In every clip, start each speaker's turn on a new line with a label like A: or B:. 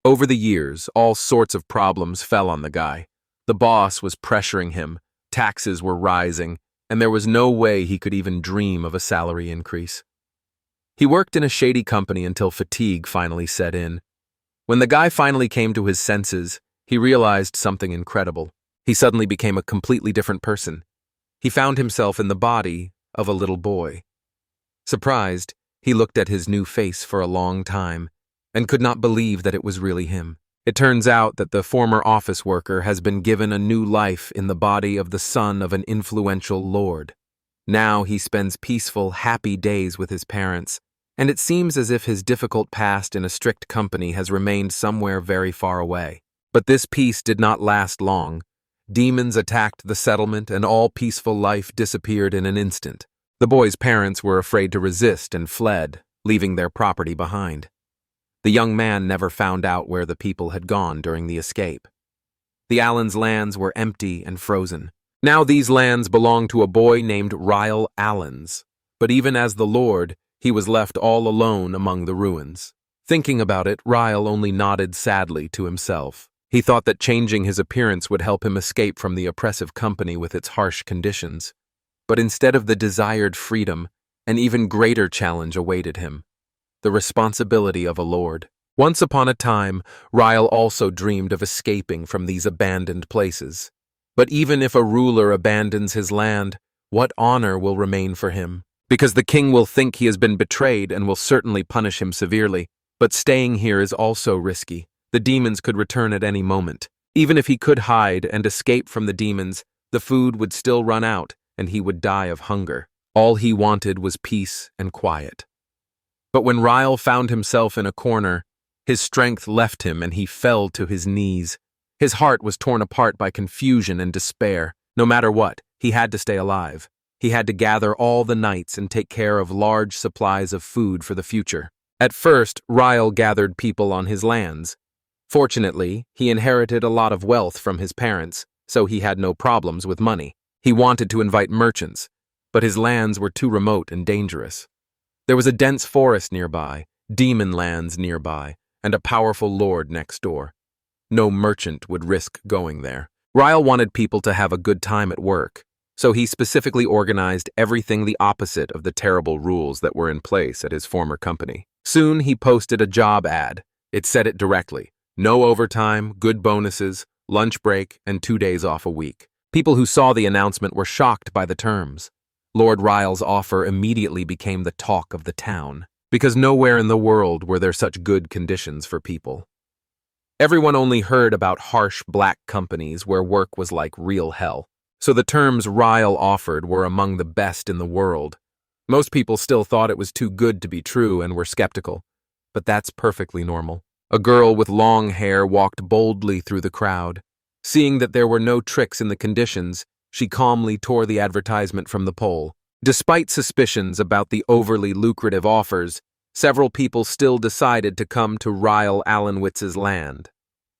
A: Over the years, all sorts of problems fell on the guy. The boss was pressuring him, taxes were rising, and there was no way he could even dream of a salary increase. He worked in a shady company until fatigue finally set in. When the guy finally came to his senses, he realized something incredible. He suddenly became a completely different person. He found himself in the body of a little boy. Surprised, he looked at his new face for a long time and could not believe that it was really him. It turns out that the former office worker has been given a new life in the body of the son of an influential lord. Now he spends peaceful, happy days with his parents, and it seems as if his difficult past in a strict company has remained somewhere very far away. But this peace did not last long. Demons attacked the settlement and all peaceful life disappeared in an instant. The boy's parents were afraid to resist and fled, leaving their property behind. The young man never found out where the people had gone during the escape. The Allen's lands were empty and frozen. Now these lands belonged to a boy named Ryle Allens, but even as the lord, he was left all alone among the ruins. Thinking about it, Ryle only nodded sadly to himself. He thought that changing his appearance would help him escape from the oppressive company with its harsh conditions. But instead of the desired freedom, an even greater challenge awaited him: the responsibility of a lord. Once upon a time, Ryle also dreamed of escaping from these abandoned places. But even if a ruler abandons his land, what honor will remain for him? Because the king will think he has been betrayed and will certainly punish him severely. But staying here is also risky. The demons could return at any moment. Even if he could hide and escape from the demons, the food would still run out and he would die of hunger. All he wanted was peace and quiet. But when Ryle found himself in a corner, his strength left him and he fell to his knees. His heart was torn apart by confusion and despair. No matter what, he had to stay alive. He had to gather all the nights and take care of large supplies of food for the future. At first, Ryle gathered people on his lands. Fortunately, he inherited a lot of wealth from his parents, so he had no problems with money. He wanted to invite merchants, but his lands were too remote and dangerous. There was a dense forest nearby, demon lands nearby, and a powerful lord next door. No merchant would risk going there. Ryle wanted people to have a good time at work, so he specifically organized everything the opposite of the terrible rules that were in place at his former company. Soon he posted a job ad. It said it directly: no overtime, good bonuses, lunch break, and 2 days off a week. People who saw the announcement were shocked by the terms. Lord Ryle's offer immediately became the talk of the town, because nowhere in the world were there such good conditions for people. Everyone only heard about harsh black companies where work was like real hell, so the terms Ryle offered were among the best in the world. Most people still thought it was too good to be true and were skeptical, but that's perfectly normal. A girl with long hair walked boldly through the crowd. Seeing that there were no tricks in the conditions, she calmly tore the advertisement from the pole. Despite suspicions about the overly lucrative offers, several people still decided to come to Ryle Allenwitz's land.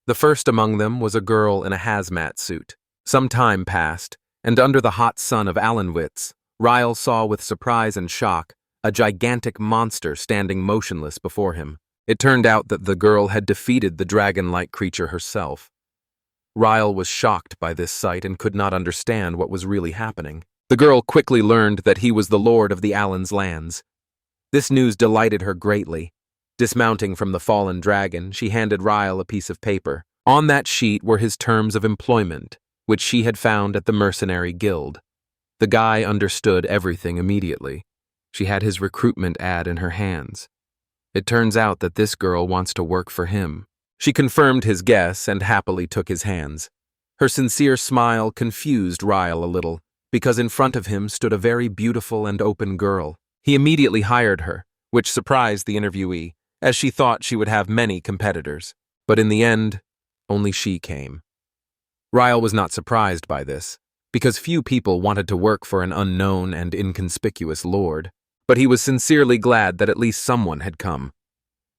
A: The first among them was a girl in a hazmat suit. Some time passed, and under the hot sun of Allenwitz, Ryle saw with surprise and shock a gigantic monster standing motionless before him. It turned out that the girl had defeated the dragon-like creature herself. Ryle was shocked by this sight and could not understand what was really happening. The girl quickly learned that he was the lord of the Allen's lands. This news delighted her greatly. Dismounting from the fallen dragon, she handed Ryle a piece of paper. On that sheet were his terms of employment, which she had found at the mercenary guild. The guy understood everything immediately. She had his recruitment ad in her hands. It turns out that this girl wants to work for him. She confirmed his guess and happily took his hands. Her sincere smile confused Ryle a little, because in front of him stood a very beautiful and open girl. He immediately hired her, which surprised the interviewee, as she thought she would have many competitors. But in the end, only she came. Ryle was not surprised by this, because few people wanted to work for an unknown and inconspicuous lord. But he was sincerely glad that at least someone had come.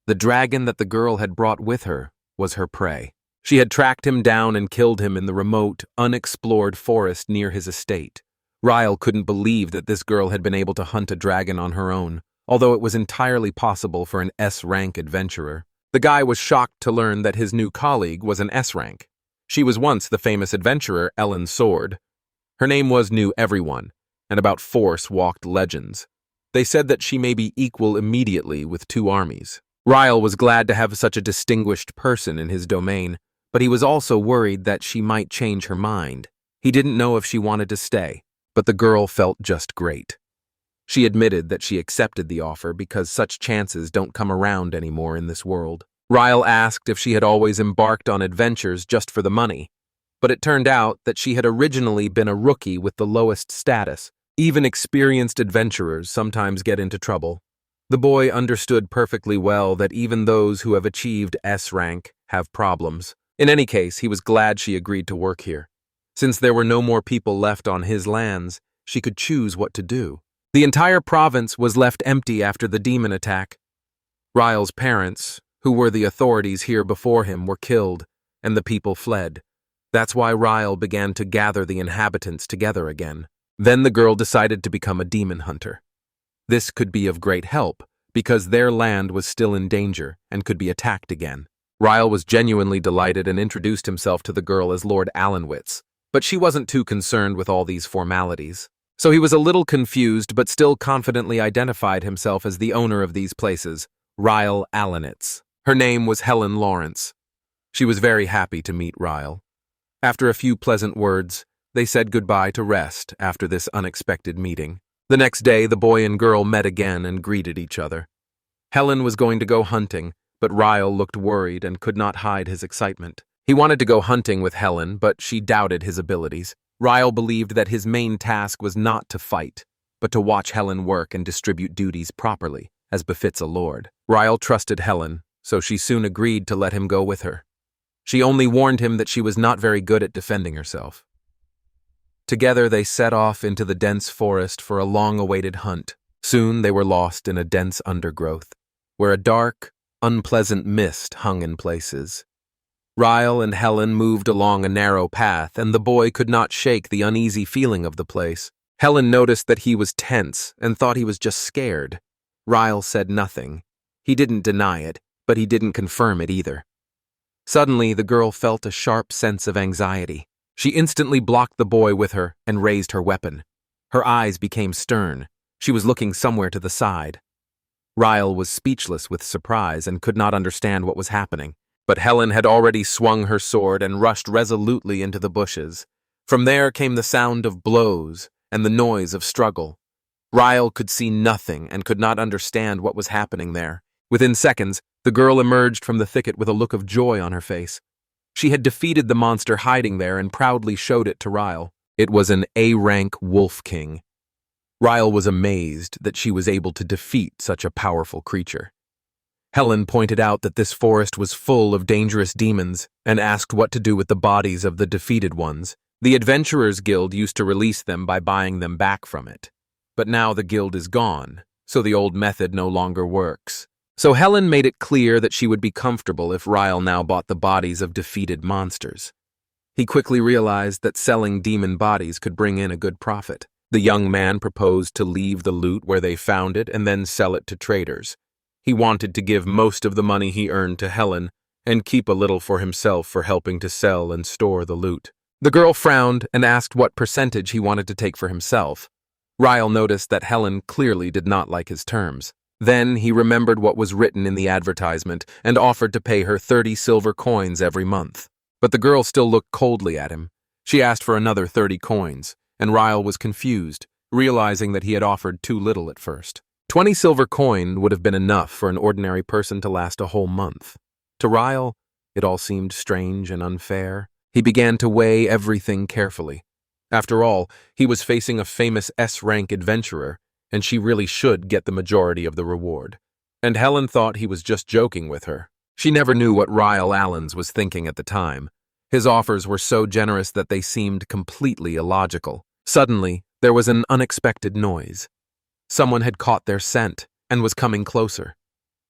A: The dragon that the girl had brought with her was her prey. She had tracked him down and killed him in the remote, unexplored forest near his estate. Ryle couldn't believe that this girl had been able to hunt a dragon on her own, although it was entirely possible for an S-rank adventurer. The guy was shocked to learn that his new colleague was an S rank. She was once the famous adventurer Ellen Sword. Her name was Knew Everyone, and about force walked legends. They said that she may be equal immediately with 2 armies. Ryle was glad to have such a distinguished person in his domain, but he was also worried that she might change her mind. He didn't know if she wanted to stay, but the girl felt just great. She admitted that she accepted the offer because such chances don't come around anymore in this world. Ryle asked if she had always embarked on adventures just for the money, but it turned out that she had originally been a rookie with the lowest status. Even experienced adventurers sometimes get into trouble. The boy understood perfectly well that even those who have achieved S rank have problems. In any case, he was glad she agreed to work here. Since there were no more people left on his lands, she could choose what to do. The entire province was left empty after the demon attack. Ryle's parents, who were the authorities here before him, were killed, and the people fled. That's why Ryle began to gather the inhabitants together again. Then the girl decided to become a demon hunter. This could be of great help, because their land was still in danger and could be attacked again. Ryle was genuinely delighted and introduced himself to the girl as Lord Allenwitz, but she wasn't too concerned with all these formalities. So he was a little confused but still confidently identified himself as the owner of these places, Ryle Allenitz. Her name was Helen Lawrence. She was very happy to meet Ryle. After a few pleasant words, they said goodbye to rest after this unexpected meeting. The next day, the boy and girl met again and greeted each other. Helen was going to go hunting, but Ryle looked worried and could not hide his excitement. He wanted to go hunting with Helen, but she doubted his abilities. Ryle believed that his main task was not to fight, but to watch Helen work and distribute duties properly, as befits a lord. Ryle trusted Helen, so she soon agreed to let him go with her. She only warned him that she was not very good at defending herself. Together they set off into the dense forest for a long-awaited hunt. Soon they were lost in a dense undergrowth, where a dark, unpleasant mist hung in places. Ryle and Helen moved along a narrow path, and the boy could not shake the uneasy feeling of the place. Helen noticed that he was tense and thought he was just scared. Ryle said nothing. He didn't deny it, but he didn't confirm it either. Suddenly, the girl felt a sharp sense of anxiety. She instantly blocked the boy with her and raised her weapon. Her eyes became stern. She was looking somewhere to the side. Ryle was speechless with surprise and could not understand what was happening. But Helen had already swung her sword and rushed resolutely into the bushes. From there came the sound of blows and the noise of struggle. Ryle could see nothing and could not understand what was happening there. Within seconds, the girl emerged from the thicket with a look of joy on her face. She had defeated the monster hiding there and proudly showed it to Ryle. It was an A-rank wolf king. Ryle was amazed that she was able to defeat such a powerful creature. Helen pointed out that this forest was full of dangerous demons and asked what to do with the bodies of the defeated ones. The Adventurers Guild used to release them by buying them back from it. But now the guild is gone, so the old method no longer works. So Helen made it clear that she would be comfortable if Ryle now bought the bodies of defeated monsters. He quickly realized that selling demon bodies could bring in a good profit. The young man proposed to leave the loot where they found it and then sell it to traders. He wanted to give most of the money he earned to Helen and keep a little for himself for helping to sell and store the loot. The girl frowned and asked what percentage he wanted to take for himself. Ryle noticed that Helen clearly did not like his terms. Then he remembered what was written in the advertisement and offered to pay her 30 silver coins every month. But the girl still looked coldly at him. She asked for another 30 coins, and Ryle was confused, realizing that he had offered too little at first. 20 silver coin would have been enough for an ordinary person to last a whole month. To Ryle, it all seemed strange and unfair. He began to weigh everything carefully. After all, he was facing a famous S-rank adventurer, and she really should get the majority of the reward. And Helen thought he was just joking with her. She never knew what Ryle Allens was thinking at the time. His offers were so generous that they seemed completely illogical. Suddenly, there was an unexpected noise. Someone had caught their scent and was coming closer.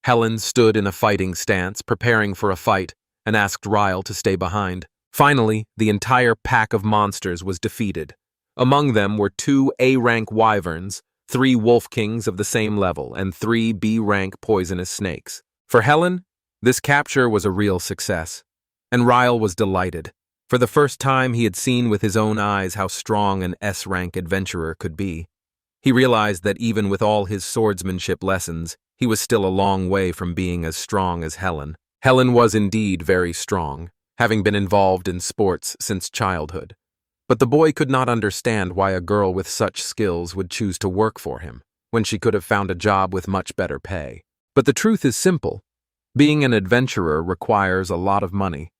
A: Helen stood in a fighting stance, preparing for a fight, and asked Ryle to stay behind. Finally, the entire pack of monsters was defeated. Among them were 2 A-rank wyverns, 3 wolf kings of the same level, and 3 B-rank poisonous snakes. For Helen, This capture was a real success, and Ryle was delighted. For the first time, he had seen with his own eyes how strong an S-rank adventurer could be. He realized that even with all his swordsmanship lessons, he was still a long way from being as strong as Helen. Helen was indeed very strong, having been involved in sports since childhood. But the boy could not understand why a girl with such skills would choose to work for him, when she could have found a job with much better pay. But the truth is simple. Being an adventurer requires a lot of money.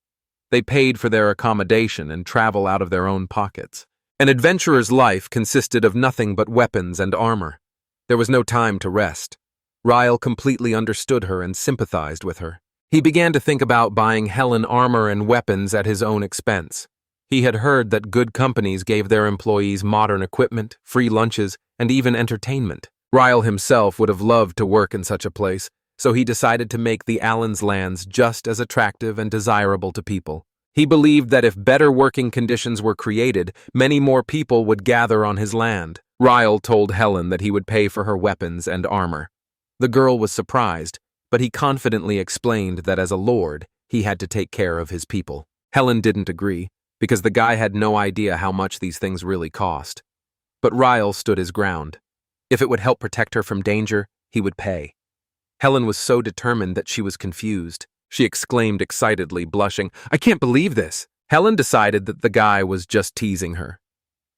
A: They paid for their accommodation and travel out of their own pockets. An adventurer's life consisted of nothing but weapons and armor. There was no time to rest. Ryle completely understood her and sympathized with her. He began to think about buying Helen armor and weapons at his own expense. He had heard that good companies gave their employees modern equipment, free lunches, and even entertainment. Ryle himself would have loved to work in such a place, so he decided to make the Allen's lands just as attractive and desirable to people. He believed that if better working conditions were created, many more people would gather on his land. Ryle told Helen that he would pay for her weapons and armor. The girl was surprised, but he confidently explained that as a lord, he had to take care of his people. Helen didn't agree, because the guy had no idea how much these things really cost. But Ryle stood his ground. If it would help protect her from danger, he would pay. Helen was so determined that she was confused. She exclaimed excitedly, blushing, "I can't believe this!" Helen decided that the guy was just teasing her.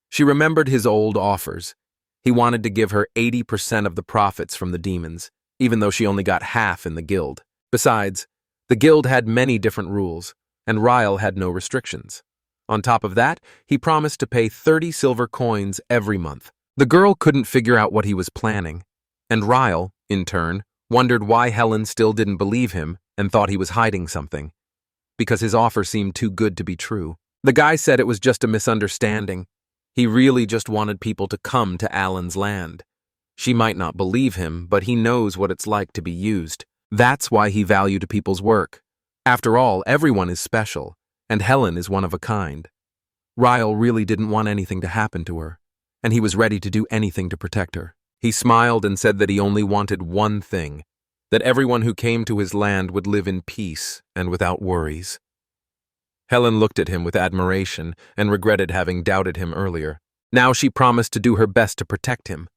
A: She remembered his old offers. He wanted to give her 80% of the profits from the demons, even though she only got half in the guild. Besides, the guild had many different rules, and Ryle had no restrictions. On top of that, he promised to pay 30 silver coins every month. The girl couldn't figure out what he was planning, and Ryle, in turn, wondered why Helen still didn't believe him and thought he was hiding something, because his offer seemed too good to be true. The guy said it was just a misunderstanding. He really just wanted people to come to Allen's land. She might not believe him, but he knows what it's like to be used. That's why he valued people's work. After all, everyone is special, and Helen is one of a kind. Ryle really didn't want anything to happen to her, and he was ready to do anything to protect her. He smiled and said that he only wanted one thing, that everyone who came to his land would live in peace and without worries. Helen looked at him with admiration and regretted having doubted him earlier. Now she promised to do her best to protect him.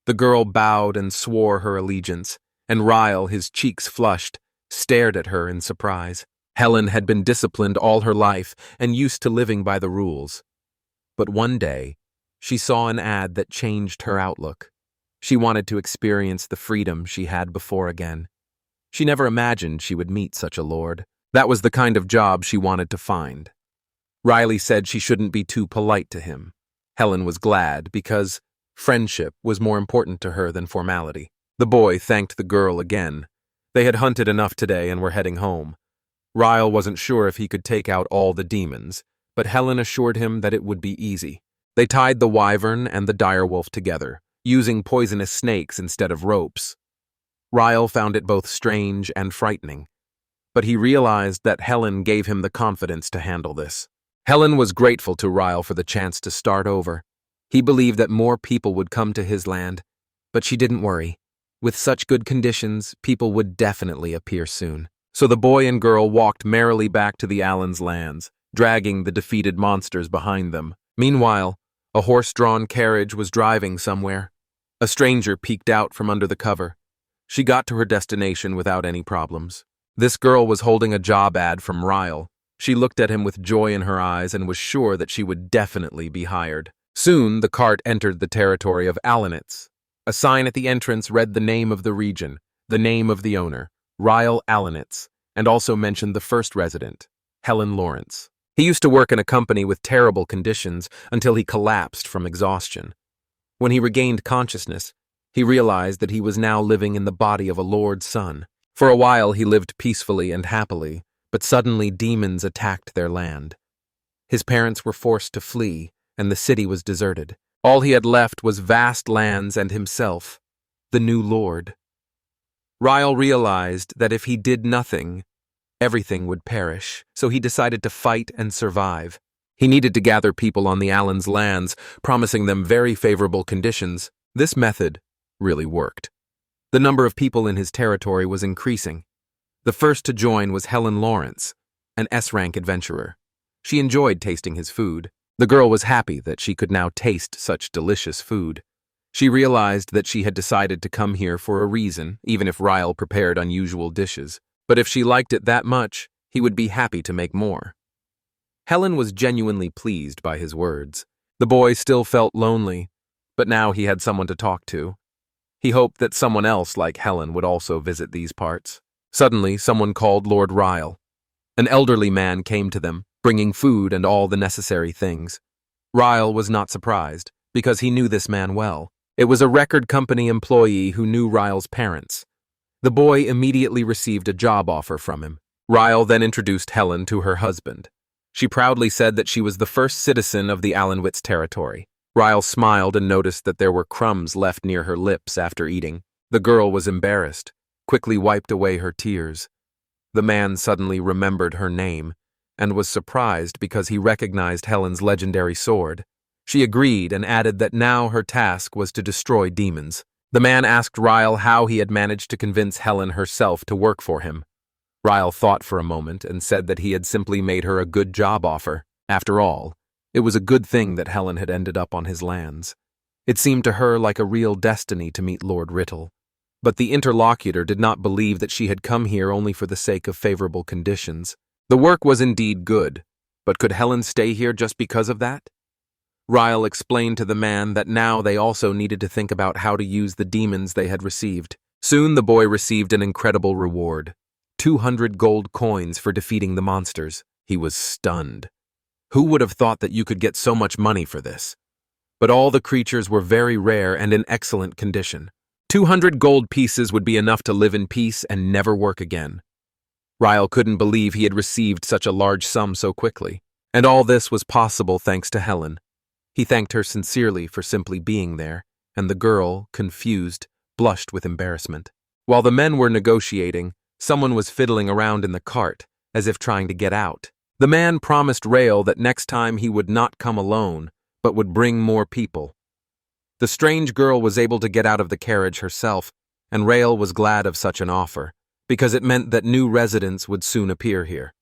A: The girl bowed and swore her allegiance, and Ryle, his cheeks flushed, stared at her in surprise. Helen had been disciplined all her life and used to living by the rules. But one day, she saw an ad that changed her outlook. She wanted to experience the freedom she had before again. She never imagined she would meet such a lord. That was the kind of job she wanted to find. Riley said she shouldn't be too polite to him. Helen was glad because friendship was more important to her than formality. The boy thanked the girl again. They had hunted enough today and were heading home. Ryle wasn't sure if he could take out all the demons, but Helen assured him that it would be easy. They tied the wyvern and the direwolf together, using poisonous snakes instead of ropes. Ryle found it both strange and frightening, but he realized that Helen gave him the confidence to handle this. Helen was grateful to Ryle for the chance to start over. He believed that more people would come to his land, but she didn't worry. With such good conditions, people would definitely appear soon. So the boy and girl walked merrily back to the Allen's lands, dragging the defeated monsters behind them. Meanwhile, a horse-drawn carriage was driving somewhere. A stranger peeked out from under the cover. She got to her destination without any problems. This girl was holding a job ad from Ryle. She looked at him with joy in her eyes and was sure that she would definitely be hired. Soon, the cart entered the territory of Allenitz. A sign at the entrance read the name of the region, the name of the owner, Ryle Allenitz, and also mentioned the first resident, Helen Lawrence. He used to work in a company with terrible conditions until he collapsed from exhaustion. When he regained consciousness, he realized that he was now living in the body of a lord's son. For a while he lived peacefully and happily, but suddenly demons attacked their land. His parents were forced to flee, and the city was deserted. All he had left was vast lands and himself, the new lord. Ryle realized that if he did nothing, everything would perish, so he decided to fight and survive. He needed to gather people on the Allen's lands, promising them very favorable conditions. This method really worked. The number of people in his territory was increasing. The first to join was Helen Lawrence, an S-rank adventurer. She enjoyed tasting his food. The girl was happy that she could now taste such delicious food. She realized that she had decided to come here for a reason, even if Ryle prepared unusual dishes. But if she liked it that much, he would be happy to make more. Helen was genuinely pleased by his words. The boy still felt lonely, but now he had someone to talk to. He hoped that someone else like Helen would also visit these parts. Suddenly, someone called Lord Ryle. An elderly man came to them, bringing food and all the necessary things. Ryle was not surprised, because he knew this man well. It was a record company employee who knew Ryle's parents. The boy immediately received a job offer from him. Ryle then introduced Helen to her husband. She proudly said that she was the first citizen of the Allenwitz territory. Ryle smiled and noticed that there were crumbs left near her lips after eating. The girl was embarrassed, quickly wiped away her tears. The man suddenly remembered her name, and was surprised because he recognized Helen's legendary sword. She agreed and added that now her task was to destroy demons. The man asked Ryle how he had managed to convince Helen herself to work for him. Ryle thought for a moment and said that he had simply made her a good job offer. After all, it was a good thing that Helen had ended up on his lands. It seemed to her like a real destiny to meet Lord Rittle. But the interlocutor did not believe that she had come here only for the sake of favorable conditions. The work was indeed good, but could Helen stay here just because of that? Ryle explained to the man that now they also needed to think about how to use the demons they had received. Soon the boy received an incredible reward. 200 gold coins for defeating the monsters. He was stunned. Who would have thought that you could get so much money for this? But all the creatures were very rare and in excellent condition. 200 gold pieces would be enough to live in peace and never work again. Ryle couldn't believe he had received such a large sum so quickly. And all this was possible thanks to Helen. He thanked her sincerely for simply being there, and the girl, confused, blushed with embarrassment. While the men were negotiating, someone was fiddling around in the cart, as if trying to get out. The man promised Ryle that next time he would not come alone, but would bring more people. The strange girl was able to get out of the carriage herself, and Ryle was glad of such an offer, because it meant that new residents would soon appear here.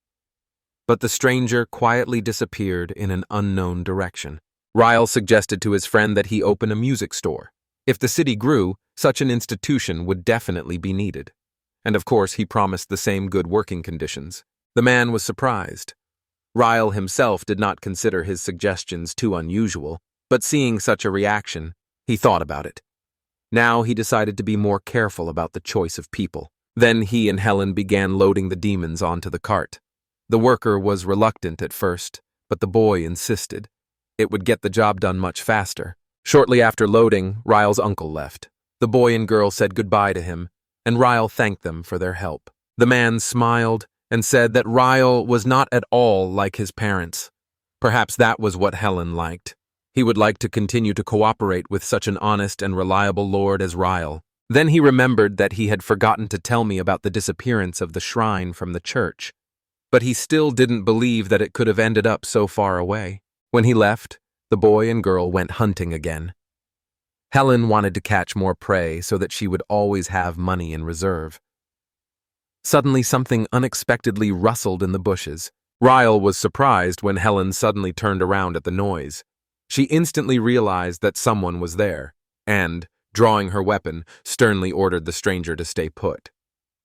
A: But the stranger quietly disappeared in an unknown direction. Ryle suggested to his friend that he open a music store. If the city grew, such an institution would definitely be needed. And of course, he promised the same good working conditions. The man was surprised. Ryle himself did not consider his suggestions too unusual, but seeing such a reaction, he thought about it. Now he decided to be more careful about the choice of people. Then he and Helen began loading the demons onto the cart. The worker was reluctant at first, but the boy insisted. It would get the job done much faster. Shortly after loading, Ryle's uncle left. The boy and girl said goodbye to him, and Ryle thanked them for their help. The man smiled and said that Ryle was not at all like his parents. Perhaps that was what Helen liked. He would like to continue to cooperate with such an honest and reliable lord as Ryle. Then he remembered that he had forgotten to tell me about the disappearance of the shrine from the church. But he still didn't believe that it could have ended up so far away. When he left, the boy and girl went hunting again. Helen wanted to catch more prey so that she would always have money in reserve. Suddenly, something unexpectedly rustled in the bushes. Ryle was surprised when Helen suddenly turned around at the noise. She instantly realized that someone was there, and, drawing her weapon, sternly ordered the stranger to stay put.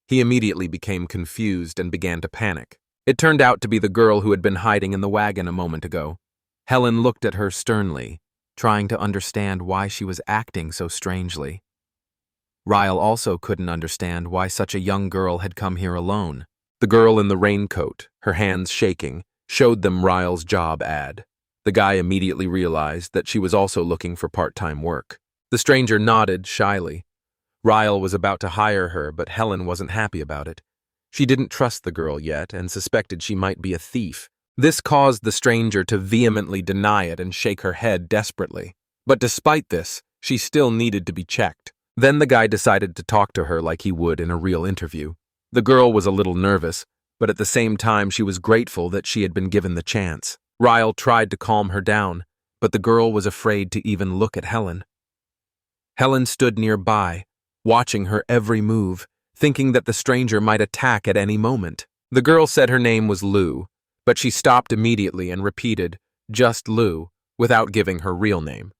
A: He immediately became confused and began to panic. It turned out to be the girl who had been hiding in the wagon a moment ago. Helen looked at her sternly, trying to understand why she was acting so strangely. Ryle also couldn't understand why such a young girl had come here alone. The girl in the raincoat, her hands shaking, showed them Ryle's job ad. The guy immediately realized that she was also looking for part-time work. The stranger nodded shyly. Ryle was about to hire her, but Helen wasn't happy about it. She didn't trust the girl yet and suspected she might be a thief. This caused the stranger to vehemently deny it and shake her head desperately. But despite this, she still needed to be checked. Then the guy decided to talk to her like he would in a real interview. The girl was a little nervous, but at the same time she was grateful that she had been given the chance. Ryle tried to calm her down, but the girl was afraid to even look at Helen. Helen stood nearby, watching her every move, thinking that the stranger might attack at any moment. The girl said her name was Lou, but she stopped immediately and repeated, "Just Lou," without giving her real name.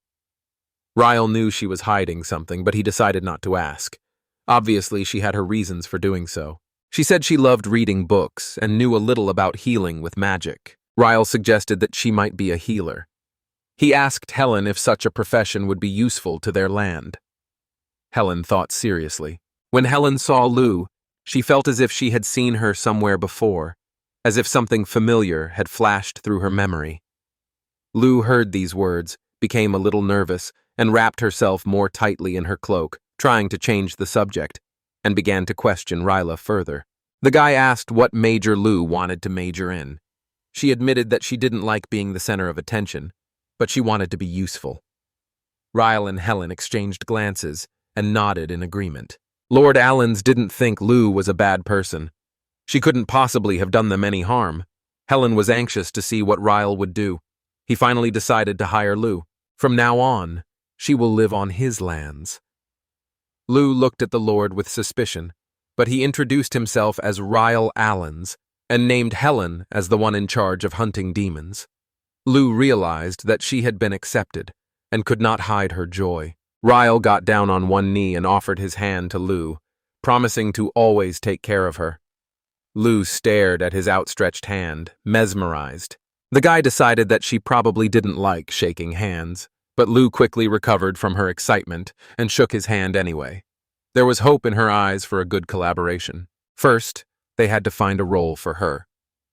A: Ryle knew she was hiding something, but he decided not to ask. Obviously, she had her reasons for doing so. She said she loved reading books and knew a little about healing with magic. Ryle suggested that she might be a healer. He asked Helen if such a profession would be useful to their land. Helen thought seriously. When Helen saw Lou, she felt as if she had seen her somewhere before, as if something familiar had flashed through her memory. Lou heard these words, became a little nervous, and wrapped herself more tightly in her cloak, trying to change the subject, and began to question Ryla further. The guy asked what major Lou wanted to major in. She admitted that she didn't like being the center of attention, but she wanted to be useful. Ryle and Helen exchanged glances and nodded in agreement. Lord Allens didn't think Lou was a bad person. She couldn't possibly have done them any harm. Helen was anxious to see what Ryle would do. He finally decided to hire Lou. From now on, she will live on his lands. Lou looked at the Lord with suspicion, but he introduced himself as Ryle Allens and named Helen as the one in charge of hunting demons. Lou realized that she had been accepted and could not hide her joy. Ryle got down on one knee and offered his hand to Lou, promising to always take care of her. Lou stared at his outstretched hand, mesmerized. The guy decided that she probably didn't like shaking hands, but Lou quickly recovered from her excitement and shook his hand anyway. There was hope in her eyes for a good collaboration. First, they had to find a role for her.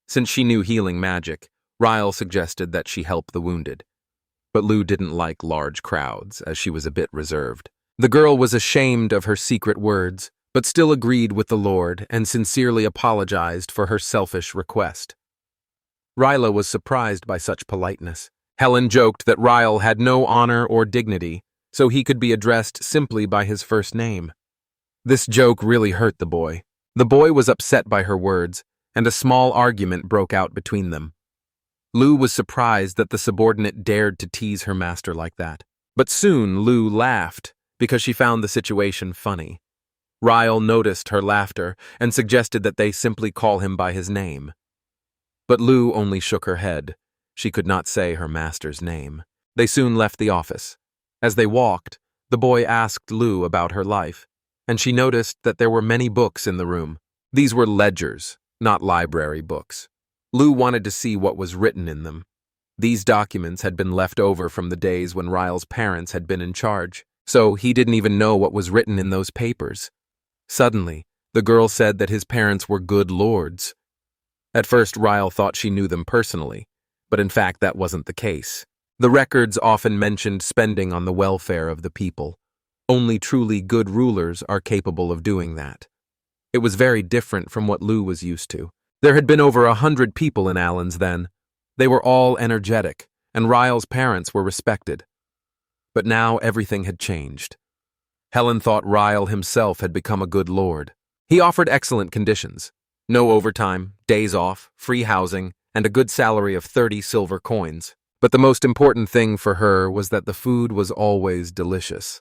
A: Since she knew healing magic, Ryle suggested that she help the wounded. But Lou didn't like large crowds, as she was a bit reserved. The girl was ashamed of her secret words, but still agreed with the Lord and sincerely apologized for her selfish request. Ryla was surprised by such politeness. Helen joked that Ryle had no honor or dignity, so he could be addressed simply by his first name. This joke really hurt the boy. The boy was upset by her words, and a small argument broke out between them. Lou was surprised that the subordinate dared to tease her master like that. But soon Lou laughed because she found the situation funny. Ryle noticed her laughter and suggested that they simply call him by his name. But Lou only shook her head. She could not say her master's name. They soon left the office. As they walked, the boy asked Lou about her life, and she noticed that there were many books in the room. These were ledgers, not library books. Lou wanted to see what was written in them. These documents had been left over from the days when Ryle's parents had been in charge, so he didn't even know what was written in those papers. Suddenly, the girl said that his parents were good lords. At first, Ryle thought she knew them personally, but in fact that wasn't the case. The records often mentioned spending on the welfare of the people. Only truly good rulers are capable of doing that. It was very different from what Lou was used to. There had been over 100 people in Allens then. They were all energetic, and Ryle's parents were respected. But now everything had changed. Helen thought Ryle himself had become a good lord. He offered excellent conditions. No overtime, days off, free housing, and a good salary of 30 silver coins. But the most important thing for her was that the food was always delicious.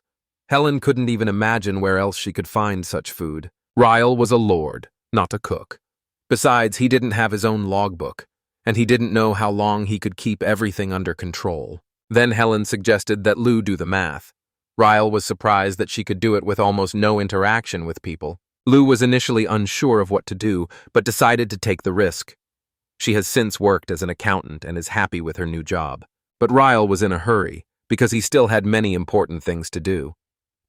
A: Helen couldn't even imagine where else she could find such food. Ryle was a lord, not a cook. Besides, he didn't have his own logbook, and he didn't know how long he could keep everything under control. Then Helen suggested that Lou do the math. Ryle was surprised that she could do it with almost no interaction with people. Lou was initially unsure of what to do, but decided to take the risk. She has since worked as an accountant and is happy with her new job. But Ryle was in a hurry, because he still had many important things to do.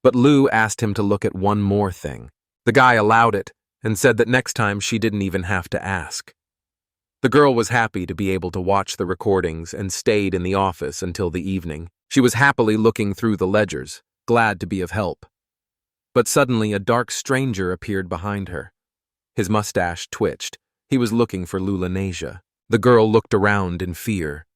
A: But Lou asked him to look at one more thing. The guy allowed it, and said that next time she didn't even have to ask. The girl was happy to be able to watch the recordings and stayed in the office until the evening. She was happily looking through the ledgers, glad to be of help. But suddenly a dark stranger appeared behind her. His mustache twitched. He was looking for Lulanasia. The girl looked around in fear.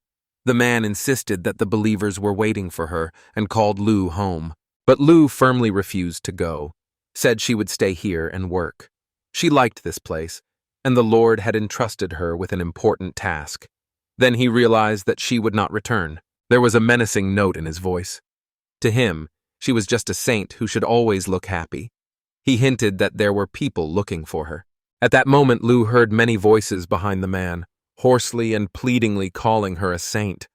A: The man insisted that the believers were waiting for her and called Lou home. But Lou firmly refused to go, said she would stay here and work. She liked this place, and the Lord had entrusted her with an important task. Then he realized that she would not return. There was a menacing note in his voice. To him, she was just a saint who should always look happy. He hinted that there were people looking for her. At that moment, Lu heard many voices behind the man, hoarsely and pleadingly calling her a saint.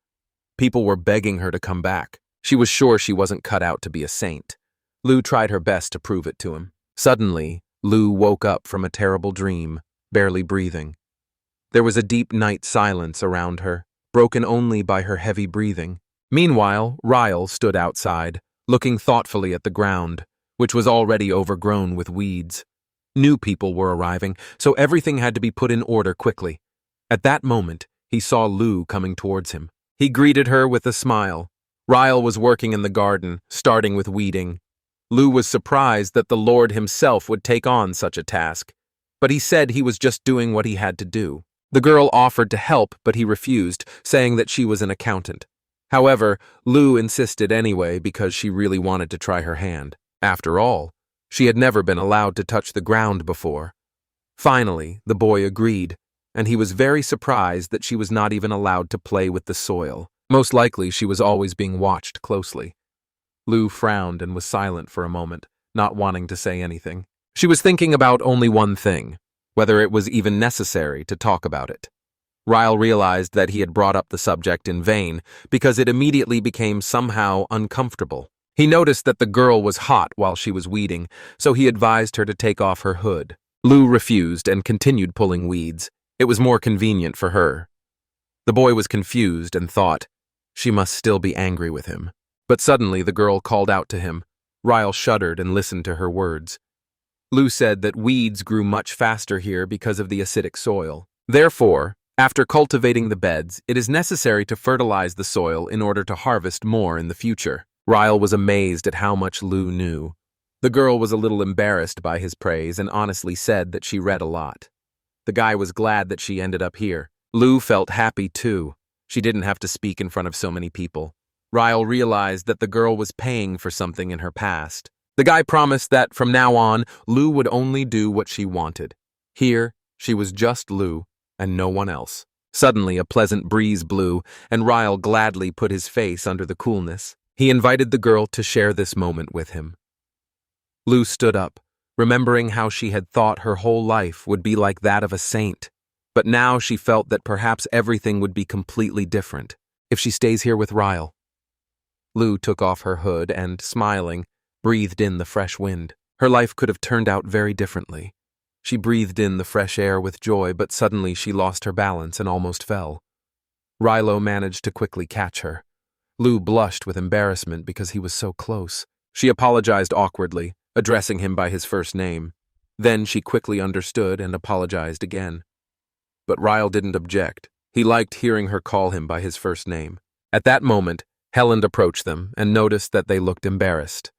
A: People were begging her to come back. She was sure she wasn't cut out to be a saint. Lu tried her best to prove it to him. Suddenly, Lu woke up from a terrible dream, barely breathing. There was a deep night silence around her, broken only by her heavy breathing. Meanwhile, Ryle stood outside, looking thoughtfully at the ground, which was already overgrown with weeds. New people were arriving, so everything had to be put in order quickly. At that moment, he saw Lu coming towards him. He greeted her with a smile. Ryle was working in the garden, starting with weeding. Lu was surprised that the Lord himself would take on such a task, but he said he was just doing what he had to do. The girl offered to help, but he refused, saying that she was an accountant. However, Lu insisted anyway because she really wanted to try her hand. After all, she had never been allowed to touch the ground before. Finally, the boy agreed, and he was very surprised that she was not even allowed to play with the soil. Most likely, she was always being watched closely. Lu frowned and was silent for a moment, not wanting to say anything. She was thinking about only one thing, whether it was even necessary to talk about it. Ryle realized that he had brought up the subject in vain because it immediately became somehow uncomfortable. He noticed that the girl was hot while she was weeding, so he advised her to take off her hood. Lu refused and continued pulling weeds. It was more convenient for her. The boy was confused and thought, she must still be angry with him. But suddenly the girl called out to him. Ryle shuddered and listened to her words. Lu said that weeds grew much faster here because of the acidic soil. Therefore, after cultivating the beds, it is necessary to fertilize the soil in order to harvest more in the future. Ryle was amazed at how much Lu knew. The girl was a little embarrassed by his praise and honestly said that she read a lot. The guy was glad that she ended up here. Lu felt happy too. She didn't have to speak in front of so many people. Ryle realized that the girl was paying for something in her past. The guy promised that from now on, Lu would only do what she wanted. Here, she was just Lu and no one else. Suddenly, a pleasant breeze blew, and Ryle gladly put his face under the coolness. He invited the girl to share this moment with him. Lu stood up, remembering how she had thought her whole life would be like that of a saint. But now she felt that perhaps everything would be completely different if she stays here with Ryle. Lu took off her hood and, smiling, breathed in the fresh wind. Her life could have turned out very differently. She breathed in the fresh air with joy, but suddenly she lost her balance and almost fell. Rilo managed to quickly catch her. Lu blushed with embarrassment because he was so close. She apologized awkwardly, addressing him by his first name. Then she quickly understood and apologized again. But Ryle didn't object. He liked hearing her call him by his first name. At that moment, Helen approached them and noticed that they looked embarrassed.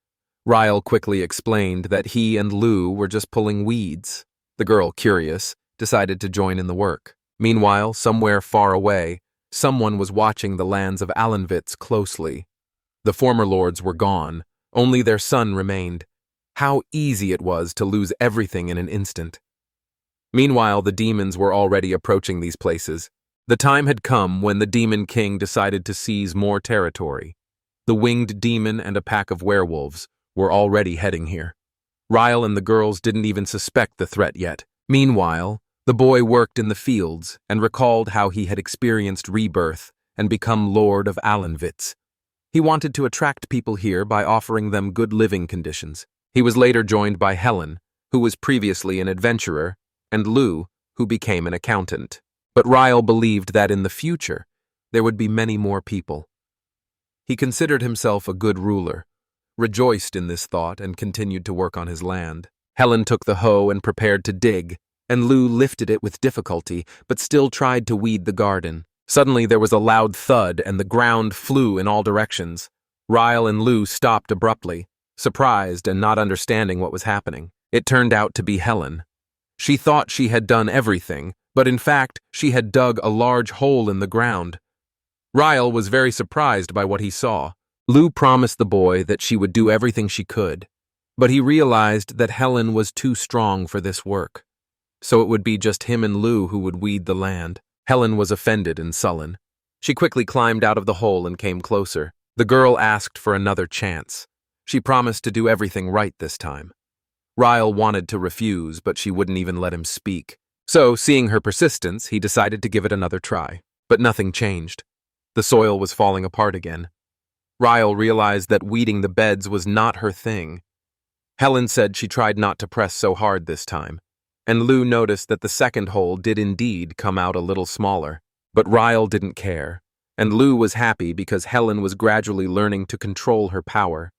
A: Ryle quickly explained that he and Lu were just pulling weeds. The girl, curious, decided to join in the work. Meanwhile, somewhere far away, someone was watching the lands of Alanvitz closely. The former lords were gone. Only their son remained. How easy it was to lose everything in an instant. Meanwhile, the demons were already approaching these places. The time had come when the Demon King decided to seize more territory. The winged demon and a pack of werewolves were already heading here. Ryle and the girls didn't even suspect the threat yet. Meanwhile, the boy worked in the fields and recalled how he had experienced rebirth and become Lord of Alanvitz. He wanted to attract people here by offering them good living conditions. He was later joined by Helen, who was previously an adventurer, and Lu, who became an accountant. But Ryle believed that in the future, there would be many more people. He considered himself a good ruler, rejoiced in this thought, and continued to work on his land. Helen took the hoe and prepared to dig, and Lu lifted it with difficulty, but still tried to weed the garden. Suddenly there was a loud thud, and the ground flew in all directions. Ryle and Lu stopped abruptly, surprised and not understanding what was happening. It turned out to be Helen. She thought she had done everything, but in fact, she had dug a large hole in the ground. Ryle was very surprised by what he saw. Lu promised the boy that she would do everything she could, but he realized that Helen was too strong for this work. So it would be just him and Lu who would weed the land. Helen was offended and sullen. She quickly climbed out of the hole and came closer. The girl asked for another chance. She promised to do everything right this time. Ryle wanted to refuse, but she wouldn't even let him speak. So, seeing her persistence, he decided to give it another try. But nothing changed. The soil was falling apart again. Ryle realized that weeding the beds was not her thing. Helen said she tried not to press so hard this time, and Lou noticed that the second hole did indeed come out a little smaller. But Ryle didn't care, and Lou was happy because Helen was gradually learning to control her power.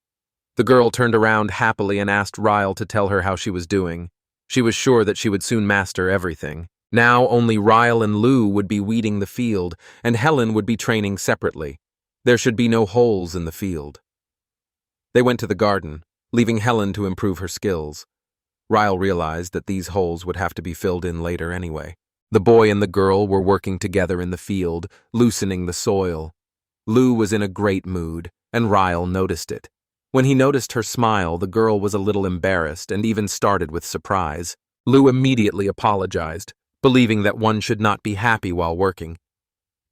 A: The girl turned around happily and asked Ryle to tell her how she was doing. She was sure that she would soon master everything. Now only Ryle and Lou would be weeding the field, and Helen would be training separately. There should be no holes in the field. They went to the garden, leaving Helen to improve her skills. Ryle realized that these holes would have to be filled in later anyway. The boy and the girl were working together in the field, loosening the soil. Lou was in a great mood, and Ryle noticed it. When he noticed her smile, the girl was a little embarrassed and even started with surprise. Lou immediately apologized, believing that one should not be happy while working.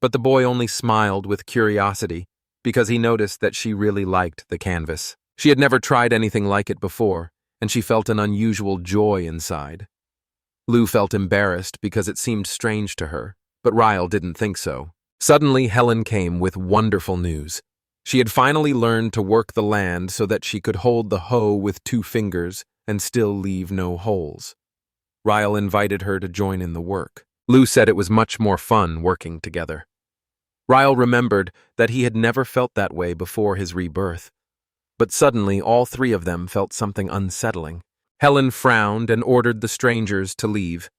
A: But the boy only smiled with curiosity, because he noticed that she really liked the canvas. She had never tried anything like it before, and she felt an unusual joy inside. Lou felt embarrassed because it seemed strange to her, but Ryle didn't think so. Suddenly, Helen came with wonderful news. She had finally learned to work the land so that she could hold the hoe with 2 fingers and still leave no holes. Ryle invited her to join in the work. Lou said it was much more fun working together. Ryle remembered that he had never felt that way before his rebirth. But suddenly, all 3 of them felt something unsettling. Helen frowned and ordered the strangers to leave.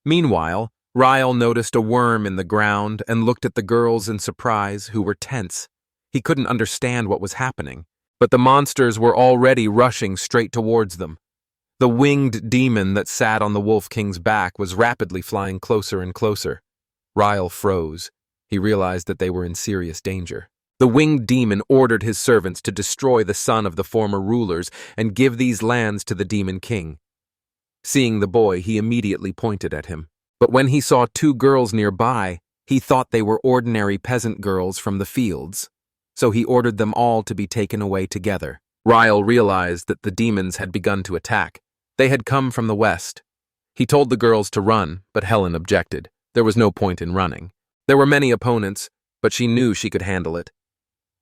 A: Meanwhile, Ryle noticed a worm in the ground and looked at the girls in surprise, who were tense. He couldn't understand what was happening, but the monsters were already rushing straight towards them. The winged demon that sat on the Wolf King's back was rapidly flying closer and closer. Ryle froze. He realized that they were in serious danger. The winged demon ordered his servants to destroy the son of the former rulers and give these lands to the demon king. Seeing the boy, he immediately pointed at him. But when he saw 2 girls nearby, he thought they were ordinary peasant girls from the fields. So he ordered them all to be taken away together. Ryle realized that the demons had begun to attack. They had come from the west. He told the girls to run, but Helen objected. There was no point in running. There were many opponents, but she knew she could handle it.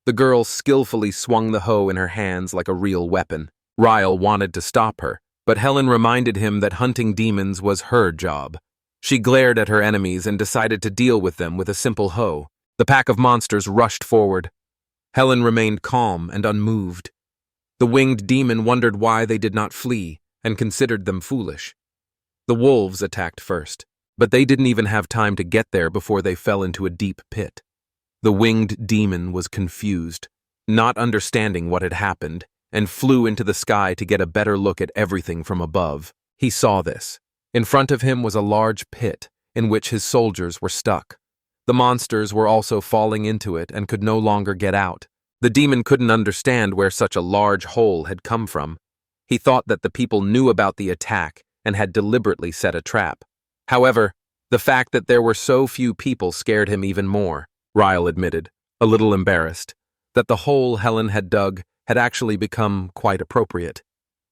A: The girl skillfully swung the hoe in her hands like a real weapon. Ryle wanted to stop her, but Helen reminded him that hunting demons was her job. She glared at her enemies and decided to deal with them with a simple hoe. The pack of monsters rushed forward. Helen remained calm and unmoved. The winged demon wondered why they did not flee and considered them foolish. The wolves attacked first, but they didn't even have time to get there before they fell into a deep pit. The winged demon was confused, not understanding what had happened, and flew into the sky to get a better look at everything from above. He saw this. In front of him was a large pit in which his soldiers were stuck. The monsters were also falling into it and could no longer get out. The demon couldn't understand where such a large hole had come from. He thought that the people knew about the attack and had deliberately set a trap. However, the fact that there were so few people scared him even more. Ryle admitted, a little embarrassed, that the hole Helen had dug had actually become quite appropriate.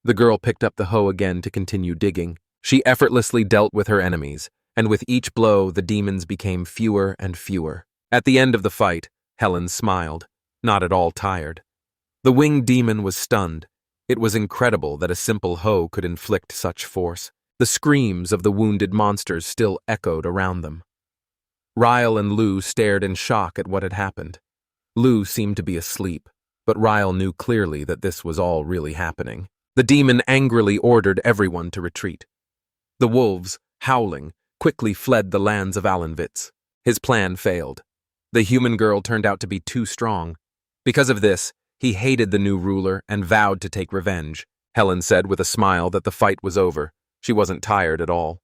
A: The girl picked up the hoe again to continue digging. She effortlessly dealt with her enemies, and with each blow the demons became fewer and fewer. At the end of the fight, Helen smiled, not at all tired. The winged demon was stunned. It was incredible that a simple hoe could inflict such force. The screams of the wounded monsters still echoed around them. Ryle and Lou stared in shock at what had happened. Lou seemed to be asleep, but Ryle knew clearly that this was all really happening. The demon angrily ordered everyone to retreat. The wolves, howling, quickly fled the lands of Alanvitz. His plan failed. The human girl turned out to be too strong. Because of this, he hated the new ruler and vowed to take revenge. Helen said with a smile that the fight was over. She wasn't tired at all.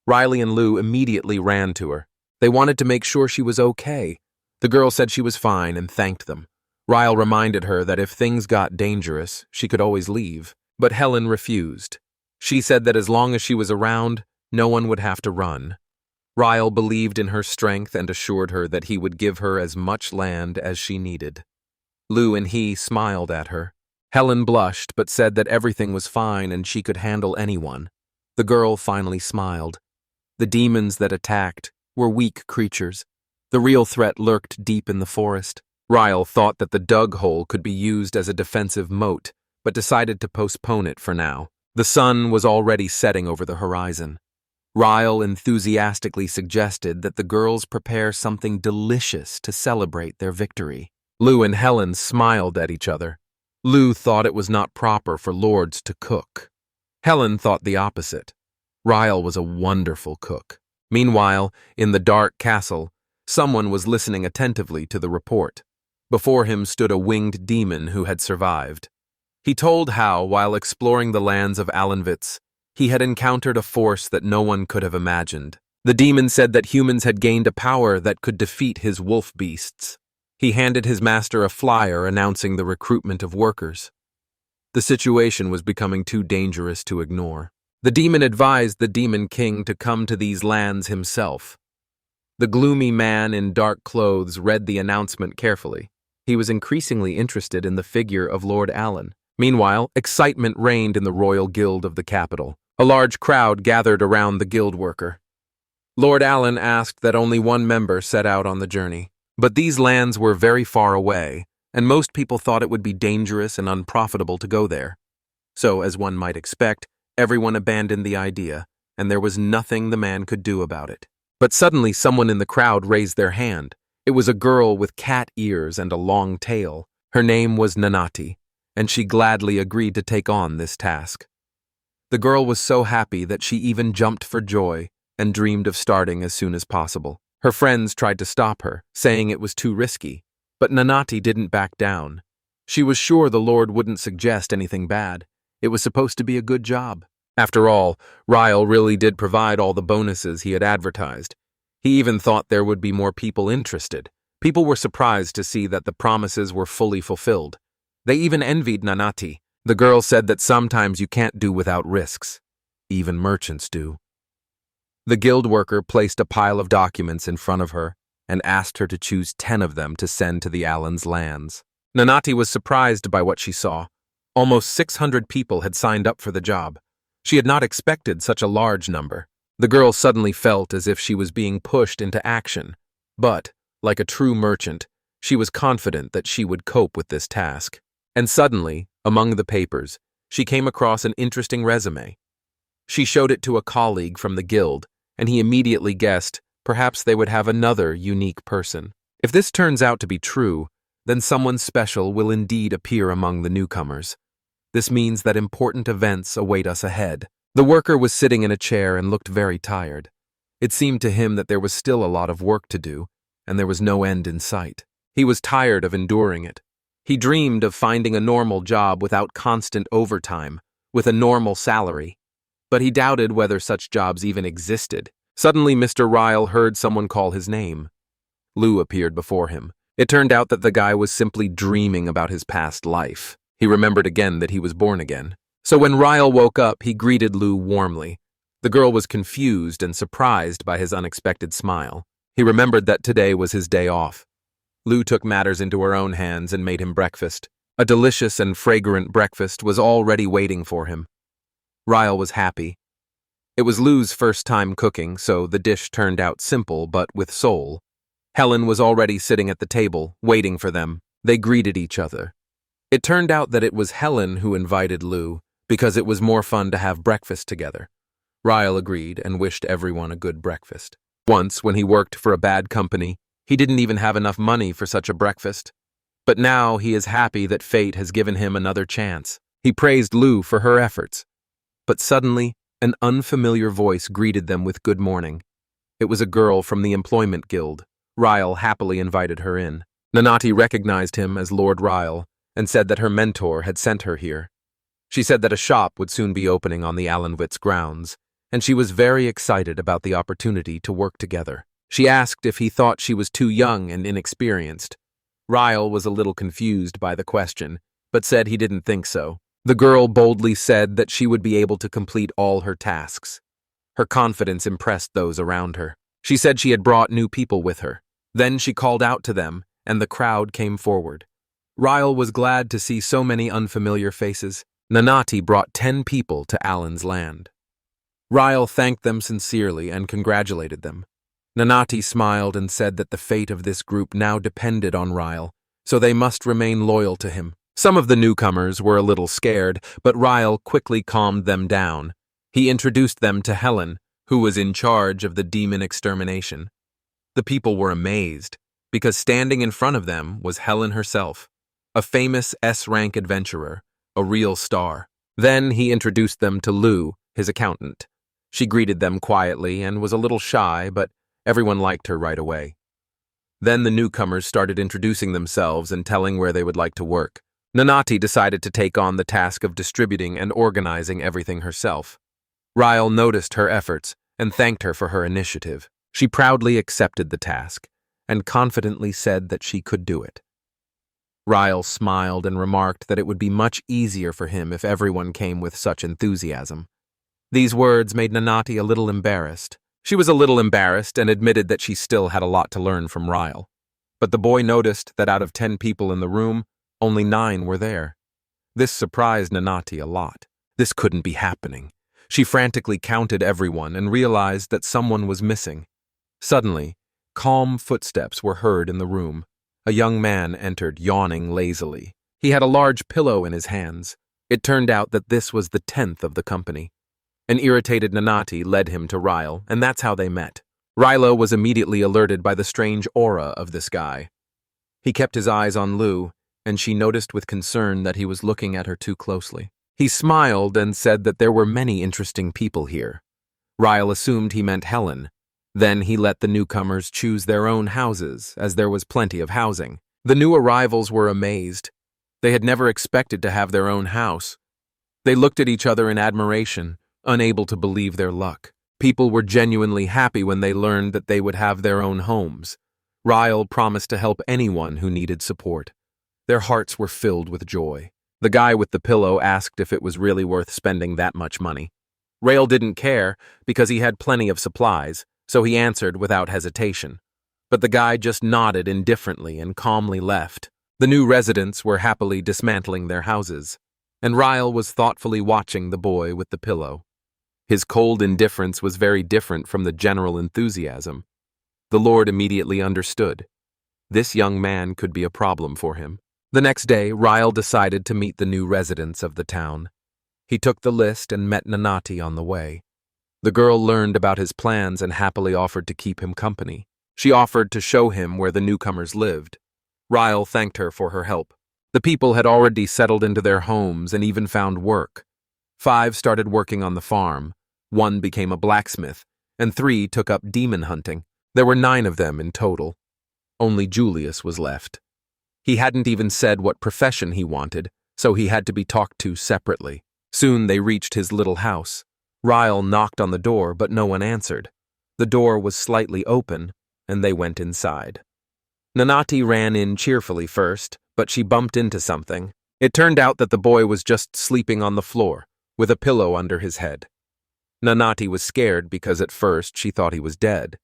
A: Riley and Lou immediately ran to her. They wanted to make sure she was okay. The girl said she was fine and thanked them. Ryle reminded her that if things got dangerous, she could always leave. But Helen refused. She said that as long as she was around, no one would have to run. Ryle believed in her strength and assured her that he would give her as much land as she needed. Lou and he smiled at her. Helen blushed but said that everything was fine and she could handle anyone. The girl finally smiled. The demons that attacked were weak creatures. The real threat lurked deep in the forest. Ryle thought that the dug hole could be used as a defensive moat, but decided to postpone it for now. The sun was already setting over the horizon. Ryle enthusiastically suggested that the girls prepare something delicious to celebrate their victory. Lou and Helen smiled at each other. Lou thought it was not proper for lords to cook. Helen thought the opposite. Ryle was a wonderful cook. Meanwhile, in the dark castle, someone was listening attentively to the report. Before him stood a winged demon who had survived. He told how, while exploring the lands of Alanvitz, he had encountered a force that no one could have imagined. The demon said that humans had gained a power that could defeat his wolf beasts. He handed his master a flyer announcing the recruitment of workers. The situation was becoming too dangerous to ignore. The demon advised the Demon King to come to these lands himself. The gloomy man in dark clothes read the announcement carefully. He was increasingly interested in the figure of Lord Allen. Meanwhile, excitement reigned in the royal guild of the capital. A large crowd gathered around the guild worker. Lord Allen asked that only one member set out on the journey. But these lands were very far away, and most people thought it would be dangerous and unprofitable to go there. So, as one might expect, everyone abandoned the idea, and there was nothing the man could do about it. But suddenly someone in the crowd raised their hand. It was a girl with cat ears and a long tail. Her name was Nanati, and she gladly agreed to take on this task. The girl was so happy that she even jumped for joy and dreamed of starting as soon as possible. Her friends tried to stop her, saying it was too risky, but Nanati didn't back down. She was sure the Lord wouldn't suggest anything bad. It was supposed to be a good job. After all, Ryle really did provide all the bonuses he had advertised. He even thought there would be more people interested. People were surprised to see that the promises were fully fulfilled. They even envied Nanati. The girl said that sometimes you can't do without risks. Even merchants do. The guild worker placed a pile of documents in front of her and asked her to choose 10 of them to send to the Allen's lands. Nanati was surprised by what she saw. Almost 600 people had signed up for the job. She had not expected such a large number. The girl suddenly felt as if she was being pushed into action. But, like a true merchant, she was confident that she would cope with this task. And suddenly, among the papers, she came across an interesting resume. She showed it to a colleague from the guild, and he immediately guessed perhaps they would have another unique person. If this turns out to be true, then someone special will indeed appear among the newcomers. This means that important events await us ahead. The worker was sitting in a chair and looked very tired. It seemed to him that there was still a lot of work to do, and there was no end in sight. He was tired of enduring it. He dreamed of finding a normal job without constant overtime, with a normal salary. But he doubted whether such jobs even existed. Suddenly, Mr. Ryle heard someone call his name. Lou appeared before him. It turned out that the guy was simply dreaming about his past life. He remembered again that he was born again. So when Ryle woke up, he greeted Lou warmly. The girl was confused and surprised by his unexpected smile. He remembered that today was his day off. Lou took matters into her own hands and made him breakfast. A delicious and fragrant breakfast was already waiting for him. Ryle was happy. It was Lou's first time cooking, so the dish turned out simple but with soul. Helen was already sitting at the table, waiting for them. They greeted each other. It turned out that it was Helen who invited Lou, because it was more fun to have breakfast together. Ryle agreed and wished everyone a good breakfast. Once, when he worked for a bad company, he didn't even have enough money for such a breakfast. But now he is happy that fate has given him another chance. He praised Lou for her efforts. But suddenly, an unfamiliar voice greeted them with good morning. It was a girl from the employment guild. Ryle happily invited her in. Nanati recognized him as Lord Ryle and said that her mentor had sent her here. She said that a shop would soon be opening on the Alanvitz grounds, and she was very excited about the opportunity to work together. She asked if he thought she was too young and inexperienced. Ryle was a little confused by the question, but said he didn't think so. The girl boldly said that she would be able to complete all her tasks. Her confidence impressed those around her. She said she had brought new people with her. Then she called out to them, and the crowd came forward. Ryle was glad to see so many unfamiliar faces. Nanati brought 10 people to Alan's land. Ryle thanked them sincerely and congratulated them. Nanati smiled and said that the fate of this group now depended on Ryle, so they must remain loyal to him. Some of the newcomers were a little scared, but Ryle quickly calmed them down. He introduced them to Helen, who was in charge of the demon extermination. The people were amazed, because standing in front of them was Helen herself, a famous S-rank adventurer, a real star. Then he introduced them to Lou, his accountant. She greeted them quietly and was a little shy, but everyone liked her right away. Then the newcomers started introducing themselves and telling where they would like to work. Nanati decided to take on the task of distributing and organizing everything herself. Ryle noticed her efforts and thanked her for her initiative. She proudly accepted the task and confidently said that she could do it. Ryle smiled and remarked that it would be much easier for him if everyone came with such enthusiasm. These words made Nanati a little embarrassed. She was a little embarrassed and admitted that she still had a lot to learn from Ryle. But the boy noticed that out of 10 people in the room, only 9 were there. This surprised Nanati a lot. This couldn't be happening. She frantically counted everyone and realized that someone was missing. Suddenly, calm footsteps were heard in the room. A young man entered, yawning lazily. He had a large pillow in his hands. It turned out that this was the 10th of the company. An irritated Nanati led him to Ryle, and that's how they met. Ryle was immediately alerted by the strange aura of this guy. He kept his eyes on Lou, and she noticed with concern that he was looking at her too closely. He smiled and said that there were many interesting people here. Ryle assumed he meant Helen. Then he let the newcomers choose their own houses, as there was plenty of housing. The new arrivals were amazed. They had never expected to have their own house. They looked at each other in admiration, unable to believe their luck. People were genuinely happy when they learned that they would have their own homes. Ryle promised to help anyone who needed support. Their hearts were filled with joy. The guy with the pillow asked if it was really worth spending that much money. Ryle didn't care because he had plenty of supplies, so he answered without hesitation. But the guy just nodded indifferently and calmly left. The new residents were happily dismantling their houses, and Ryle was thoughtfully watching the boy with the pillow. His cold indifference was very different from the general enthusiasm. The Lord immediately understood. This young man could be a problem for him. The next day, Ryle decided to meet the new residents of the town. He took the list and met Nanati on the way. The girl learned about his plans and happily offered to keep him company. She offered to show him where the newcomers lived. Ryle thanked her for her help. The people had already settled into their homes and even found work. 5 started working on the farm, 1 became a blacksmith, and 3 took up demon hunting. There were 9 of them in total. Only Julius was left. He hadn't even said what profession he wanted, so he had to be talked to separately. Soon they reached his little house. Ryle knocked on the door, but no one answered. The door was slightly open, and they went inside. Nanati ran in cheerfully first, but she bumped into something. It turned out that the boy was just sleeping on the floor, with a pillow under his head. Nanati was scared because at first she thought he was dead.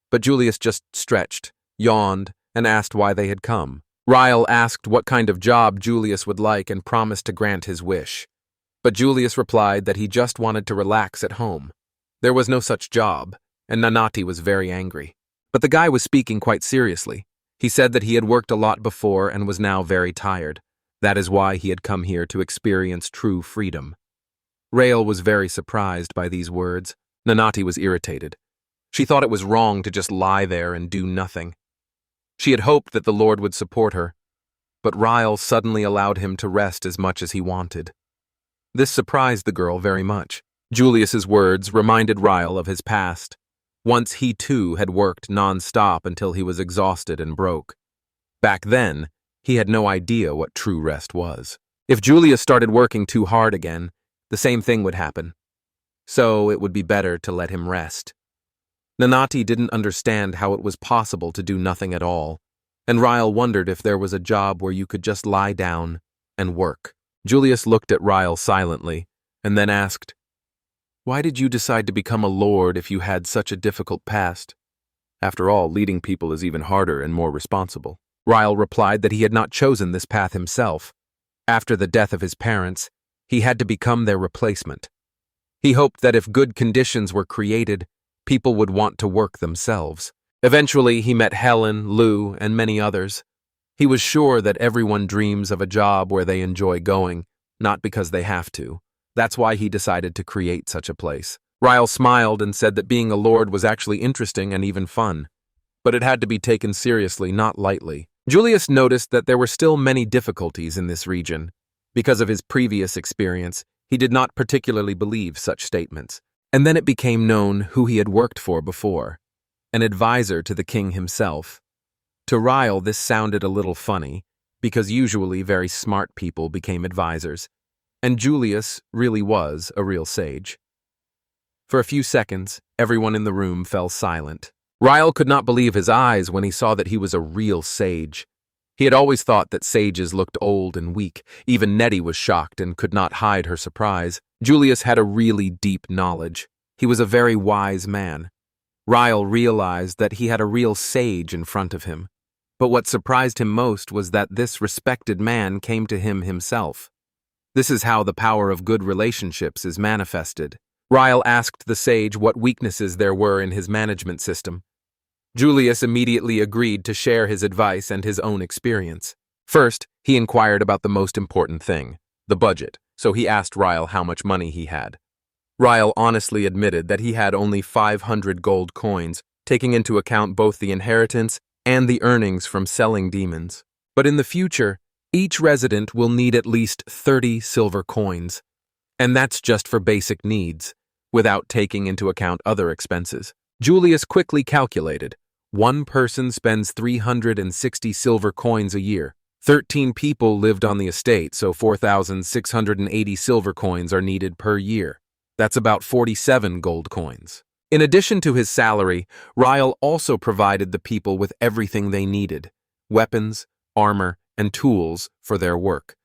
A: But Julius just stretched, yawned, and asked why they had come. Ryle asked what kind of job Julius would like and promised to grant his wish. But Julius replied that he just wanted to relax at home. There was no such job, and Nanati was very angry. But the guy was speaking quite seriously. He said that he had worked a lot before and was now very tired. That is why he had come here to experience true freedom. Ryle was very surprised by these words. Nanati was irritated. She thought it was wrong to just lie there and do nothing. She had hoped that the Lord would support her, but Ryle suddenly allowed him to rest as much as he wanted. This surprised the girl very much. Julius's words reminded Ryle of his past. Once he too had worked non-stop until he was exhausted and broke. Back then, he had no idea what true rest was. If Julius started working too hard again, the same thing would happen. So it would be better to let him rest. Nanati didn't understand how it was possible to do nothing at all, and Ryle wondered if there was a job where you could just lie down and work. Julius looked at Ryle silently, and then asked, "Why did you decide to become a lord if you had such a difficult past? After all, leading people is even harder and more responsible." Ryle replied that he had not chosen this path himself. After the death of his parents, he had to become their replacement. He hoped that if good conditions were created, people would want to work themselves. Eventually, he met Helen, Lou, and many others. He was sure that everyone dreams of a job where they enjoy going, not because they have to. That's why he decided to create such a place. Ryle smiled and said that being a lord was actually interesting and even fun. But it had to be taken seriously, not lightly. Julius noticed that there were still many difficulties in this region. Because of his previous experience, he did not particularly believe such statements. And then it became known who he had worked for before. An advisor to the king himself. To Ryle, this sounded a little funny, because usually very smart people became advisors, and Julius really was a real sage. For a few seconds, everyone in the room fell silent. Ryle could not believe his eyes when he saw that he was a real sage. He had always thought that sages looked old and weak. Even Nettie was shocked and could not hide her surprise. Julius had a really deep knowledge. He was a very wise man. Ryle realized that he had a real sage in front of him. But what surprised him most was that this respected man came to him himself. This is how the power of good relationships is manifested. Ryle asked the sage what weaknesses there were in his management system. Julius immediately agreed to share his advice and his own experience. First, he inquired about the most important thing, the budget, so he asked Ryle how much money he had. Ryle honestly admitted that he had only 500 gold coins, taking into account both the inheritance and the earnings from selling demons. But in the future, each resident will need at least 30 silver coins. And that's just for basic needs, without taking into account other expenses. Julius quickly calculated. One person spends 360 silver coins a year. 13 people lived on the estate, so 4,680 silver coins are needed per year. That's about 47 gold coins. In addition to his salary, Ryle also provided the people with everything they needed: weapons, armor, and tools for their work.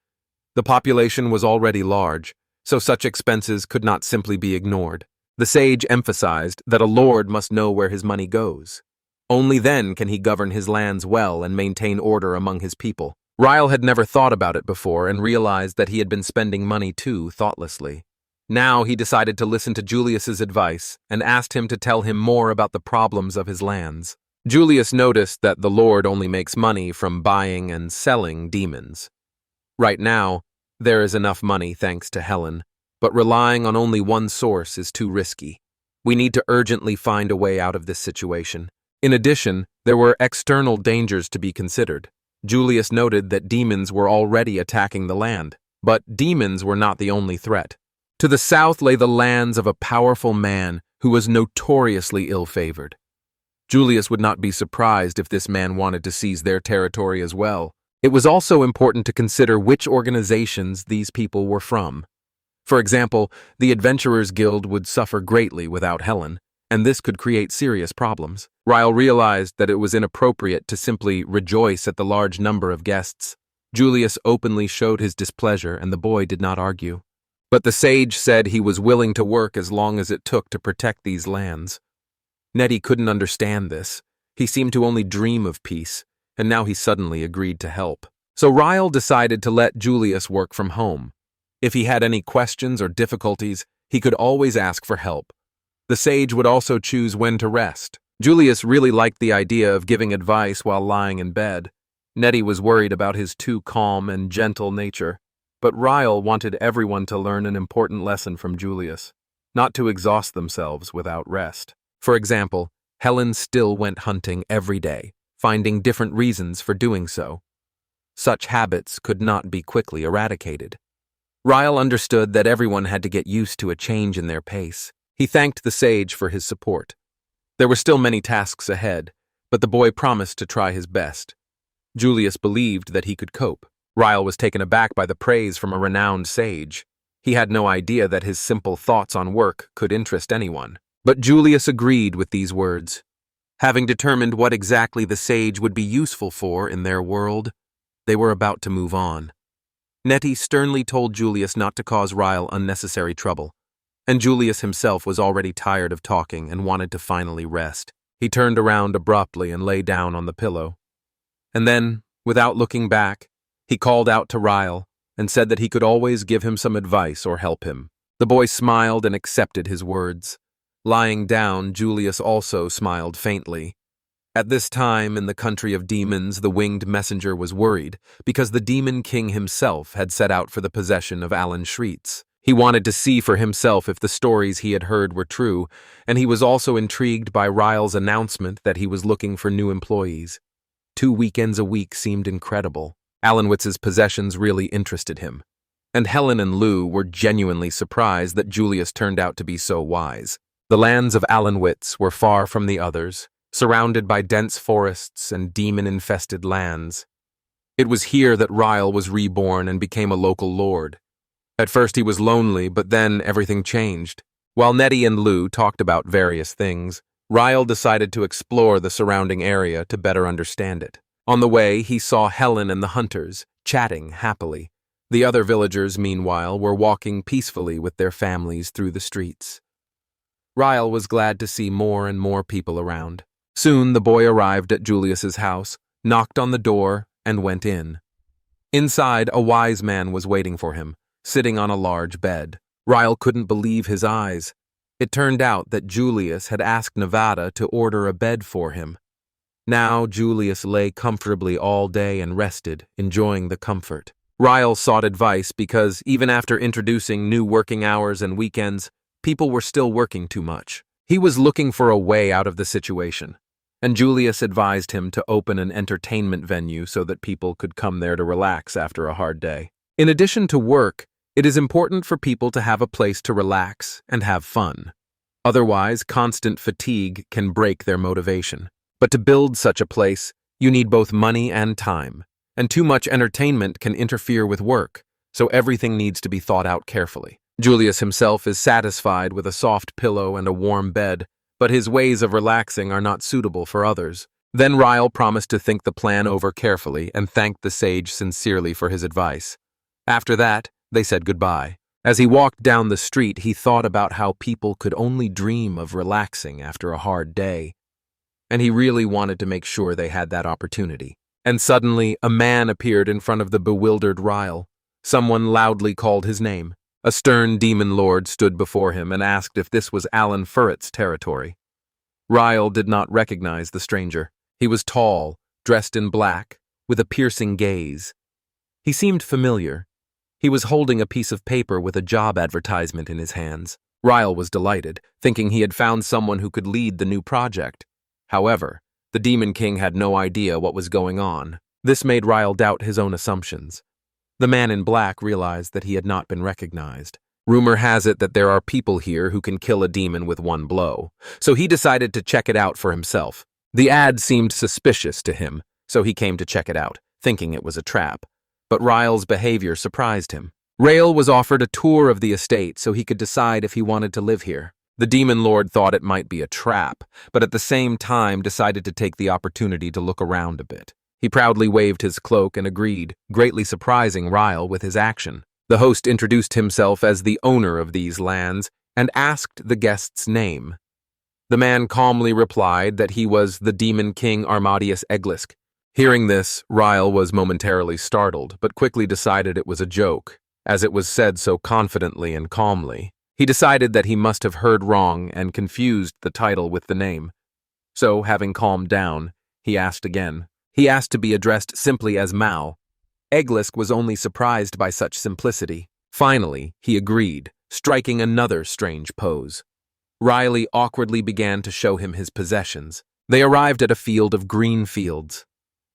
A: The population was already large, so such expenses could not simply be ignored. The sage emphasized that a lord must know where his money goes. Only then can he govern his lands well and maintain order among his people. Ryle had never thought about it before and realized that he had been spending money too thoughtlessly. Now he decided to listen to Julius's advice and asked him to tell him more about the problems of his lands. Julius noticed that the lord only makes money from buying and selling demons. Right now, there is enough money thanks to Helen, but relying on only one source is too risky. We need to urgently find a way out of this situation. In addition, there were external dangers to be considered. Julius noted that demons were already attacking the land, but demons were not the only threat. To the south lay the lands of a powerful man who was notoriously ill-favored. Julius would not be surprised if this man wanted to seize their territory as well. It was also important to consider which organizations these people were from. For example, the Adventurers Guild would suffer greatly without Helen, and this could create serious problems. Ryle realized that it was inappropriate to simply rejoice at the large number of guests. Julius openly showed his displeasure, and the boy did not argue. But the sage said he was willing to work as long as it took to protect these lands. Nettie couldn't understand this. He seemed to only dream of peace, and now he suddenly agreed to help. So Ryle decided to let Julius work from home. If he had any questions or difficulties, he could always ask for help. The sage would also choose when to rest. Julius really liked the idea of giving advice while lying in bed. Nettie was worried about his too calm and gentle nature. But Ryle wanted everyone to learn an important lesson from Julius, not to exhaust themselves without rest. For example, Helen still went hunting every day, finding different reasons for doing so. Such habits could not be quickly eradicated. Ryle understood that everyone had to get used to a change in their pace. He thanked the sage for his support. There were still many tasks ahead, but the boy promised to try his best. Julius believed that he could cope. Ryle was taken aback by the praise from a renowned sage. He had no idea that his simple thoughts on work could interest anyone. But Julius agreed with these words. Having determined what exactly the sage would be useful for in their world, they were about to move on. Nettie sternly told Julius not to cause Ryle unnecessary trouble, and Julius himself was already tired of talking and wanted to finally rest. He turned around abruptly and lay down on the pillow. And then, Without looking back, he called out to Ryle and said that he could always give him some advice or help him. The boy smiled and accepted his words. Lying down, Julius also smiled faintly. At this time, in the country of demons, the winged messenger was worried because the demon king himself had set out for the possession of Alan Shreets. He wanted to see for himself if the stories he had heard were true, and he was also intrigued by Ryle's announcement that he was looking for new employees. 2 weekends a week seemed incredible. Alanwitz's possessions really interested him, and Helen and Lou were genuinely surprised that Julius turned out to be so wise. The lands of Alanwitz were far from the others, surrounded by dense forests and demon-infested lands. It was here that Ryle was reborn and became a local lord. At first he was lonely, but then everything changed. While Nettie and Lou talked about various things, Ryle decided to explore the surrounding area to better understand it. On the way, he saw Helen and the hunters, chatting happily. The other villagers, meanwhile, were walking peacefully with their families through the streets. Ryle was glad to see more and more people around. Soon the boy arrived at Julius's house, knocked on the door, and went in. Inside, a wise man was waiting for him, sitting on a large bed. Ryle couldn't believe his eyes. It turned out that Julius had asked Nevada to order a bed for him. Now Julius lay comfortably all day and rested, enjoying the comfort. Ryle sought advice because, even after introducing new working hours and weekends, people were still working too much. He was looking for a way out of the situation, and Julius advised him to open an entertainment venue so that people could come there to relax after a hard day. In addition to work, it is important for people to have a place to relax and have fun. Otherwise, constant fatigue can break their motivation. But to build such a place, you need both money and time, and too much entertainment can interfere with work, so everything needs to be thought out carefully. Julius himself is satisfied with a soft pillow and a warm bed, but his ways of relaxing are not suitable for others. Then Ryle promised to think the plan over carefully and thanked the sage sincerely for his advice. After that, they said goodbye. As he walked down the street, he thought about how people could only dream of relaxing after a hard day, and he really wanted to make sure they had that opportunity. And suddenly, a man appeared in front of the bewildered Ryle. Someone loudly called his name. A stern demon lord stood before him and asked if this was Alan Furrett's territory. Ryle did not recognize the stranger. He was tall, dressed in black, with a piercing gaze. He seemed familiar. He was holding a piece of paper with a job advertisement in his hands. Ryle was delighted, thinking he had found someone who could lead the new project. However, the Demon King had no idea what was going on. This made Ryle doubt his own assumptions. The man in black realized that he had not been recognized. Rumor has it that there are people here who can kill a demon with one blow, so he decided to check it out for himself. The ad seemed suspicious to him, so he came to check it out, thinking it was a trap. But Ryle's behavior surprised him. Ryle was offered a tour of the estate so he could decide if he wanted to live here. The demon lord thought it might be a trap, but at the same time decided to take the opportunity to look around a bit. He proudly waved his cloak and agreed, greatly surprising Ryle with his action. The host introduced himself as the owner of these lands and asked the guest's name. The man calmly replied that he was the Demon King Armadius Eglisk. Hearing this, Ryle was momentarily startled, but quickly decided it was a joke, as it was said so confidently and calmly. He decided that he must have heard wrong and confused the title with the name. So, having calmed down, he asked again. He asked to be addressed simply as Mao. Eglisk was only surprised by such simplicity. Finally, he agreed, striking another strange pose. Riley awkwardly began to show him his possessions. They arrived at a field of green fields.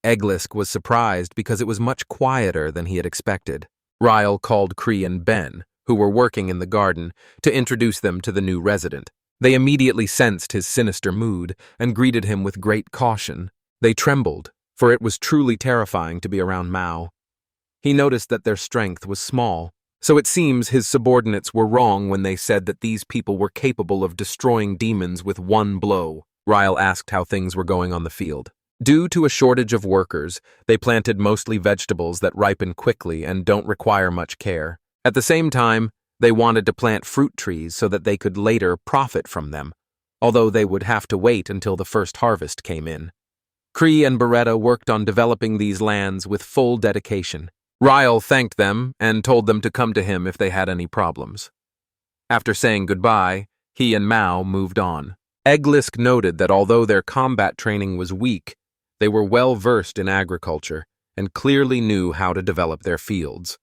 A: Eglisk was surprised because it was much quieter than he had expected. Ryle called Cree and Ben, who were working in the garden, to introduce them to the new resident. They immediately sensed his sinister mood and greeted him with great caution. They trembled, for it was truly terrifying to be around Mao. He noticed that their strength was small, so it seems his subordinates were wrong when they said that these people were capable of destroying demons with one blow. Ryle asked how things were going on the field. Due to a shortage of workers, they planted mostly vegetables that ripen quickly and don't require much care. At the same time, they wanted to plant fruit trees so that they could later profit from them, although they would have to wait until the first harvest came in. Cree and Beretta worked on developing these lands with full dedication. Ryle thanked them and told them to come to him if they had any problems. After saying goodbye, he and Mao moved on. Eglisk noted that although their combat training was weak, they were well versed in agriculture and clearly knew how to develop their fields.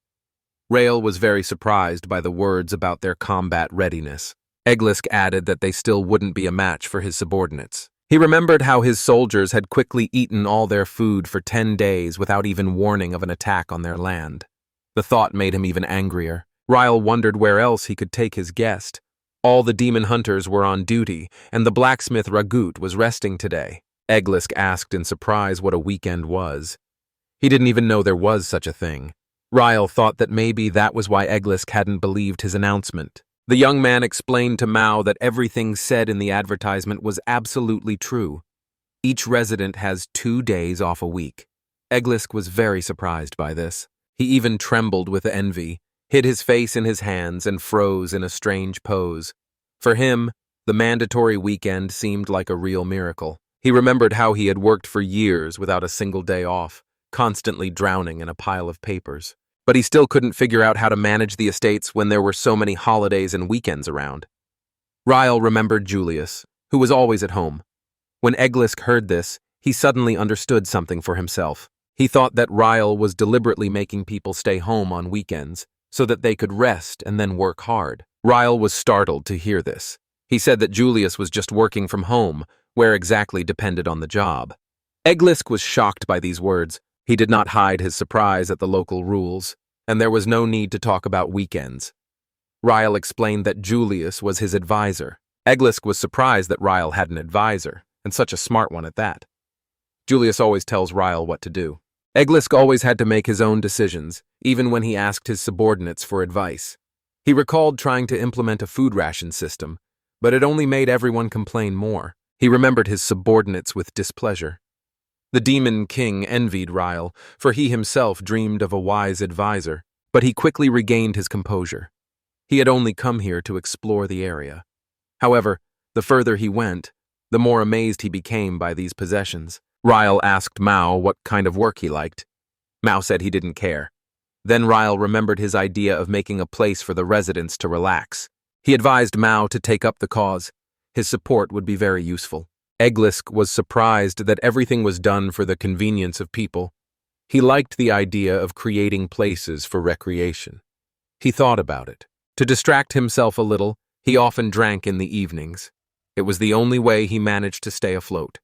A: Rail was very surprised by the words about their combat readiness. Eglisk added that they still wouldn't be a match for his subordinates. He remembered how his soldiers had quickly eaten all their food for 10 days without even warning of an attack on their land. The thought made him even angrier. Ryle wondered where else he could take his guest. All the demon hunters were on duty, and the blacksmith Ragut was resting today. Eglisk asked in surprise what a weekend was. He didn't even know there was such a thing. Ryle thought that maybe that was why Eglisk hadn't believed his announcement. The young man explained to Mao that everything said in the advertisement was absolutely true. Each resident has 2 days off a week. Eglisk was very surprised by this. He even trembled with envy, hid his face in his hands, and froze in a strange pose. For him, the mandatory weekend seemed like a real miracle. He remembered how he had worked for years without a single day off, constantly drowning in a pile of papers. But he still couldn't figure out how to manage the estates when there were so many holidays and weekends around. Ryle remembered Julius, who was always at home. When Eglisk heard this, he suddenly understood something for himself. He thought that Ryle was deliberately making people stay home on weekends so that they could rest and then work hard. Ryle was startled to hear this. He said that Julius was just working from home, where exactly depended on the job. Eglisk was shocked by these words. He did not hide his surprise at the local rules, and there was no need to talk about weekends. Ryle explained that Julius was his advisor. Eglisk was surprised that Ryle had an advisor, and such a smart one at that. Julius always tells Ryle what to do. Eglisk always had to make his own decisions, even when he asked his subordinates for advice. He recalled trying to implement a food ration system, but it only made everyone complain more. He remembered his subordinates with displeasure. The Demon King envied Ryle, for he himself dreamed of a wise advisor, but he quickly regained his composure. He had only come here to explore the area. However, the further he went, the more amazed he became by these possessions. Ryle asked Mao what kind of work he liked. Mao said he didn't care. Then Ryle remembered his idea of making a place for the residents to relax. He advised Mao to take up the cause. His support would be very useful. Eglisk was surprised that everything was done for the convenience of people. He liked the idea of creating places for recreation. He thought about it. To distract himself a little, he often drank in the evenings. It was the only way he managed to stay afloat.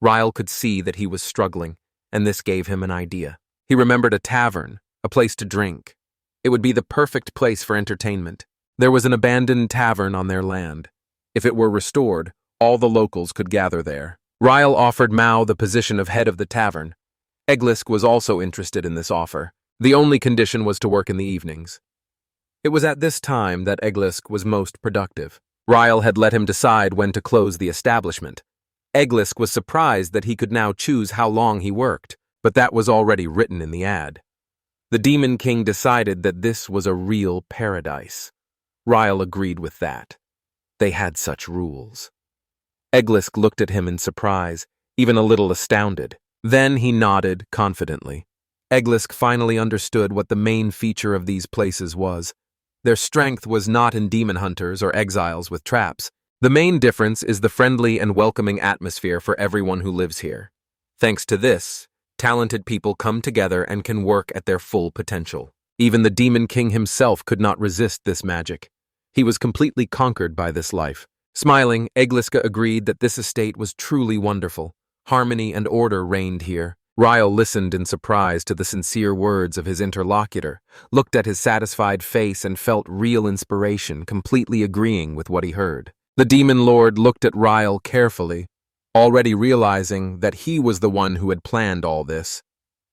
A: Ryle could see that he was struggling, and this gave him an idea. He remembered a tavern, a place to drink. It would be the perfect place for entertainment. There was an abandoned tavern on their land. If it were restored, all the locals could gather there. Ryle offered Mao the position of head of the tavern. Eglisk was also interested in this offer. The only condition was to work in the evenings. It was at this time that Eglisk was most productive. Ryle had let him decide when to close the establishment. Eglisk was surprised that he could now choose how long he worked, but that was already written in the ad. The Demon King decided that this was a real paradise. Ryle agreed with that. They had such rules. Eglisk looked at him in surprise, even a little astounded. Then he nodded confidently. Eglisk finally understood what the main feature of these places was. Their strength was not in demon hunters or exiles with traps. The main difference is the friendly and welcoming atmosphere for everyone who lives here. Thanks to this, talented people come together and can work at their full potential. Even the Demon King himself could not resist this magic. He was completely conquered by this life. Smiling, Egliska agreed that this estate was truly wonderful. Harmony and order reigned here. Ryle listened in surprise to the sincere words of his interlocutor, looked at his satisfied face and felt real inspiration, completely agreeing with what he heard. The Demon Lord looked at Ryle carefully, already realizing that he was the one who had planned all this.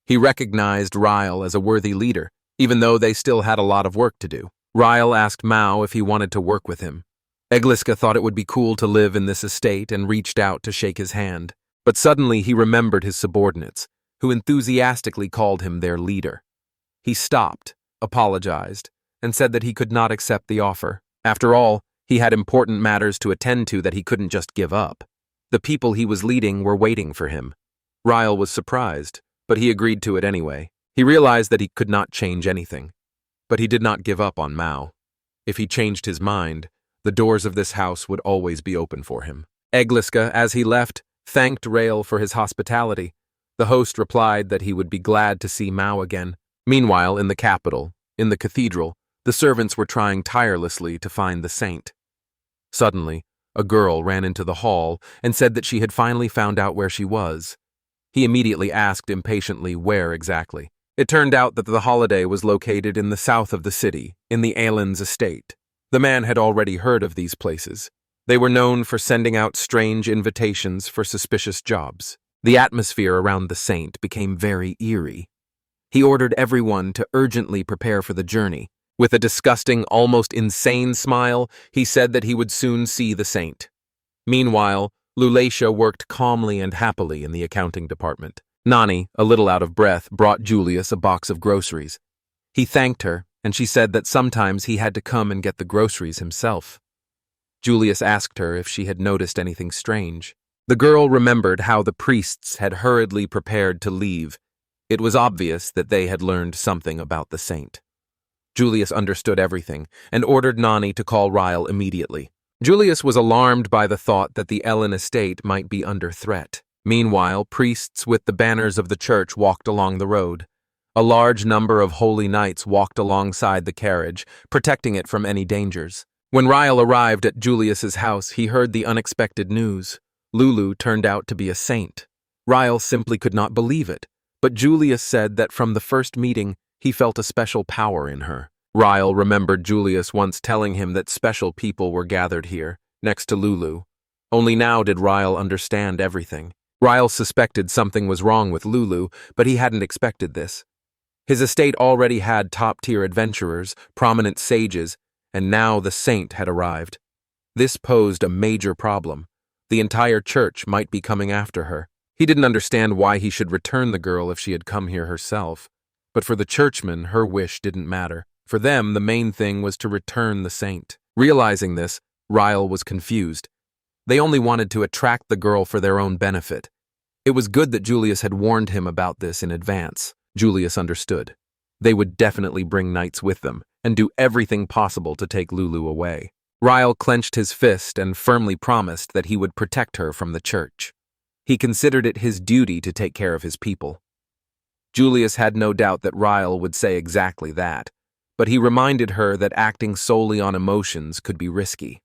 A: He recognized Ryle as a worthy leader, even though they still had a lot of work to do. Ryle asked Mao if he wanted to work with him. Egliska thought it would be cool to live in this estate and reached out to shake his hand. But suddenly he remembered his subordinates, who enthusiastically called him their leader. He stopped, apologized, and said that he could not accept the offer. After all, he had important matters to attend to that he couldn't just give up. The people he was leading were waiting for him. Ryle was surprised, but he agreed to it anyway. He realized that he could not change anything. But he did not give up on Mao. If he changed his mind, the doors of this house would always be open for him. Egliska, as he left, thanked Rael for his hospitality. The host replied that he would be glad to see Mao again. Meanwhile, in the capital, in the cathedral, the servants were trying tirelessly to find the saint. Suddenly, a girl ran into the hall and said that she had finally found out where she was. He immediately asked impatiently where exactly. It turned out that the holiday was located in the south of the city, in the Alan's estate. The man had already heard of these places. They were known for sending out strange invitations for suspicious jobs. The atmosphere around the saint became very eerie. He ordered everyone to urgently prepare for the journey. With a disgusting, almost insane smile, he said that he would soon see the saint. Meanwhile, Lulatia worked calmly and happily in the accounting department. Nani, a little out of breath, brought Julius a box of groceries. He thanked her, and she said that sometimes he had to come and get the groceries himself. Julius asked her if she had noticed anything strange. The girl remembered how the priests had hurriedly prepared to leave. It was obvious that they had learned something about the saint. Julius understood everything and ordered Nani to call Ryle immediately. Julius was alarmed by the thought that the Ellen estate might be under threat. Meanwhile, priests with the banners of the church walked along the road. A large number of holy knights walked alongside the carriage, protecting it from any dangers. When Ryle arrived at Julius's house, he heard the unexpected news. Lulu turned out to be a saint. Ryle simply could not believe it, but Julius said that from the first meeting, he felt a special power in her. Ryle remembered Julius once telling him that special people were gathered here, next to Lulu. Only now did Ryle understand everything. Ryle suspected something was wrong with Lulu, but he hadn't expected this. His estate already had top-tier adventurers, prominent sages, and now the saint had arrived. This posed a major problem. The entire church might be coming after her. He didn't understand why he should return the girl if she had come here herself. But for the churchmen, her wish didn't matter. For them, the main thing was to return the saint. Realizing this, Ryle was confused. They only wanted to attract the girl for their own benefit. It was good that Julius had warned him about this in advance. Julius understood. They would definitely bring knights with them and do everything possible to take Lulu away. Ryle clenched his fist and firmly promised that he would protect her from the church. He considered it his duty to take care of his people. Julius had no doubt that Ryle would say exactly that, but he reminded her that acting solely on emotions could be risky.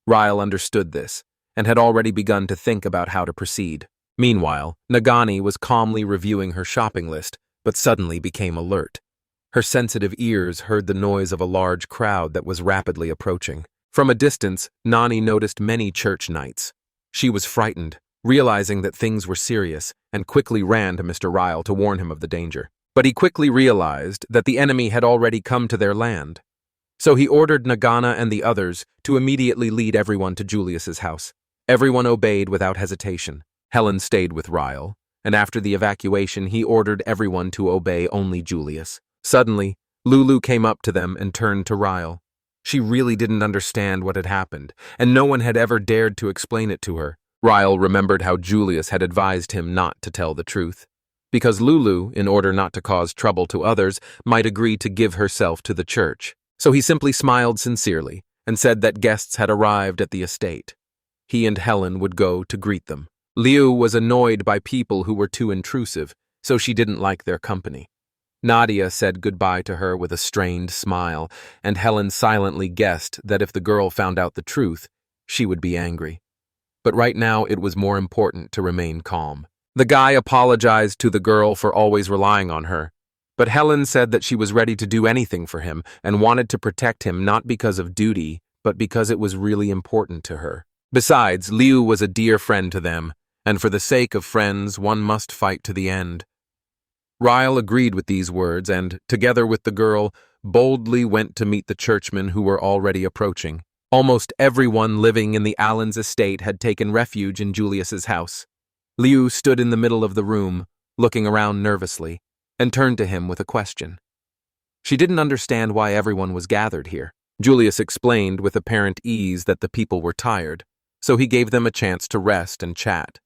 A: Ryle understood this and had already begun to think about how to proceed. Meanwhile, Nagani was calmly reviewing her shopping list, but suddenly became alert. Her sensitive ears heard the noise of a large crowd that was rapidly approaching. From a distance, Nani noticed many church knights. She was frightened, realizing that things were serious, and quickly ran to Mr. Ryle to warn him of the danger. But he quickly realized that the enemy had already come to their land. So he ordered Nagana and the others to immediately lead everyone to Julius's house. Everyone obeyed without hesitation. Helen stayed with Ryle, and after the evacuation he ordered everyone to obey only Julius. Suddenly, Lulu came up to them and turned to Ryle. She really didn't understand what had happened, and no one had ever dared to explain it to her. Ryle remembered how Julius had advised him not to tell the truth, because Lulu, in order not to cause trouble to others, might agree to give herself to the church. So he simply smiled sincerely and said that guests had arrived at the estate. He and Helen would go to greet them. Liu was annoyed by people who were too intrusive, so she didn't like their company. Nadia said goodbye to her with a strained smile, and Helen silently guessed that if the girl found out the truth, she would be angry. But right now it was more important to remain calm. The guy apologized to the girl for always relying on her, but Helen said that she was ready to do anything for him and wanted to protect him not because of duty, but because it was really important to her. Besides, Liu was a dear friend to them, and for the sake of friends, one must fight to the end. Ryle agreed with these words and, together with the girl, boldly went to meet the churchmen who were already approaching. Almost everyone living in the Allen's estate had taken refuge in Julius's house. Liu stood in the middle of the room, looking around nervously, and turned to him with a question. She didn't understand why everyone was gathered here. Julius explained with apparent ease that the people were tired, so he gave them a chance to rest and chat.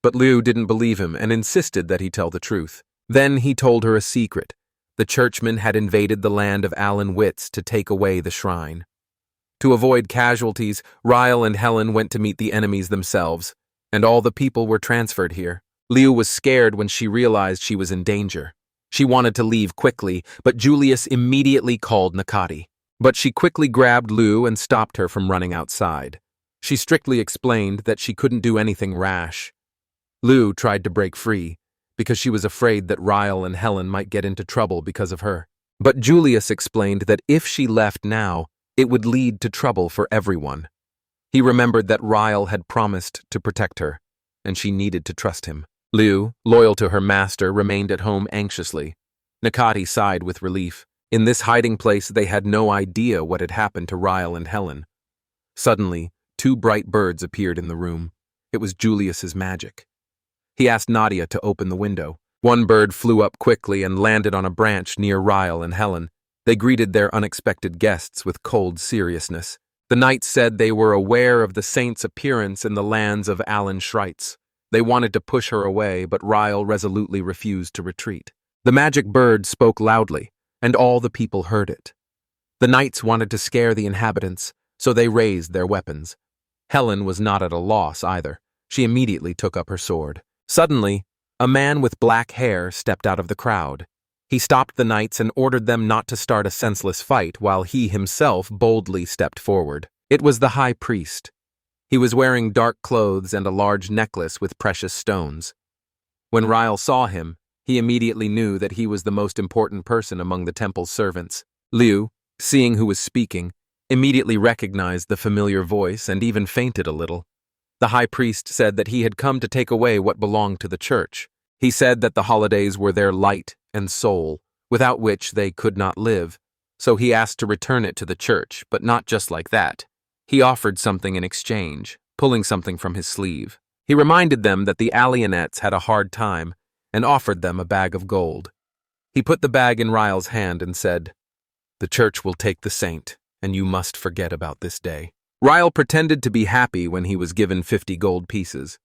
A: But Liu didn't believe him and insisted that he tell the truth. Then he told her a secret. The churchmen had invaded the land of Alan Witz to take away the shrine. To avoid casualties, Ryle and Helen went to meet the enemies themselves, and all the people were transferred here. Liu was scared when she realized she was in danger. She wanted to leave quickly, but Julius immediately called Nakati. But she quickly grabbed Liu and stopped her from running outside. She strictly explained that she couldn't do anything rash. Liu tried to break free, because she was afraid that Ryle and Helen might get into trouble because of her. But Julius explained that if she left now, it would lead to trouble for everyone. He remembered that Ryle had promised to protect her, and she needed to trust him. Liu, loyal to her master, remained at home anxiously. Nakati sighed with relief. In this hiding place, they had no idea what had happened to Ryle and Helen. Suddenly, 2 bright birds appeared in the room. It was Julius's magic. He asked Nadia to open the window. One bird flew up quickly and landed on a branch near Ryle and Helen. They greeted their unexpected guests with cold seriousness. The knights said they were aware of the saint's appearance in the lands of Alan Schreitz. They wanted to push her away, but Ryle resolutely refused to retreat. The magic bird spoke loudly, and all the people heard it. The knights wanted to scare the inhabitants, so they raised their weapons. Helen was not at a loss either. She immediately took up her sword. Suddenly, a man with black hair stepped out of the crowd. He stopped the knights and ordered them not to start a senseless fight while he himself boldly stepped forward. It was the high priest. He was wearing dark clothes and a large necklace with precious stones. When Ryle saw him, he immediately knew that he was the most important person among the temple's servants. Liu, seeing who was speaking, immediately recognized the familiar voice and even fainted a little. The high priest said that he had come to take away what belonged to the church. He said that the holidays were their light and soul, without which they could not live, so he asked to return it to the church, but not just like that. He offered something in exchange, pulling something from his sleeve. He reminded them that the alienettes had a hard time and offered them a bag of gold. He put the bag in Ryle's hand and said, "The church will take the saint, and you must forget about this day." Ryle pretended to be happy when he was given 50 gold pieces.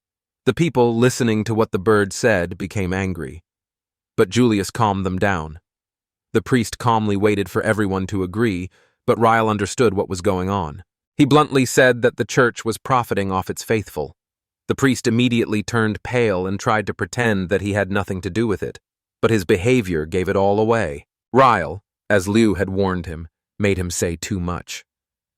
A: The people, listening to what the bird said, became angry. But Julius calmed them down. The priest calmly waited for everyone to agree, but Ryle understood what was going on. He bluntly said that the church was profiting off its faithful. The priest immediately turned pale and tried to pretend that he had nothing to do with it, but his behavior gave it all away. Ryle, as Liu had warned him, made him say too much.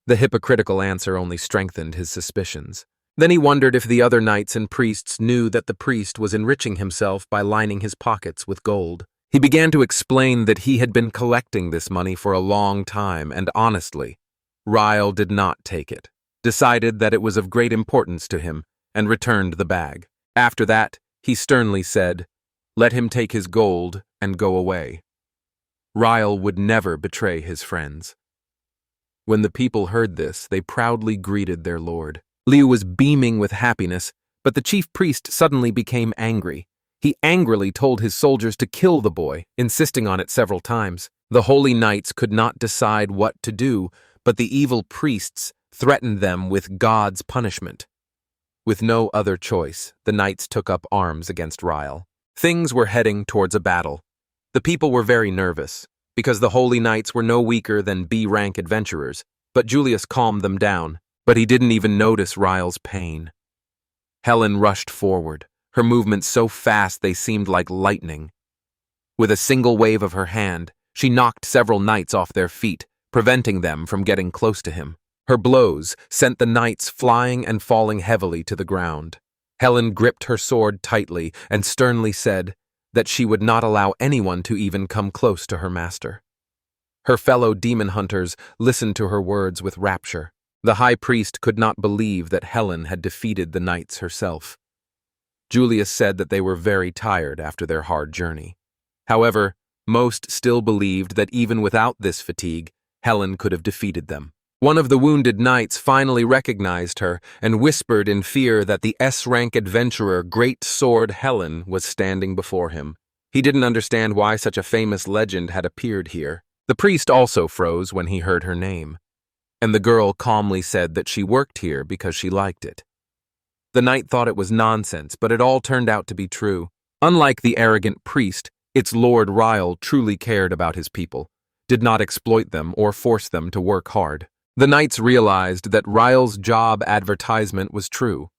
A: The hypocritical answer only strengthened his suspicions. Then he wondered if the other knights and priests knew that the priest was enriching himself by lining his pockets with gold. He began to explain that he had been collecting this money for a long time, and honestly, Ryle did not take it, decided that it was of great importance to him, and returned the bag. After that, he sternly said, "Let him take his gold and go away." Ryle would never betray his friends. When the people heard this, they proudly greeted their lord. Liu was beaming with happiness, but the chief priest suddenly became angry. He angrily told his soldiers to kill the boy, insisting on it several times. The holy knights could not decide what to do, but the evil priests threatened them with God's punishment. With no other choice, the knights took up arms against Ryle. Things were heading towards a battle. The people were very nervous, because the holy knights were no weaker than B-rank adventurers, but Julius calmed them down, but he didn't even notice Ryle's pain. Helen rushed forward, her movements so fast they seemed like lightning. With a single wave of her hand, she knocked several knights off their feet, preventing them from getting close to him. Her blows sent the knights flying and falling heavily to the ground. Helen gripped her sword tightly and sternly said that she would not allow anyone to even come close to her master. Her fellow demon hunters listened to her words with rapture. The high priest could not believe that Helen had defeated the knights herself. Julius said that they were very tired after their hard journey. However, most still believed that even without this fatigue, Helen could have defeated them. One of the wounded knights finally recognized her and whispered in fear that the S-rank adventurer Great Sword Helen was standing before him. He didn't understand why such a famous legend had appeared here. The priest also froze when he heard her name, and the girl calmly said that she worked here because she liked it. The knight thought it was nonsense, but it all turned out to be true. Unlike the arrogant priest, its Lord Ryle truly cared about his people, did not exploit them or force them to work hard. The knights realized that Ryle's job advertisement was true.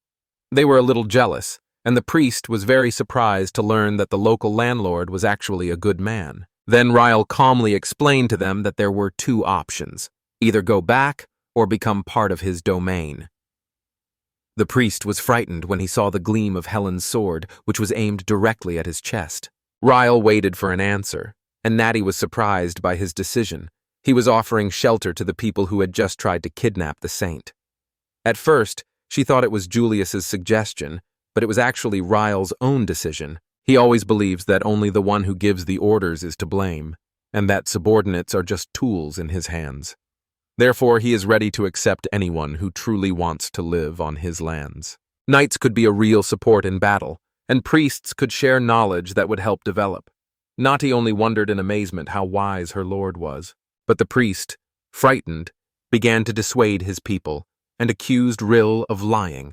A: They were a little jealous, and the priest was very surprised to learn that the local landlord was actually a good man. Then Ryle calmly explained to them that there were two options: either go back or become part of his domain. The priest was frightened when he saw the gleam of Helen's sword, which was aimed directly at his chest. Ryle waited for an answer, and Natty was surprised by his decision. He was offering shelter to the people who had just tried to kidnap the saint. At first, she thought it was Julius's suggestion, but it was actually Ryle's own decision. He always believes that only the one who gives the orders is to blame, and that subordinates are just tools in his hands. Therefore, he is ready to accept anyone who truly wants to live on his lands. Knights could be a real support in battle, and priests could share knowledge that would help develop. Natty only wondered in amazement how wise her lord was. But the priest, frightened, began to dissuade his people and accused Rill of lying.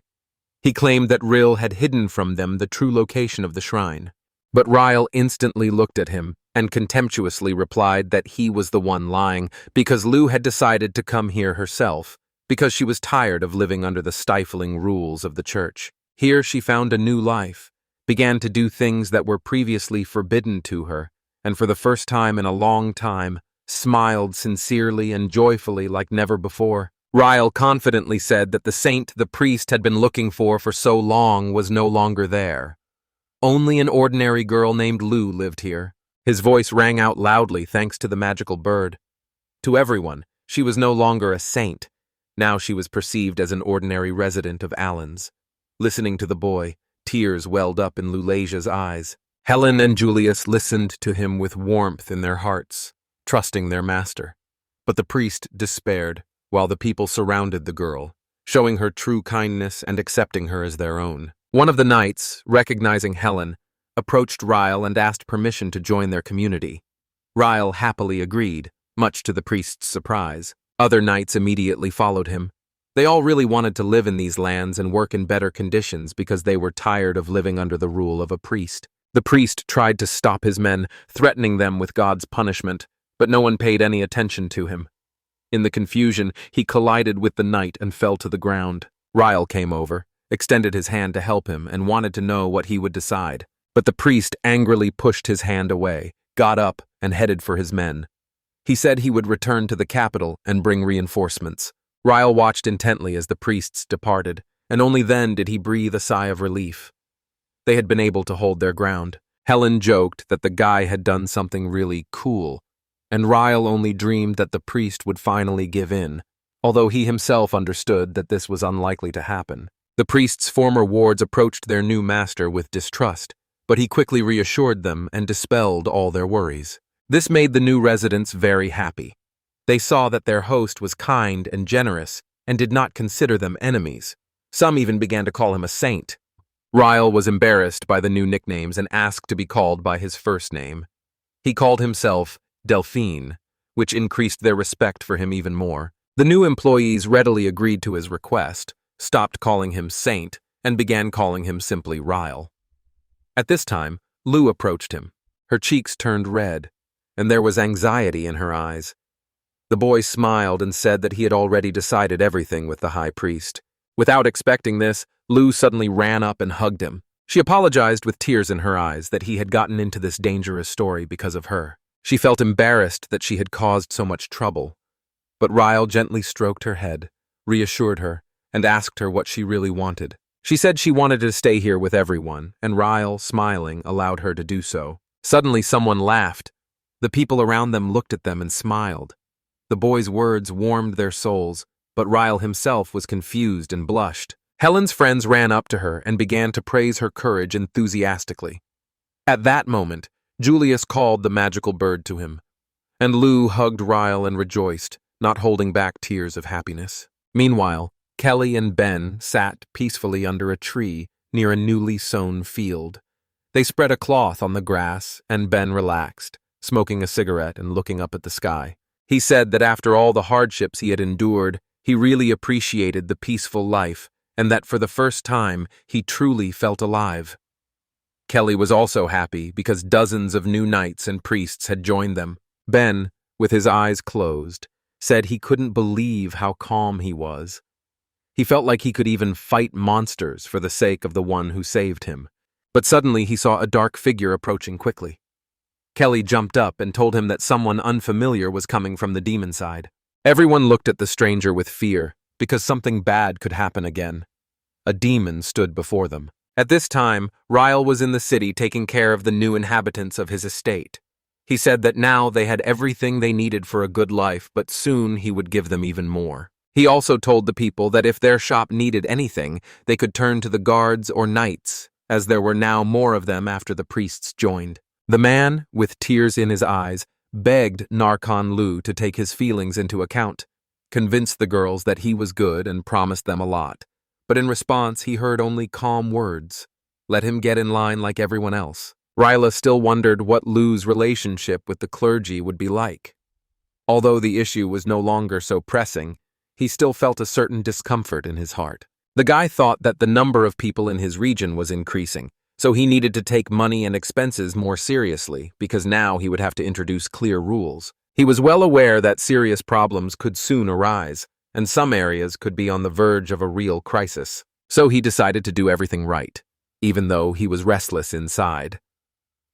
A: He claimed that Rill had hidden from them the true location of the shrine. But Ryle instantly looked at him and contemptuously replied that he was the one lying because Lou had decided to come here herself, because she was tired of living under the stifling rules of the church. Here she found a new life, began to do things that were previously forbidden to her, and for the first time in a long time, smiled sincerely and joyfully like never before. Ryle confidently said that the saint the priest had been looking for so long was no longer there. Only an ordinary girl named Lou lived here. His voice rang out loudly thanks to the magical bird. To everyone, she was no longer a saint. Now she was perceived as an ordinary resident of Allen's. Listening to the boy, tears welled up in Lulasia's eyes. Helen and Julius listened to him with warmth in their hearts, trusting their master. But the priest despaired, while the people surrounded the girl, showing her true kindness and accepting her as their own. One of the knights, recognizing Helen, approached Ryle and asked permission to join their community. Ryle happily agreed, much to the priest's surprise. Other knights immediately followed him. They all really wanted to live in these lands and work in better conditions because they were tired of living under the rule of a priest. The priest tried to stop his men, threatening them with God's punishment, but no one paid any attention to him. In the confusion, he collided with the knight and fell to the ground. Ryle came over, extended his hand to help him, and wanted to know what he would decide. But the priest angrily pushed his hand away, got up, and headed for his men. He said he would return to the capital and bring reinforcements. Ryle watched intently as the priests departed, and only then did he breathe a sigh of relief. They had been able to hold their ground. Helen joked that the guy had done something really cool, and Ryle only dreamed that the priest would finally give in, although he himself understood that this was unlikely to happen. The priest's former wards approached their new master with distrust, but he quickly reassured them and dispelled all their worries. This made the new residents very happy. They saw that their host was kind and generous and did not consider them enemies. Some even began to call him a saint. Ryle was embarrassed by the new nicknames and asked to be called by his first name. He called himself Delphine, which increased their respect for him even more. The new employees readily agreed to his request, stopped calling him Saint, and began calling him simply Ryle. At this time, Lou approached him. Her cheeks turned red, and there was anxiety in her eyes. The boy smiled and said that he had already decided everything with the high priest. Without expecting this, Lou suddenly ran up and hugged him. She apologized with tears in her eyes that he had gotten into this dangerous story because of her. She felt embarrassed that she had caused so much trouble. But Ryle gently stroked her head, reassured her, and asked her what she really wanted. She said she wanted to stay here with everyone, and Ryle, smiling, allowed her to do so. Suddenly someone laughed. The people around them looked at them and smiled. The boy's words warmed their souls, but Ryle himself was confused and blushed. Helen's friends ran up to her and began to praise her courage enthusiastically. At that moment, Julius called the magical bird to him, and Lou hugged Ryle and rejoiced, not holding back tears of happiness. Meanwhile, Kelly and Ben sat peacefully under a tree near a newly sown field. They spread a cloth on the grass, and Ben relaxed, smoking a cigarette and looking up at the sky. He said that after all the hardships he had endured, he really appreciated the peaceful life and that for the first time he truly felt alive. Kelly was also happy because dozens of new knights and priests had joined them. Ben, with his eyes closed, said he couldn't believe how calm he was. He felt like he could even fight monsters for the sake of the one who saved him. But suddenly he saw a dark figure approaching quickly. Kelly jumped up and told him that someone unfamiliar was coming from the demon side. Everyone looked at the stranger with fear, because something bad could happen again. A demon stood before them. At this time, Ryle was in the city taking care of the new inhabitants of his estate. He said that now they had everything they needed for a good life, but soon he would give them even more. He also told the people that if their shop needed anything, they could turn to the guards or knights, as there were now more of them after the priests joined. The man, with tears in his eyes, begged Narcon Lu to take his feelings into account, convinced the girls that he was good and promised them a lot. But in response, he heard only calm words. Let him get in line like everyone else. Ryla still wondered what Lu's relationship with the clergy would be like. Although the issue was no longer so pressing, he still felt a certain discomfort in his heart. The guy thought that the number of people in his region was increasing, so he needed to take money and expenses more seriously because now he would have to introduce clear rules. He was well aware that serious problems could soon arise, and some areas could be on the verge of a real crisis. So he decided to do everything right, even though he was restless inside.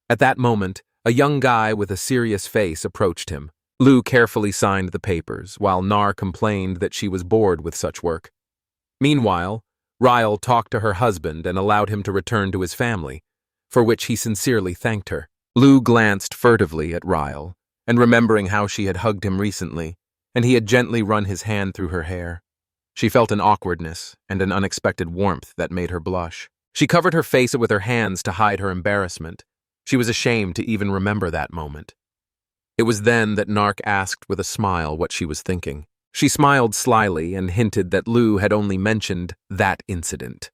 A: At that moment, a young guy with a serious face approached him. Lu carefully signed the papers, while Nar complained that she was bored with such work. Meanwhile, Ryle talked to her husband and allowed him to return to his family, for which he sincerely thanked her. Lu glanced furtively at Ryle, and remembering how she had hugged him recently, and he had gently run his hand through her hair. She felt an awkwardness and an unexpected warmth that made her blush. She covered her face with her hands to hide her embarrassment. She was ashamed to even remember that moment. It was then that Narc asked with a smile what she was thinking. She smiled slyly and hinted that Lu had only mentioned that incident.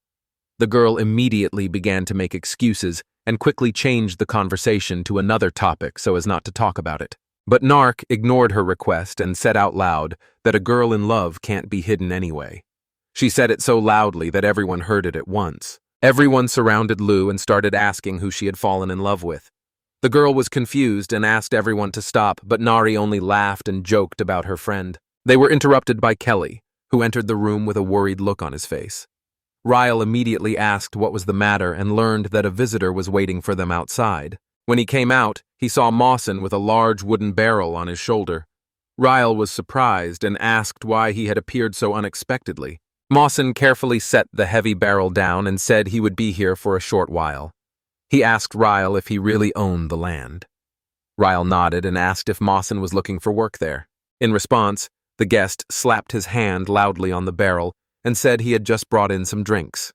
A: The girl immediately began to make excuses and quickly changed the conversation to another topic so as not to talk about it. But Narc ignored her request and said out loud that a girl in love can't be hidden anyway. She said it so loudly that everyone heard it at once. Everyone surrounded Lu and started asking who she had fallen in love with. The girl was confused and asked everyone to stop, but Nari only laughed and joked about her friend. They were interrupted by Kelly, who entered the room with a worried look on his face. Ryle immediately asked what was the matter and learned that a visitor was waiting for them outside. When he came out, he saw Mawson with a large wooden barrel on his shoulder. Ryle was surprised and asked why he had appeared so unexpectedly. Mawson carefully set the heavy barrel down and said he would be here for a short while. He asked Ryle if he really owned the land. Ryle nodded and asked if Mawson was looking for work there. In response, the guest slapped his hand loudly on the barrel and said he had just brought in some drinks.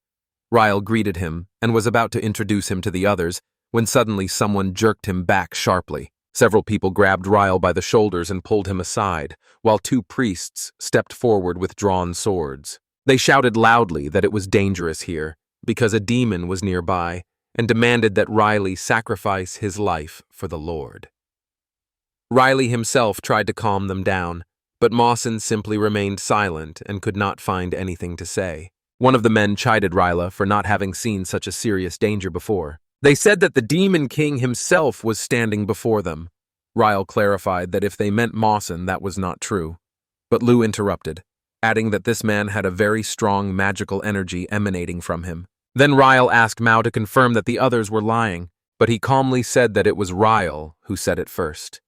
A: Ryle greeted him and was about to introduce him to the others when suddenly someone jerked him back sharply. Several people grabbed Ryle by the shoulders and pulled him aside, while two priests stepped forward with drawn swords. They shouted loudly that it was dangerous here because a demon was nearby and demanded that Riley sacrifice his life for the Lord. Riley himself tried to calm them down, but Mawson simply remained silent and could not find anything to say. One of the men chided Ryla for not having seen such a serious danger before. They said that the Demon King himself was standing before them. Ryle clarified that if they meant Mawson, that was not true. But Lou interrupted, adding that this man had a very strong magical energy emanating from him. Then Ryle asked Mao to confirm that the others were lying, but he calmly said that it was Ryle who said it first.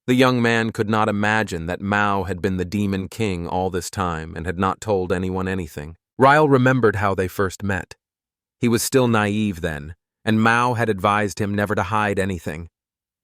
A: The young man could not imagine that Mao had been the Demon King all this time and had not told anyone anything. Ryle remembered how they first met. He was still naive then, and Mao had advised him never to hide anything.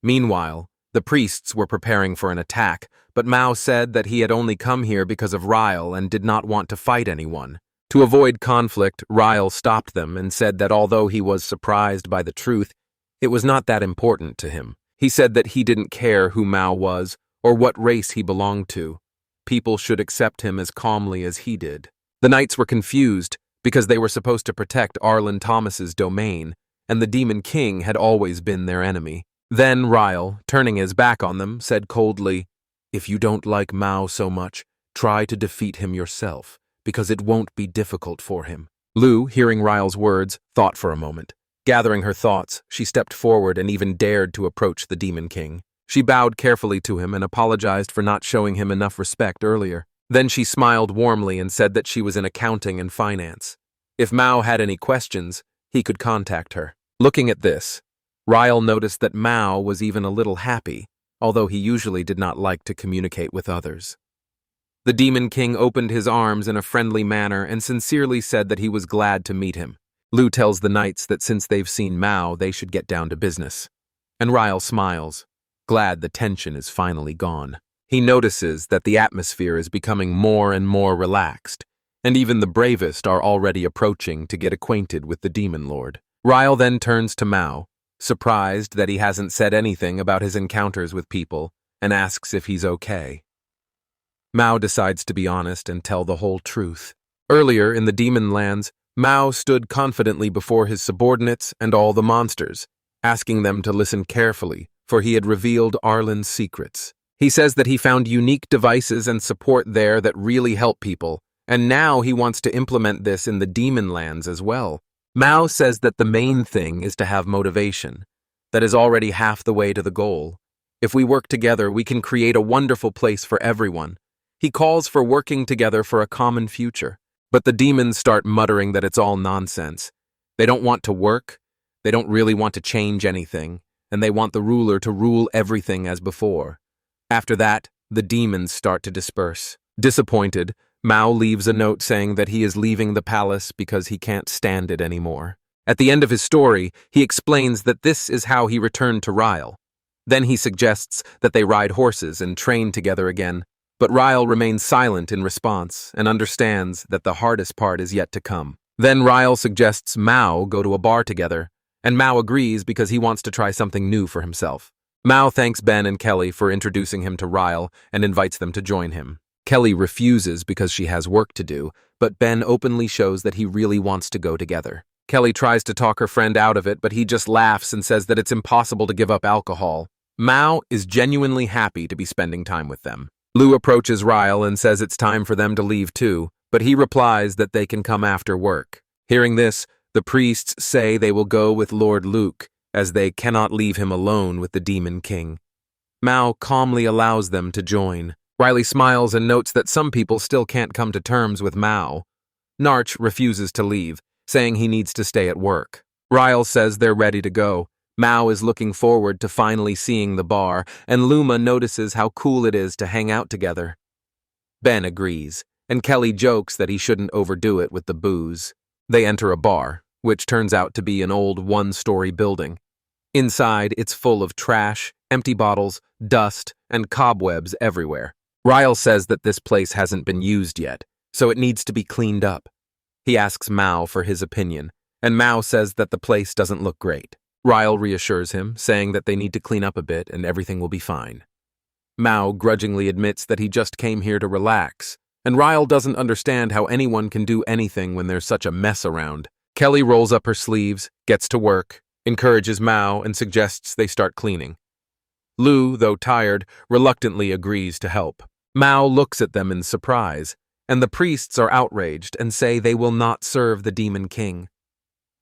A: Meanwhile, the priests were preparing for an attack, but Mao said that he had only come here because of Ryle and did not want to fight anyone. To avoid conflict, Ryle stopped them and said that although he was surprised by the truth, it was not that important to him. He said that he didn't care who Mao was or what race he belonged to. People should accept him as calmly as he did. The knights were confused because they were supposed to protect Arlen Thomas's domain, and the Demon King had always been their enemy. Then Ryle, turning his back on them, said coldly, "If you don't like Mao so much, try to defeat him yourself, because it won't be difficult for him. Lu, hearing Ryle's words, thought for a moment. Gathering her thoughts, she stepped forward and even dared to approach the Demon King. She bowed carefully to him and apologized for not showing him enough respect earlier. Then she smiled warmly and said that she was in accounting and finance. If Mao had any questions, he could contact her. Looking at this, Ryle noticed that Mao was even a little happy, although he usually did not like to communicate with others. The Demon King opened his arms in a friendly manner and sincerely said that he was glad to meet him. Lu tells the knights that since they've seen Mao, they should get down to business. And Ryle smiles, glad the tension is finally gone. He notices that the atmosphere is becoming more and more relaxed, and even the bravest are already approaching to get acquainted with the Demon Lord. Ryle then turns to Mao, surprised that he hasn't said anything about his encounters with people, and asks if he's okay. Mao decides to be honest and tell the whole truth. Earlier in the Demon Lands, Mao stood confidently before his subordinates and all the monsters, asking them to listen carefully, for he had revealed Arlen's secrets. He says that he found unique devices and support there that really help people, and now he wants to implement this in the Demon Lands as well. Mao says that the main thing is to have motivation. That is already half the way to the goal. If we work together, we can create a wonderful place for everyone. He calls for working together for a common future. But the demons start muttering that it's all nonsense. They don't want to work, they don't really want to change anything, and they want the ruler to rule everything as before. After that, the demons start to disperse. Disappointed, Mao leaves a note saying that he is leaving the palace because he can't stand it anymore. At the end of his story, he explains that this is how he returned to Ryle. Then he suggests that they ride horses and train together again. But Ryle remains silent in response and understands that the hardest part is yet to come. Then Ryle suggests Mao go to a bar together, and Mao agrees because he wants to try something new for himself. Mao thanks Ben and Kelly for introducing him to Ryle and invites them to join him. Kelly refuses because she has work to do, but Ben openly shows that he really wants to go together. Kelly tries to talk her friend out of it, but he just laughs and says that it's impossible to give up alcohol. Mao is genuinely happy to be spending time with them. Lu approaches Ryle and says it's time for them to leave too, but he replies that they can come after work. Hearing this, the priests say they will go with Lord Luke, as they cannot leave him alone with the Demon King. Mao calmly allows them to join. Riley smiles and notes that some people still can't come to terms with Mao. Narch refuses to leave, saying he needs to stay at work. Ryle says they're ready to go. Mao is looking forward to finally seeing the bar, and Luma notices how cool it is to hang out together. Ben agrees, and Kelly jokes that he shouldn't overdo it with the booze. They enter a bar, which turns out to be an old one-story building. Inside, it's full of trash, empty bottles, dust, and cobwebs everywhere. Ryle says that this place hasn't been used yet, so it needs to be cleaned up. He asks Mao for his opinion, and Mao says that the place doesn't look great. Ryle reassures him, saying that they need to clean up a bit and everything will be fine. Mao grudgingly admits that he just came here to relax, and Ryle doesn't understand how anyone can do anything when there's such a mess around. Kelly rolls up her sleeves, gets to work, encourages Mao, and suggests they start cleaning. Lu, though tired, reluctantly agrees to help. Mao looks at them in surprise, and the priests are outraged and say they will not serve the Demon King.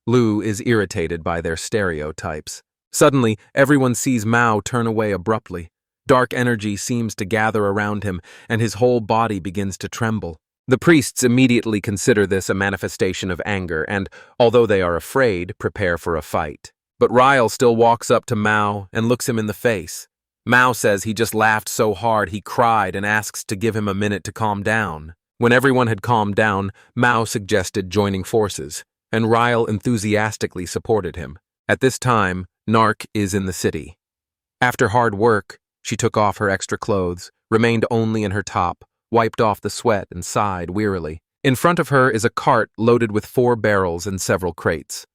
A: Lu is irritated by their stereotypes. Suddenly, everyone sees Mao turn away abruptly. Dark energy seems to gather around him, and his whole body begins to tremble. The priests immediately consider this a manifestation of anger and, although they are afraid, prepare for a fight. But Ryle still walks up to Mao and looks him in the face. Mao says he just laughed so hard he cried and asks to give him a minute to calm down. When everyone had calmed down, Mao suggested joining forces, and Ryle enthusiastically supported him. At this time, Narc is in the city. After hard work, she took off her extra clothes, remained only in her top, wiped off the sweat, and sighed wearily. In front of her is a cart loaded with 4 barrels and several crates.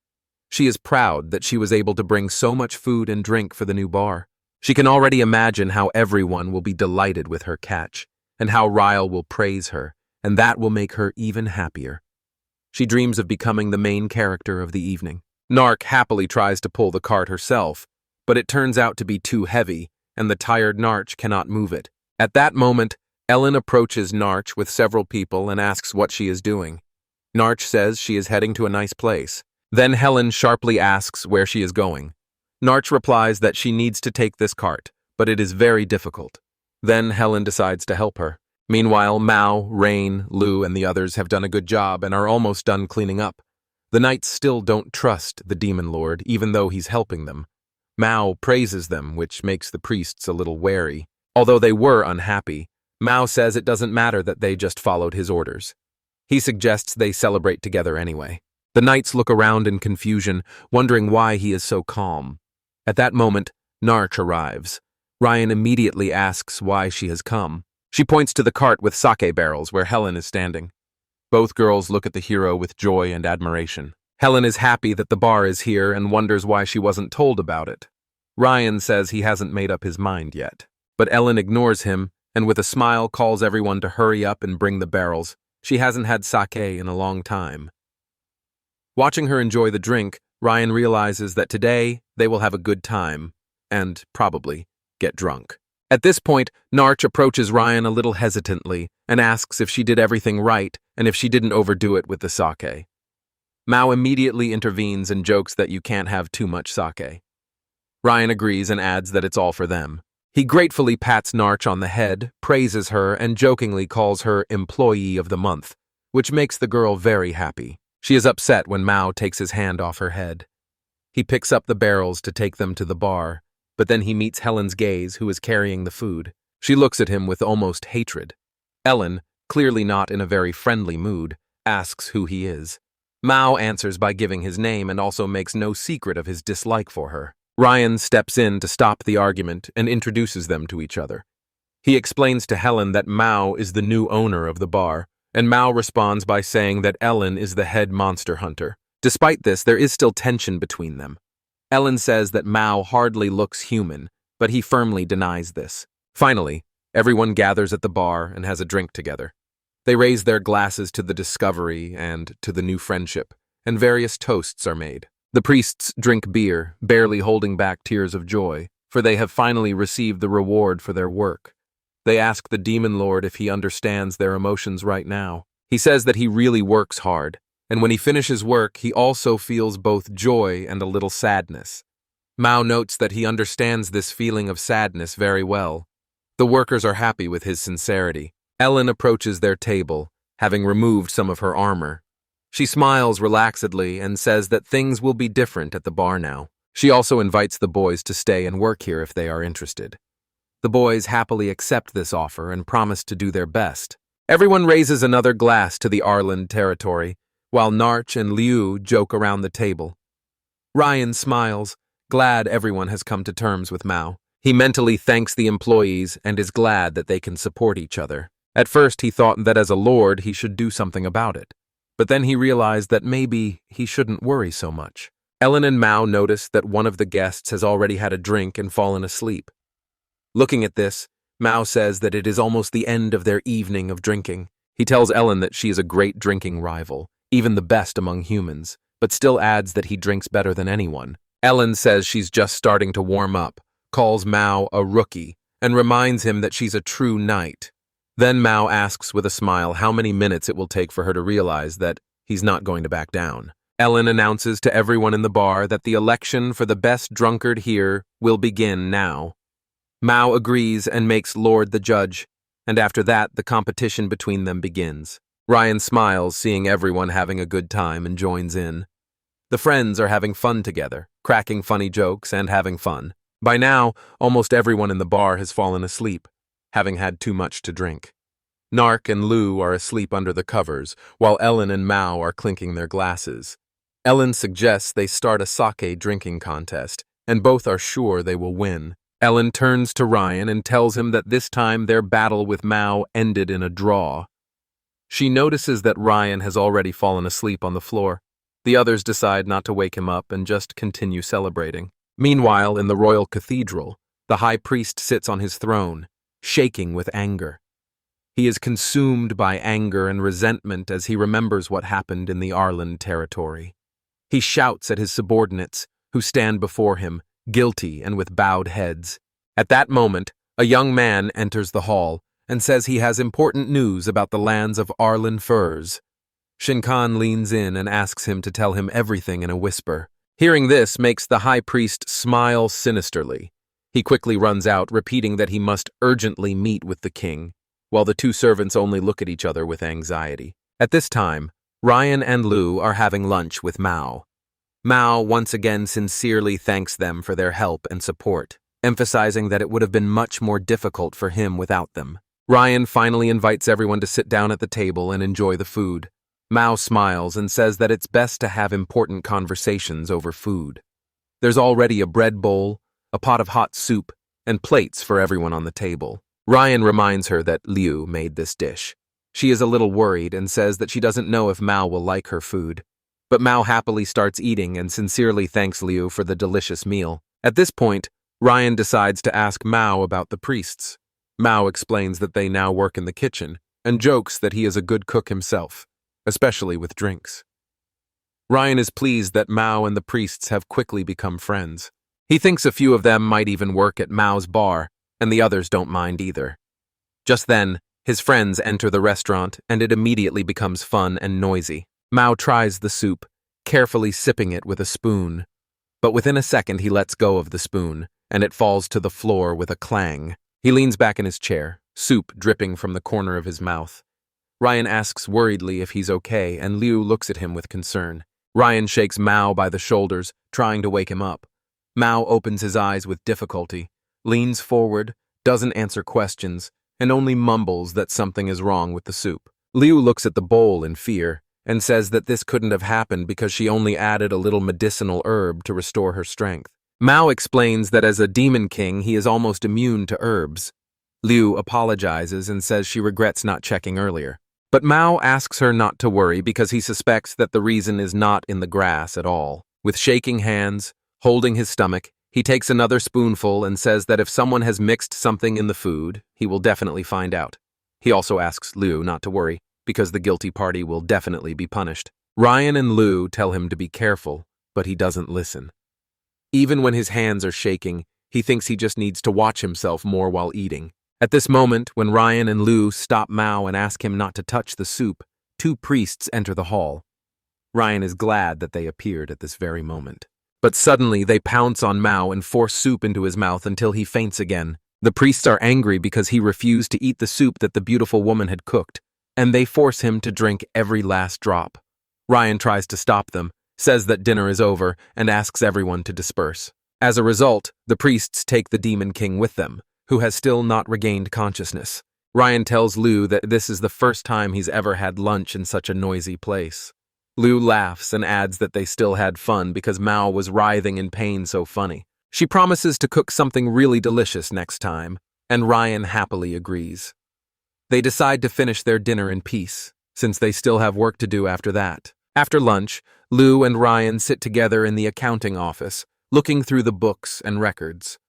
A: She is proud that she was able to bring so much food and drink for the new bar. She can already imagine how everyone will be delighted with her catch, and how Ryle will praise her, and that will make her even happier. She dreams of becoming the main character of the evening. Narc happily tries to pull the cart herself, but it turns out to be too heavy, and the tired Narch cannot move it. At that moment, Ellen approaches Narch with several people and asks what she is doing. Narch says she is heading to a nice place. Then Helen sharply asks where she is going. Narch replies that she needs to take this cart, but it is very difficult. Then Helen decides to help her. Meanwhile, Mao, Rain, Lu, and the others have done a good job and are almost done cleaning up. The knights still don't trust the demon lord, even though he's helping them. Mao praises them, which makes the priests a little wary. Although they were unhappy, Mao says it doesn't matter that they just followed his orders. He suggests they celebrate together anyway. The knights look around in confusion, wondering why he is so calm. At that moment, Narch arrives. Ryan immediately asks why she has come. She points to the cart with sake barrels where Helen is standing. Both girls look at the hero with joy and admiration. Helen is happy that the bar is here and wonders why she wasn't told about it. Ryan says he hasn't made up his mind yet. But Ellen ignores him and with a smile calls everyone to hurry up and bring the barrels. She hasn't had sake in a long time. Watching her enjoy the drink, Ryan realizes that today they will have a good time and, probably, get drunk. At this point, Narch approaches Ryan a little hesitantly and asks if she did everything right and if she didn't overdo it with the sake. Mao immediately intervenes and jokes that you can't have too much sake. Ryan agrees and adds that it's all for them. He gratefully pats Narch on the head, praises her, and jokingly calls her Employee of the Month, which makes the girl very happy. She is upset when Mao takes his hand off her head. He picks up the barrels to take them to the bar, but then he meets Helen's gaze, who is carrying the food. She looks at him with almost hatred. Ellen, clearly not in a very friendly mood, asks who he is. Mao answers by giving his name and also makes no secret of his dislike for her. Ryan steps in to stop the argument and introduces them to each other. He explains to Helen that Mao is the new owner of the bar, and Mao responds by saying that Ellen is the head monster hunter. Despite this, there is still tension between them. Ellen says that Mao hardly looks human, but he firmly denies this. Finally, everyone gathers at the bar and has a drink together. They raise their glasses to the discovery and to the new friendship, and various toasts are made. The priests drink beer, barely holding back tears of joy, for they have finally received the reward for their work. They ask the demon lord if he understands their emotions right now. He says that he really works hard, and when he finishes work, he also feels both joy and a little sadness. Mao notes that he understands this feeling of sadness very well. The workers are happy with his sincerity. Ellen approaches their table, having removed some of her armor. She smiles relaxedly and says that things will be different at the bar now. She also invites the boys to stay and work here if they are interested. The boys happily accept this offer and promise to do their best. Everyone raises another glass to the Arland territory, while Narch and Liu joke around the table. Ryan smiles, glad everyone has come to terms with Mao. He mentally thanks the employees and is glad that they can support each other. At first he thought that as a lord he should do something about it. But then he realized that maybe he shouldn't worry so much. Ellen and Mao notice that one of the guests has already had a drink and fallen asleep. Looking at this, Mao says that it is almost the end of their evening of drinking. He tells Ellen that she is a great drinking rival, even the best among humans, but still adds that he drinks better than anyone. Ellen says she's just starting to warm up, calls Mao a rookie, and reminds him that she's a true knight. Then Mao asks with a smile how many minutes it will take for her to realize that he's not going to back down. Ellen announces to everyone in the bar that the election for the best drunkard here will begin now. Mao agrees and makes Lord the judge, and after that the competition between them begins. Ryan smiles, seeing everyone having a good time, and joins in. The friends are having fun together, cracking funny jokes and having fun. By now, almost everyone in the bar has fallen asleep, having had too much to drink. Narch and Lu are asleep under the covers, while Ellen and Mao are clinking their glasses. Ellen suggests they start a sake drinking contest, and both are sure they will win. Ellen turns to Ryan and tells him that this time their battle with Mao ended in a draw. She notices that Ryan has already fallen asleep on the floor. The others decide not to wake him up and just continue celebrating. Meanwhile, in the royal cathedral, the high priest sits on his throne, shaking with anger. He is consumed by anger and resentment as he remembers what happened in the Arland territory. He shouts at his subordinates, who stand before him, guilty and with bowed heads. At that moment, a young man enters the hall and says he has important news about the lands of Arlen Firs. Shinkan leans in and asks him to tell him everything in a whisper. Hearing this makes the high priest smile sinisterly. He quickly runs out, repeating that he must urgently meet with the king, while the two servants only look at each other with anxiety. At this time, Ryan and Lu are having lunch with Mao. Mao once again sincerely thanks them for their help and support, emphasizing that it would have been much more difficult for him without them. Ryan finally invites everyone to sit down at the table and enjoy the food. Mao smiles and says that it's best to have important conversations over food. There's already a bread bowl, a pot of hot soup, and plates for everyone on the table. Ryan reminds her that Liu made this dish. She is a little worried and says that she doesn't know if Mao will like her food. But Mao happily starts eating and sincerely thanks Liu for the delicious meal. At this point, Ryan decides to ask Mao about the priests. Mao explains that they now work in the kitchen and jokes that he is a good cook himself, especially with drinks. Ryan is pleased that Mao and the priests have quickly become friends. He thinks a few of them might even work at Mao's bar, and the others don't mind either. Just then, his friends enter the restaurant, and it immediately becomes fun and noisy. Mao tries the soup, carefully sipping it with a spoon. But within a second he lets go of the spoon, and it falls to the floor with a clang. He leans back in his chair, soup dripping from the corner of his mouth. Ryan asks worriedly if he's okay, and Liu looks at him with concern. Ryan shakes Mao by the shoulders, trying to wake him up. Mao opens his eyes with difficulty, leans forward, doesn't answer questions, and only mumbles that something is wrong with the soup. Liu looks at the bowl in fear, and says that this couldn't have happened because she only added a little medicinal herb to restore her strength. Mao explains that as a demon king he is almost immune to herbs. Liu apologizes and says she regrets not checking earlier. But Mao asks her not to worry because he suspects that the reason is not in the grass at all. With shaking hands, holding his stomach, he takes another spoonful and says that if someone has mixed something in the food, he will definitely find out. He also asks Liu not to worry, because the guilty party will definitely be punished. Ryan and Liu tell him to be careful, but he doesn't listen. Even when his hands are shaking, he thinks he just needs to watch himself more while eating. At this moment, when Ryan and Liu stop Mao and ask him not to touch the soup, two priests enter the hall. Ryan is glad that they appeared at this very moment. But suddenly they pounce on Mao and force soup into his mouth until he faints again. The priests are angry because he refused to eat the soup that the beautiful woman had cooked, and they force him to drink every last drop. Ryan tries to stop them, says that dinner is over, and asks everyone to disperse. As a result, the priests take the Demon King with them, who has still not regained consciousness. Ryan tells Liu that this is the first time he's ever had lunch in such a noisy place. Liu laughs and adds that they still had fun because Mao was writhing in pain so funny. She promises to cook something really delicious next time, and Ryan happily agrees. They decide to finish their dinner in peace, since they still have work to do after that. After lunch, Liu and Ryan sit together in the accounting office, looking through the books and records.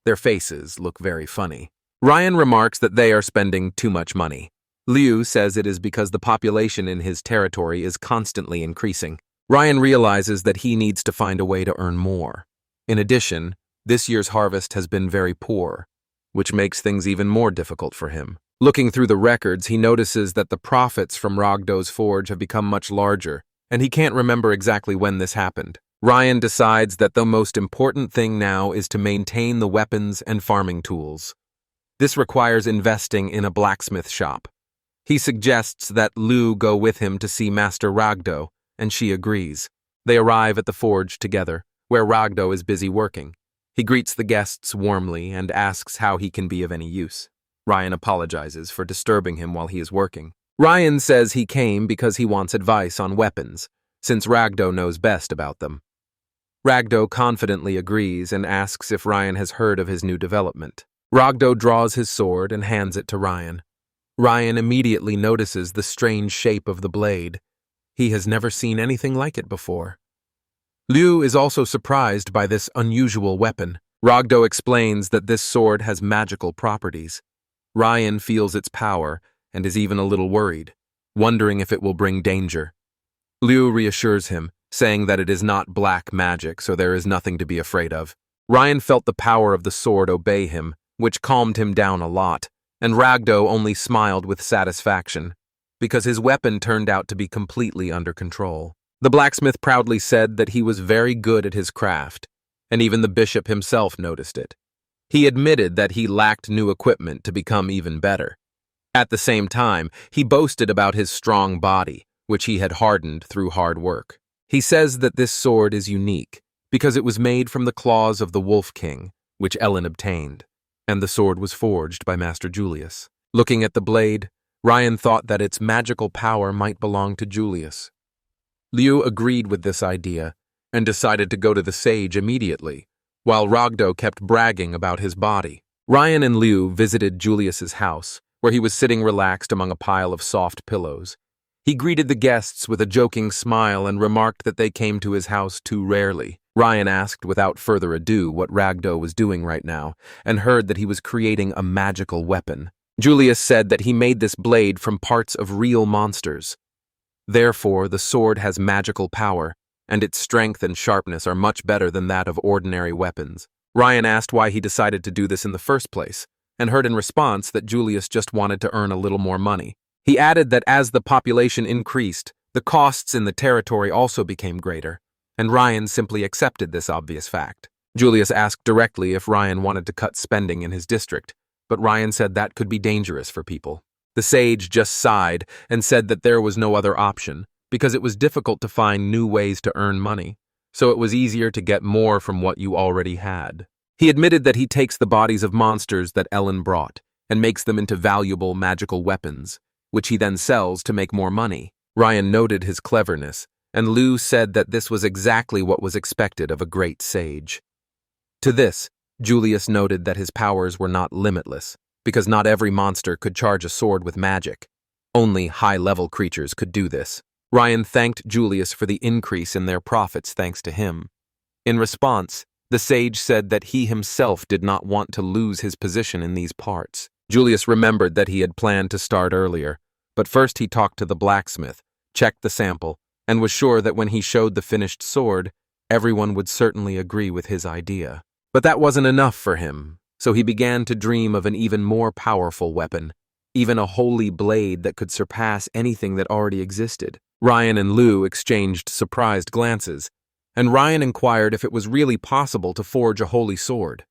A: Their faces look very funny. Ryan remarks that they are spending too much money. Liu says it is because the population in his territory is constantly increasing. Ryan realizes that he needs to find a way to earn more. In addition, this year's harvest has been very poor, which makes things even more difficult for him. Looking through the records, he notices that the profits from Rogdo's forge have become much larger, and he can't remember exactly when this happened. Ryan decides that the most important thing now is to maintain the weapons and farming tools. This requires investing in a blacksmith shop. He suggests that Liu go with him to see Master Ragdo, and she agrees. They arrive at the forge together, where Ragdo is busy working. He greets the guests warmly and asks how he can be of any use. Ryan apologizes for disturbing him while he is working. Ryan says he came because he wants advice on weapons, since Ragdo knows best about them. Ragdo confidently agrees and asks if Ryan has heard of his new development. Ragdo draws his sword and hands it to Ryan. Ryan immediately notices the strange shape of the blade. He has never seen anything like it before. Liu is also surprised by this unusual weapon. Ragdo explains that this sword has magical properties. Ryan feels its power and is even a little worried, wondering if it will bring danger. Liu reassures him, saying that it is not black magic, so there is nothing to be afraid of. Ryan felt the power of the sword obey him, which calmed him down a lot, and Ragdo only smiled with satisfaction, because his weapon turned out to be completely under control. The blacksmith proudly said that he was very good at his craft, and even the bishop himself noticed it. He admitted that he lacked new equipment to become even better. At the same time, he boasted about his strong body, which he had hardened through hard work. He says that this sword is unique, because it was made from the claws of the Wolf King, which Ellen obtained, and the sword was forged by Master Julius. Looking at the blade, Ryan thought that its magical power might belong to Julius. Liu agreed with this idea and decided to go to the sage immediately, while Ragdo kept bragging about his body. Ryan and Liu visited Julius's house, where he was sitting relaxed among a pile of soft pillows. He greeted the guests with a joking smile and remarked that they came to his house too rarely. Ryan asked without further ado what Ragdo was doing right now, and heard that he was creating a magical weapon. Julius said that he made this blade from parts of real monsters. Therefore, the sword has magical power, and its strength and sharpness are much better than that of ordinary weapons. Ryan asked why he decided to do this in the first place, and heard in response that Julius just wanted to earn a little more money. He added that as the population increased, the costs in the territory also became greater, and Ryan simply accepted this obvious fact. Julius asked directly if Ryan wanted to cut spending in his district, but Ryan said that could be dangerous for people. The sage just sighed and said that there was no other option, because it was difficult to find new ways to earn money, so it was easier to get more from what you already had. He admitted that he takes the bodies of monsters that Ellen brought and makes them into valuable magical weapons, which he then sells to make more money. Ryan noted his cleverness, and Liu said that this was exactly what was expected of a great sage. To this, Julius noted that his powers were not limitless, because not every monster could charge a sword with magic. Only high-level creatures could do this. Ryan thanked Julius for the increase in their profits thanks to him. In response, the sage said that he himself did not want to lose his position in these parts. Julius remembered that he had planned to start earlier, but first he talked to the blacksmith, checked the sample, and was sure that when he showed the finished sword, everyone would certainly agree with his idea. But that wasn't enough for him, so he began to dream of an even more powerful weapon, even a holy blade that could surpass anything that already existed. Ryan and Liu exchanged surprised glances, and Ryan inquired if it was really possible to forge a holy sword.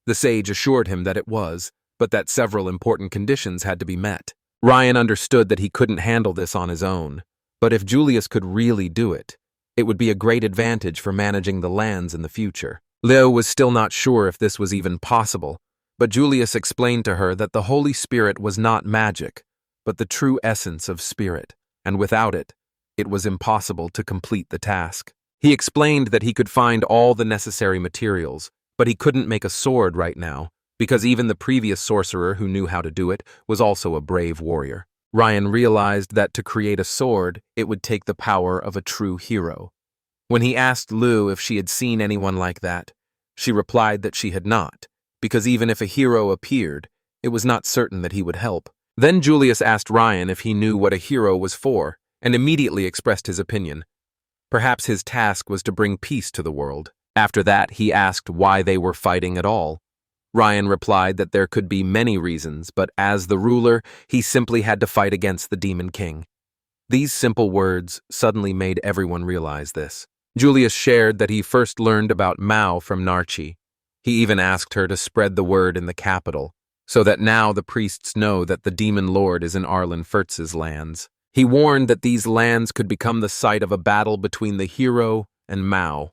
A: The sage assured him that it was, but that several important conditions had to be met. Ryan understood that he couldn't handle this on his own, but if Julius could really do it, it would be a great advantage for managing the lands in the future. Liu was still not sure if this was even possible, but Julius explained to her that the Holy Spirit was not magic, but the true essence of spirit, and without it, it was impossible to complete the task. He explained that he could find all the necessary materials, but he couldn't make a sword right now, because even the previous sorcerer who knew how to do it was also a brave warrior. Ryan realized that to create a sword, it would take the power of a true hero. When he asked Liu if she had seen anyone like that, she replied that she had not, because even if a hero appeared, it was not certain that he would help. Then Julius asked Ryan if he knew what a hero was for, and immediately expressed his opinion. Perhaps his task was to bring peace to the world. After that, he asked why they were fighting at all. Ryan replied that there could be many reasons, but as the ruler, he simply had to fight against the Demon King. These simple words suddenly made everyone realize this. Julius shared that he first learned about Mao from Narchi. He even asked her to spread the word in the capital, so that now the priests know that the Demon Lord is in Arlen Furtz's lands. He warned that these lands could become the site of a battle between the hero and Mao.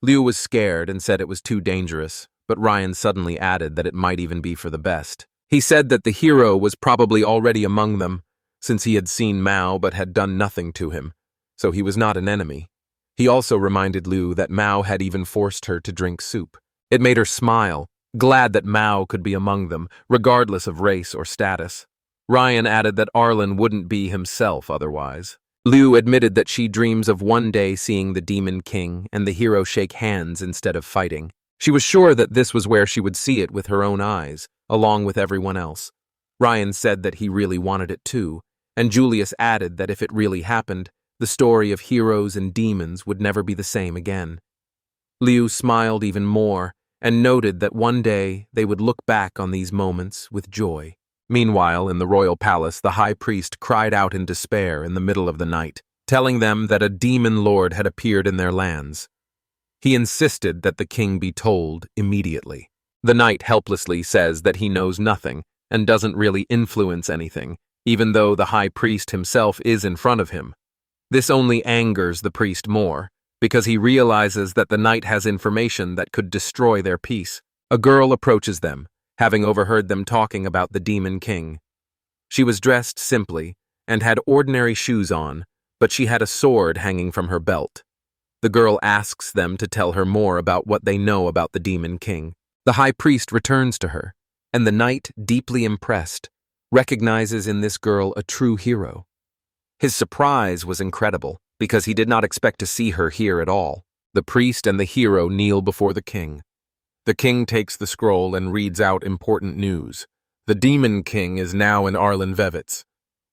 A: Liu was scared and said it was too dangerous, but Ryan suddenly added that it might even be for the best. He said that the hero was probably already among them, since he had seen Mao but had done nothing to him, so he was not an enemy. He also reminded Liu that Mao had even forced her to drink soup. It made her smile, glad that Mao could be among them, regardless of race or status. Ryan added that Arlen wouldn't be himself otherwise. Liu admitted that she dreams of one day seeing the Demon King and the hero shake hands instead of fighting. She was sure that this was where she would see it with her own eyes, along with everyone else. Ryan said that he really wanted it too, and Julius added that if it really happened, the story of heroes and demons would never be the same again. Liu smiled even more and noted that one day they would look back on these moments with joy. Meanwhile, in the royal palace, the high priest cried out in despair in the middle of the night, telling them that a demon lord had appeared in their lands. He insisted that the king be told immediately. The knight helplessly says that he knows nothing and doesn't really influence anything, even though the high priest himself is in front of him. This only angers the priest more, because he realizes that the knight has information that could destroy their peace. A girl approaches them, having overheard them talking about the demon king. She was dressed simply and had ordinary shoes on, but she had a sword hanging from her belt. The girl asks them to tell her more about what they know about the demon king. The high priest returns to her, and the knight, deeply impressed, recognizes in this girl a true hero. His surprise was incredible, because he did not expect to see her here at all. The priest and the hero kneel before the king. The king takes the scroll and reads out important news. The demon king is now in Arlen-Vevitz.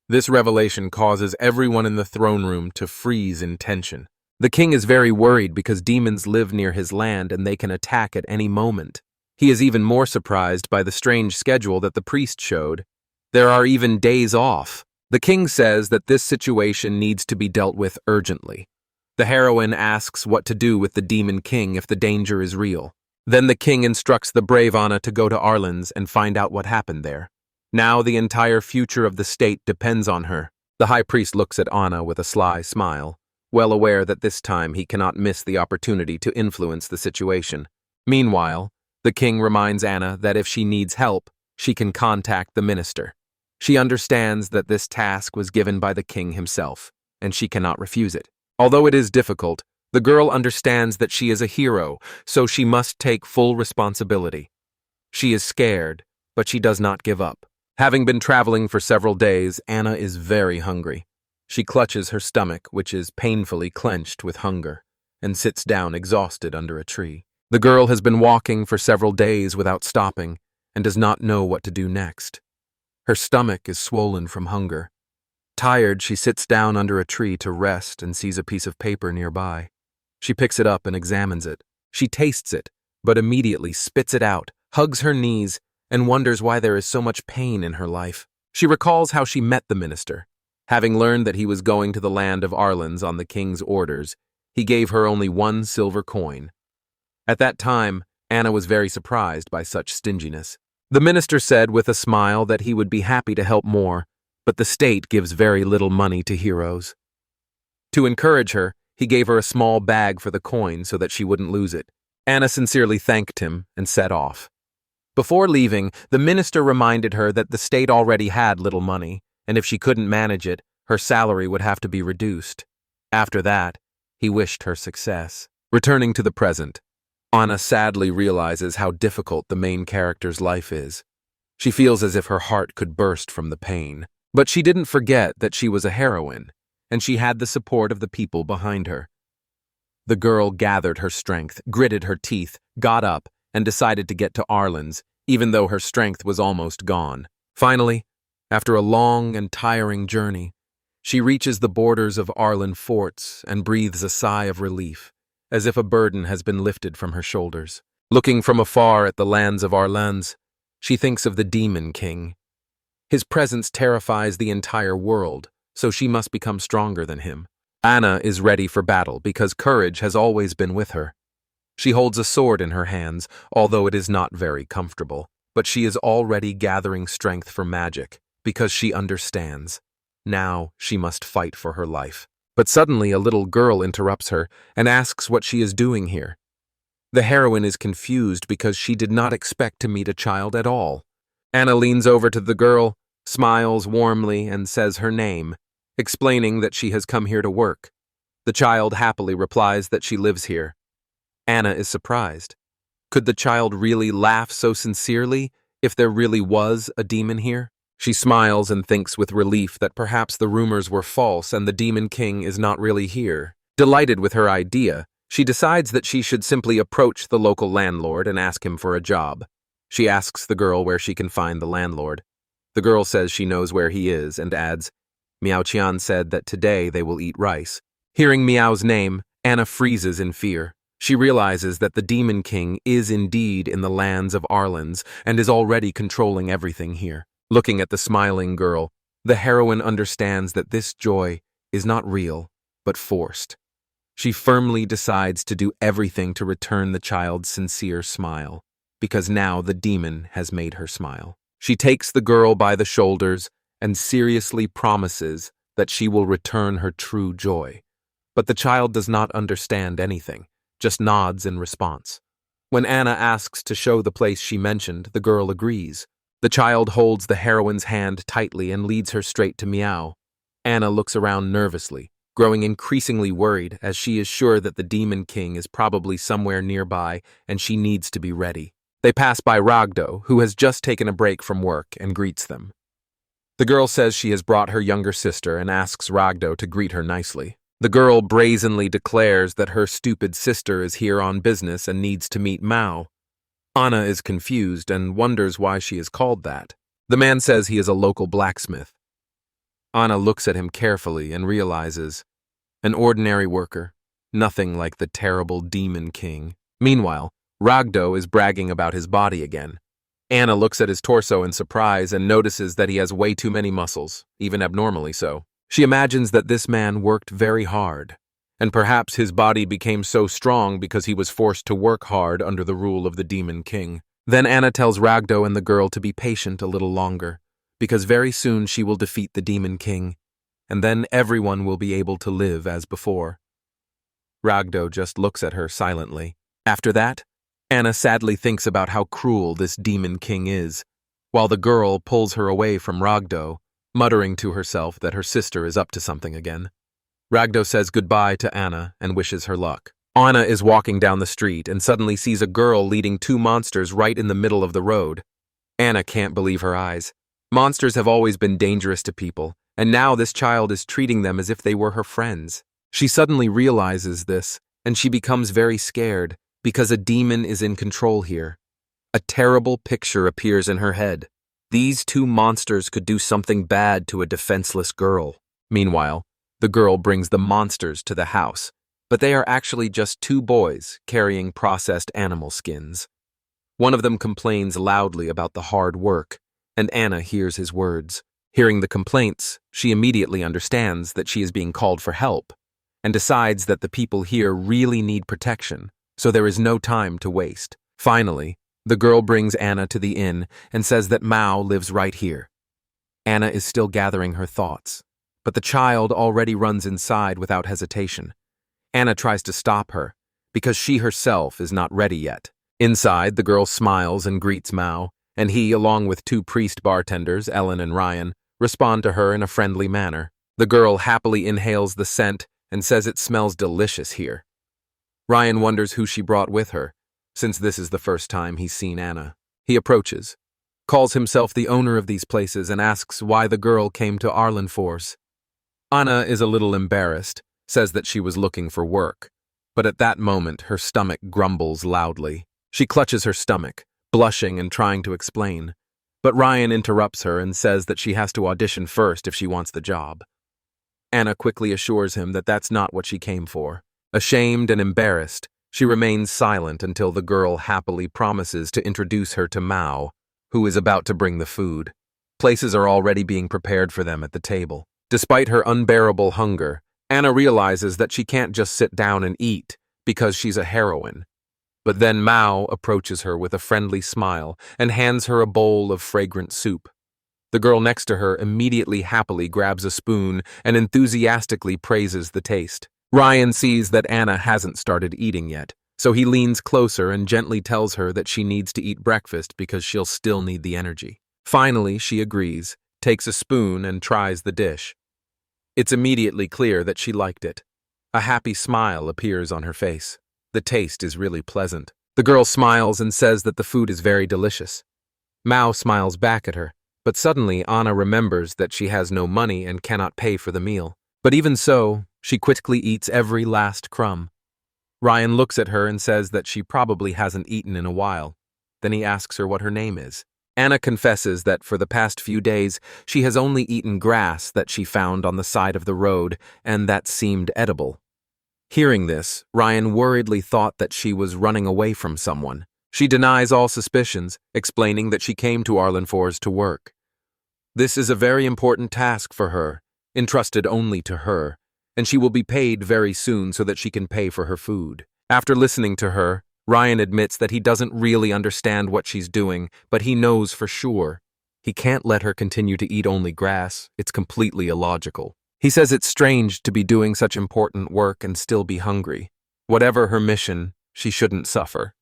A: This revelation causes everyone in the throne room to freeze in tension. The king is very worried because demons live near his land and they can attack at any moment. He is even more surprised by the strange schedule that the priest showed. There are even days off. The king says that this situation needs to be dealt with urgently. The heroine asks what to do with the demon king if the danger is real. Then the king instructs the brave Anna to go to Arlen's and find out what happened there. Now the entire future of the state depends on her. The high priest looks at Anna with a sly smile, well aware that this time he cannot miss the opportunity to influence the situation. Meanwhile, the king reminds Anna that if she needs help, she can contact the minister. She understands that this task was given by the king himself, and she cannot refuse it. Although it is difficult, the girl understands that she is a hero, so she must take full responsibility. She is scared, but she does not give up. Having been traveling for several days, Anna is very hungry. She clutches her stomach, which is painfully clenched with hunger, and sits down exhausted under a tree. The girl has been walking for several days without stopping and does not know what to do next. Her stomach is swollen from hunger. Tired, she sits down under a tree to rest and sees a piece of paper nearby. She picks it up and examines it. She tastes it, but immediately spits it out, hugs her knees, and wonders why there is so much pain in her life. She recalls how she met the minister. Having learned that he was going to the land of Arlen's on the king's orders, he gave her only 1 silver coin. At that time, Anna was very surprised by such stinginess. The minister said with a smile that he would be happy to help more, but the state gives very little money to heroes. To encourage her, he gave her a small bag for the coin so that she wouldn't lose it. Anna sincerely thanked him and set off. Before leaving, the minister reminded her that the state already had little money, and if she couldn't manage it, her salary would have to be reduced. After that, he wished her success. Returning to the present, Anna sadly realizes how difficult the main character's life is. She feels as if her heart could burst from the pain. But she didn't forget that she was a heroine, and she had the support of the people behind her. The girl gathered her strength, gritted her teeth, got up, and decided to get to Arlen's, even though her strength was almost gone. Finally, after a long and tiring journey, she reaches the borders of Arlen forts and breathes a sigh of relief, as if a burden has been lifted from her shoulders. Looking from afar at the lands of Arlen's, she thinks of the demon king. His presence terrifies the entire world, so she must become stronger than him. Anna is ready for battle because courage has always been with her. She holds a sword in her hands, although it is not very comfortable, but she is already gathering strength for magic because she understands. Now she must fight for her life. But suddenly a little girl interrupts her and asks what she is doing here. The heroine is confused because she did not expect to meet a child at all. Anna leans over to the girl, smiles warmly, and says her name, explaining that she has come here to work. The child happily replies that she lives here. Anna is surprised. Could the child really laugh so sincerely if there really was a demon here? She smiles and thinks with relief that perhaps the rumors were false and the demon king is not really here. Delighted with her idea, she decides that she should simply approach the local landlord and ask him for a job. She asks the girl where she can find the landlord. The girl says she knows where he is and adds, Miao Qian said that today they will eat rice. Hearing Miao's name, Anna freezes in fear. She realizes that the demon king is indeed in the lands of Arlen's and is already controlling everything here. Looking at the smiling girl, the heroine understands that this joy is not real, but forced. She firmly decides to do everything to return the child's sincere smile, because now the demon has made her smile. She takes the girl by the shoulders and seriously promises that she will return her true joy. But the child does not understand anything, just nods in response. When Anna asks to show the place she mentioned, the girl agrees. The child holds the heroine's hand tightly and leads her straight to Meow. Anna looks around nervously, growing increasingly worried as she is sure that the Demon King is probably somewhere nearby and she needs to be ready. They pass by Ragdo, who has just taken a break from work, and greets them. The girl says she has brought her younger sister and asks Ragdo to greet her nicely. The girl brazenly declares that her stupid sister is here on business and needs to meet Mao. Anna is confused and wonders why she is called that. The man says he is a local blacksmith. Anna looks at him carefully and realizes, an ordinary worker, nothing like the terrible Demon King. Meanwhile, Ragdo is bragging about his body again. Anna looks at his torso in surprise and notices that he has way too many muscles, even abnormally so. She imagines that this man worked very hard, and perhaps his body became so strong because he was forced to work hard under the rule of the Demon King. Then Anna tells Ragdo and the girl to be patient a little longer, because very soon she will defeat the Demon King, and then everyone will be able to live as before. Ragdo just looks at her silently. After that, Anna sadly thinks about how cruel this Demon King is, while the girl pulls her away from Ragdo, muttering to herself that her sister is up to something again. Ragdo says goodbye to Anna and wishes her luck. Anna is walking down the street and suddenly sees a girl leading two monsters right in the middle of the road. Anna can't believe her eyes. Monsters have always been dangerous to people, and now this child is treating them as if they were her friends. She suddenly realizes this, and she becomes very scared, because a demon is in control here. A terrible picture appears in her head. These two monsters could do something bad to a defenseless girl. Meanwhile, the girl brings the monsters to the house, but they are actually just two boys carrying processed animal skins. One of them complains loudly about the hard work, and Anna hears his words. Hearing the complaints, she immediately understands that she is being called for help, and decides that the people here really need protection, so there is no time to waste. Finally, the girl brings Anna to the inn and says that Mao lives right here. Anna is still gathering her thoughts, but the child already runs inside without hesitation. Anna tries to stop her, because she herself is not ready yet. Inside, the girl smiles and greets Mao, and he, along with two priest bartenders, Ellen and Ryan, respond to her in a friendly manner. The girl happily inhales the scent and says it smells delicious here. Ryan wonders who she brought with her, since this is the first time he's seen Anna. He approaches, calls himself the owner of these places, and asks why the girl came to Arlenfors. Anna is a little embarrassed, says that she was looking for work, but at that moment her stomach grumbles loudly. She clutches her stomach, blushing and trying to explain, but Ryan interrupts her and says that she has to audition first if she wants the job. Anna quickly assures him that that's not what she came for. Ashamed and embarrassed, she remains silent until the girl happily promises to introduce her to Mao, who is about to bring the food. Places are already being prepared for them at the table. Despite her unbearable hunger, Anna realizes that she can't just sit down and eat because she's a heroine. But then Mao approaches her with a friendly smile and hands her a bowl of fragrant soup. The girl next to her immediately happily grabs a spoon and enthusiastically praises the taste. Ryan sees that Anna hasn't started eating yet, so he leans closer and gently tells her that she needs to eat breakfast because she'll still need the energy. Finally, she agrees, takes a spoon and tries the dish. It's immediately clear that she liked it. A happy smile appears on her face. The taste is really pleasant. The girl smiles and says that the food is very delicious. Mao smiles back at her, but suddenly Anna remembers that she has no money and cannot pay for the meal. But even so, she quickly eats every last crumb. Ryan looks at her and says that she probably hasn't eaten in a while. Then he asks her what her name is. Anna confesses that for the past few days she has only eaten grass that she found on the side of the road and that seemed edible. Hearing this, Ryan worriedly thought that she was running away from someone. She denies all suspicions, explaining that she came to Arlenfors to work. This is a very important task for her, entrusted only to her, and she will be paid very soon so that she can pay for her food. After listening to her, Ryan admits that he doesn't really understand what she's doing, but he knows for sure. He can't let her continue to eat only grass. It's completely illogical. He says it's strange to be doing such important work and still be hungry. Whatever her mission, she shouldn't suffer.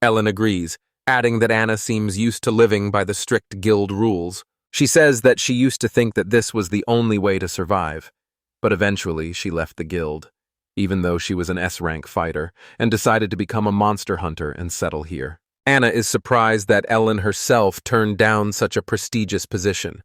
A: Ellen agrees, adding that Anna seems used to living by the strict guild rules. She says that she used to think that this was the only way to survive, but eventually she left the guild, even though she was an S-rank fighter, and decided to become a monster hunter and settle here. Anna is surprised that Ellen herself turned down such a prestigious position,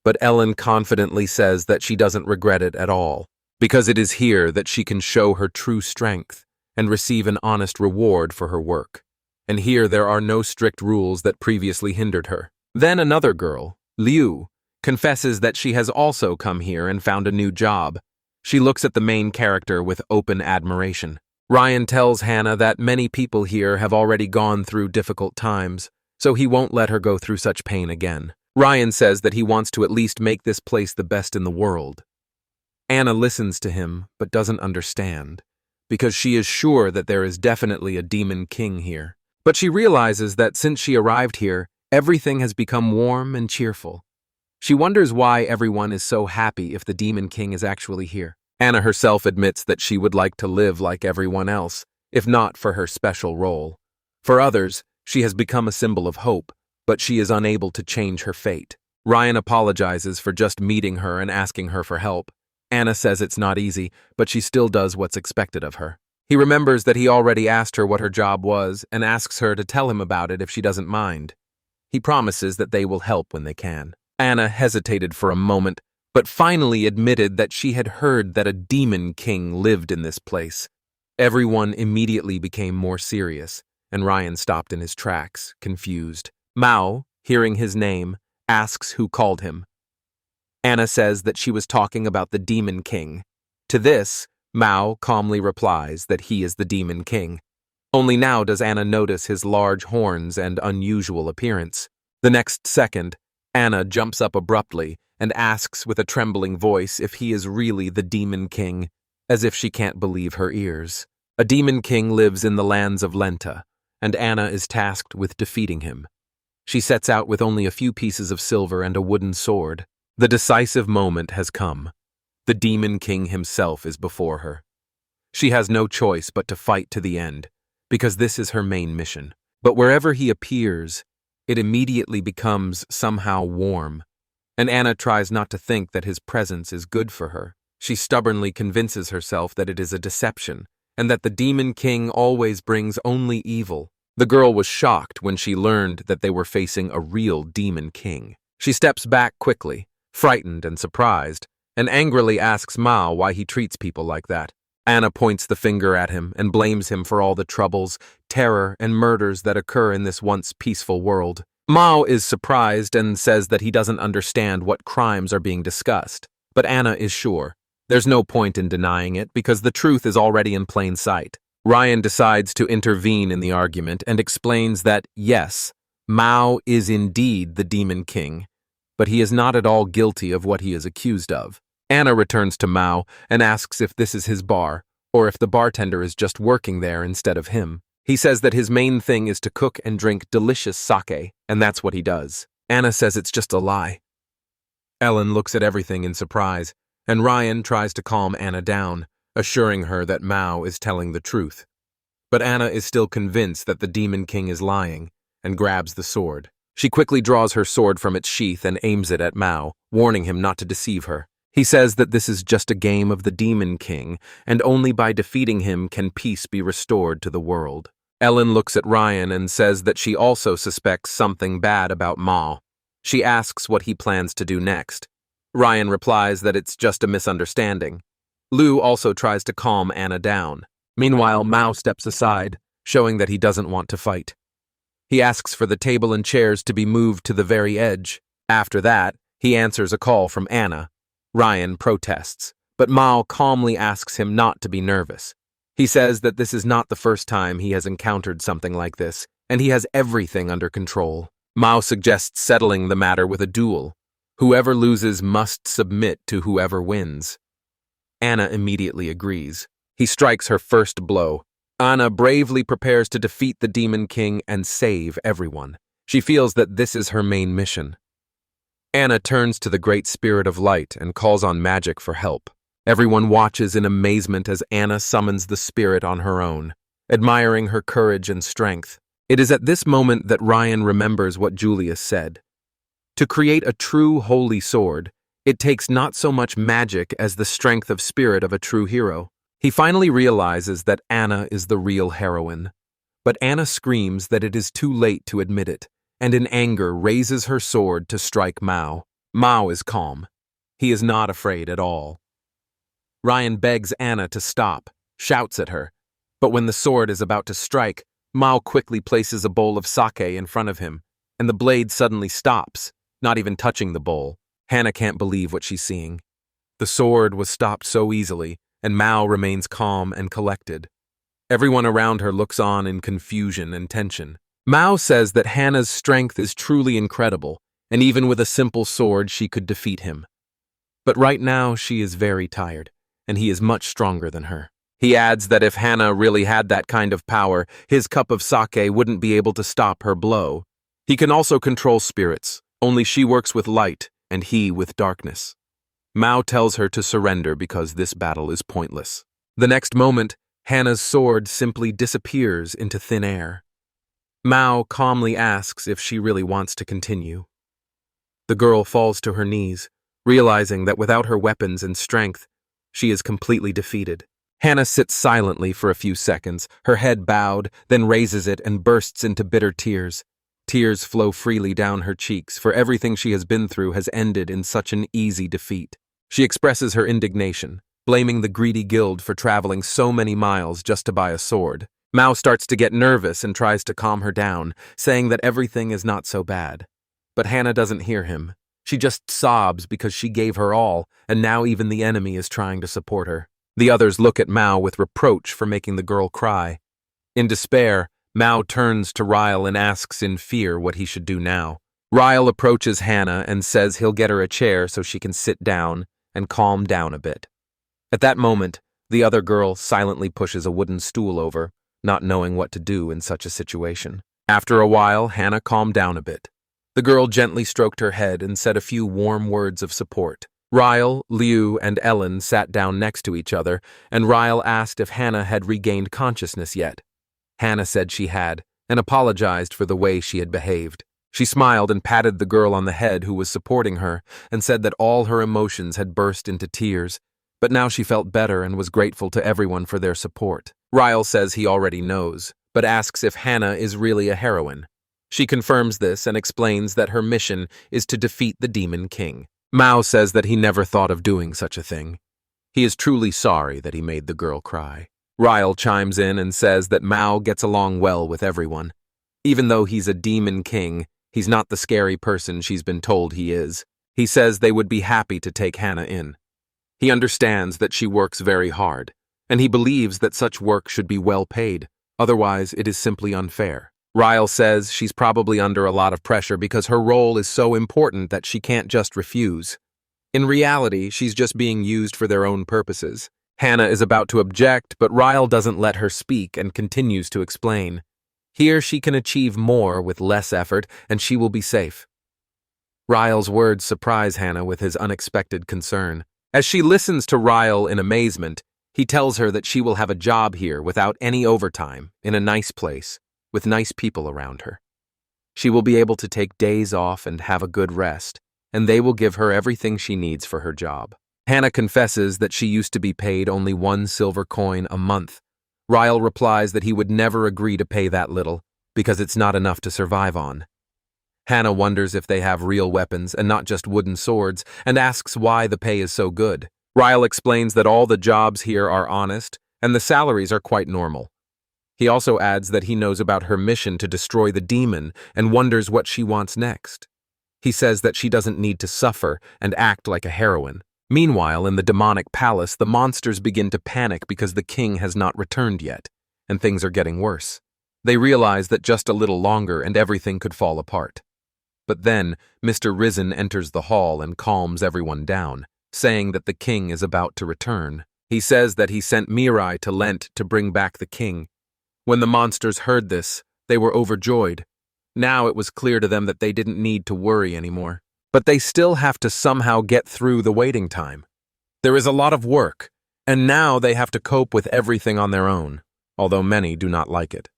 A: but Ellen confidently says that she doesn't regret it at all, because it is here that she can show her true strength and receive an honest reward for her work. And here there are no strict rules that previously hindered her. Then another girl, Liu, confesses that she has also come here and found a new job. She looks at the main character with open admiration. Ryan tells Hannah that many people here have already gone through difficult times, so he won't let her go through such pain again. Ryan says that he wants to at least make this place the best in the world. Anna listens to him, but doesn't understand, because she is sure that there is definitely a demon king here. But she realizes that since she arrived here, everything has become warm and cheerful. She wonders why everyone is so happy if the demon king is actually here. Anna herself admits that she would like to live like everyone else, if not for her special role. For others, she has become a symbol of hope, but she is unable to change her fate. Ryan apologizes for just meeting her and asking her for help. Anna says it's not easy, but she still does what's expected of her. He remembers that he already asked her what her job was and asks her to tell him about it if she doesn't mind. He promises that they will help when they can. Anna hesitated for a moment, but finally admitted that she had heard that a demon king lived in this place. Everyone immediately became more serious, and Ryan stopped in his tracks, confused. Mao, hearing his name, asks who called him. Anna says that she was talking about the demon king. To this, Mao calmly replies that he is the demon king. Only now does Anna notice his large horns and unusual appearance. The next second, Anna jumps up abruptly and asks with a trembling voice if he is really the demon king, as if she can't believe her ears. A demon king lives in the lands of Lenta, and Anna is tasked with defeating him. She sets out with only a few pieces of silver and a wooden sword. The decisive moment has come. The demon king himself is before her. She has no choice but to fight to the end, because this is her main mission. But wherever he appears, it immediately becomes somehow warm, and Anna tries not to think that his presence is good for her. She stubbornly convinces herself that it is a deception, and that the demon king always brings only evil. The girl was shocked when she learned that they were facing a real demon king. She steps back quickly, frightened and surprised, and angrily asks Mao why he treats people like that. Anna points the finger at him and blames him for all the troubles, terror, and murders that occur in this once peaceful world. Mao is surprised and says that he doesn't understand what crimes are being discussed, but Anna is sure. There's no point in denying it because the truth is already in plain sight. Ryan decides to intervene in the argument and explains that, yes, Mao is indeed the demon king, but he is not at all guilty of what he is accused of. Anna returns to Mao and asks if this is his bar, or if the bartender is just working there instead of him. He says that his main thing is to cook and drink delicious sake, and that's what he does. Anna says it's just a lie. Ellen looks at everything in surprise, and Ryan tries to calm Anna down, assuring her that Mao is telling the truth. But Anna is still convinced that the demon king is lying, and grabs the sword. She quickly draws her sword from its sheath and aims it at Mao, warning him not to deceive her. He says that this is just a game of the demon king, and only by defeating him can peace be restored to the world. Ellen looks at Ryan and says that she also suspects something bad about Mao. She asks what he plans to do next. Ryan replies that it's just a misunderstanding. Liu also tries to calm Anna down. Meanwhile, Mao steps aside, showing that he doesn't want to fight. He asks for the table and chairs to be moved to the very edge. After that, he answers a call from Anna. Ryan protests, but Mao calmly asks him not to be nervous. He says that this is not the first time he has encountered something like this, and he has everything under control. Mao suggests settling the matter with a duel. Whoever loses must submit to whoever wins. Anna immediately agrees. He strikes her first blow. Anna bravely prepares to defeat the Demon King and save everyone. She feels that this is her main mission. Anna turns to the Great Spirit of Light and calls on magic for help. Everyone watches in amazement as Anna summons the spirit on her own, admiring her courage and strength. It is at this moment that Ryan remembers what Julius said. To create a true holy sword, it takes not so much magic as the strength of spirit of a true hero. He finally realizes that Anna is the real heroine. But Anna screams that it is too late to admit it, and in anger raises her sword to strike Mao. Mao is calm. He is not afraid at all. Ryan begs Anna to stop, shouts at her. But when the sword is about to strike, Mao quickly places a bowl of sake in front of him, and the blade suddenly stops, not even touching the bowl. Hannah can't believe what she's seeing. The sword was stopped so easily, and Mao remains calm and collected. Everyone around her looks on in confusion and tension. Mao says that Hannah's strength is truly incredible, and even with a simple sword she could defeat him. But right now she is very tired, and he is much stronger than her. He adds that if Hannah really had that kind of power, his cup of sake wouldn't be able to stop her blow. He can also control spirits, only she works with light, and he with darkness. Mao tells her to surrender because this battle is pointless. The next moment, Hannah's sword simply disappears into thin air. Mao calmly asks if she really wants to continue. The girl falls to her knees, realizing that without her weapons and strength, she is completely defeated. Hannah sits silently for a few seconds, her head bowed, then raises it and bursts into bitter tears. Tears flow freely down her cheeks, for everything she has been through has ended in such an easy defeat. She expresses her indignation, blaming the greedy guild for traveling so many miles just to buy a sword. Mao starts to get nervous and tries to calm her down, saying that everything is not so bad. But Hannah doesn't hear him. She just sobs because she gave her all, and now even the enemy is trying to support her. The others look at Mao with reproach for making the girl cry. In despair, Mao turns to Ryle and asks in fear what he should do now. Ryle approaches Hannah and says he'll get her a chair so she can sit down and calm down a bit. At that moment, the other girl silently pushes a wooden stool over, not knowing what to do in such a situation. After a while, Hannah calmed down a bit. The girl gently stroked her head and said a few warm words of support. Ryle, Liu, and Ellen sat down next to each other, and Ryle asked if Hannah had regained consciousness yet. Hannah said she had, and apologized for the way she had behaved. She smiled and patted the girl on the head who was supporting her, and said that all her emotions had burst into tears, but now she felt better and was grateful to everyone for their support. Ryle says he already knows, but asks if Hannah is really a heroine. She confirms this and explains that her mission is to defeat the Demon King. Mao says that he never thought of doing such a thing. He is truly sorry that he made the girl cry. Ryle chimes in and says that Mao gets along well with everyone. Even though he's a Demon King, he's not the scary person she's been told he is. He says they would be happy to take Hannah in. He understands that she works very hard, and he believes that such work should be well paid, otherwise it is simply unfair. Ryle says she's probably under a lot of pressure because her role is so important that she can't just refuse. In reality, she's just being used for their own purposes. Hannah is about to object, but Ryle doesn't let her speak and continues to explain. Here she can achieve more with less effort, and she will be safe. Ryle's words surprise Hannah with his unexpected concern. As she listens to Ryle in amazement, he tells her that she will have a job here without any overtime, in a nice place, with nice people around her. She will be able to take days off and have a good rest, and they will give her everything she needs for her job. Hannah confesses that she used to be paid only 1 silver coin a month. Ryle replies that he would never agree to pay that little, because it's not enough to survive on. Hannah wonders if they have real weapons and not just wooden swords, and asks why the pay is so good. Ryle explains that all the jobs here are honest, and the salaries are quite normal. He also adds that he knows about her mission to destroy the demon and wonders what she wants next. He says that she doesn't need to suffer and act like a heroine. Meanwhile, in the demonic palace, the monsters begin to panic because the king has not returned yet, and things are getting worse. They realize that just a little longer and everything could fall apart. But then, Mr. Risen enters the hall and calms everyone down, saying that the king is about to return. He says that he sent Mirai to Lent to bring back the king. When the monsters heard this, they were overjoyed. Now it was clear to them that they didn't need to worry anymore. But they still have to somehow get through the waiting time. There is a lot of work, and now they have to cope with everything on their own, although many do not like it.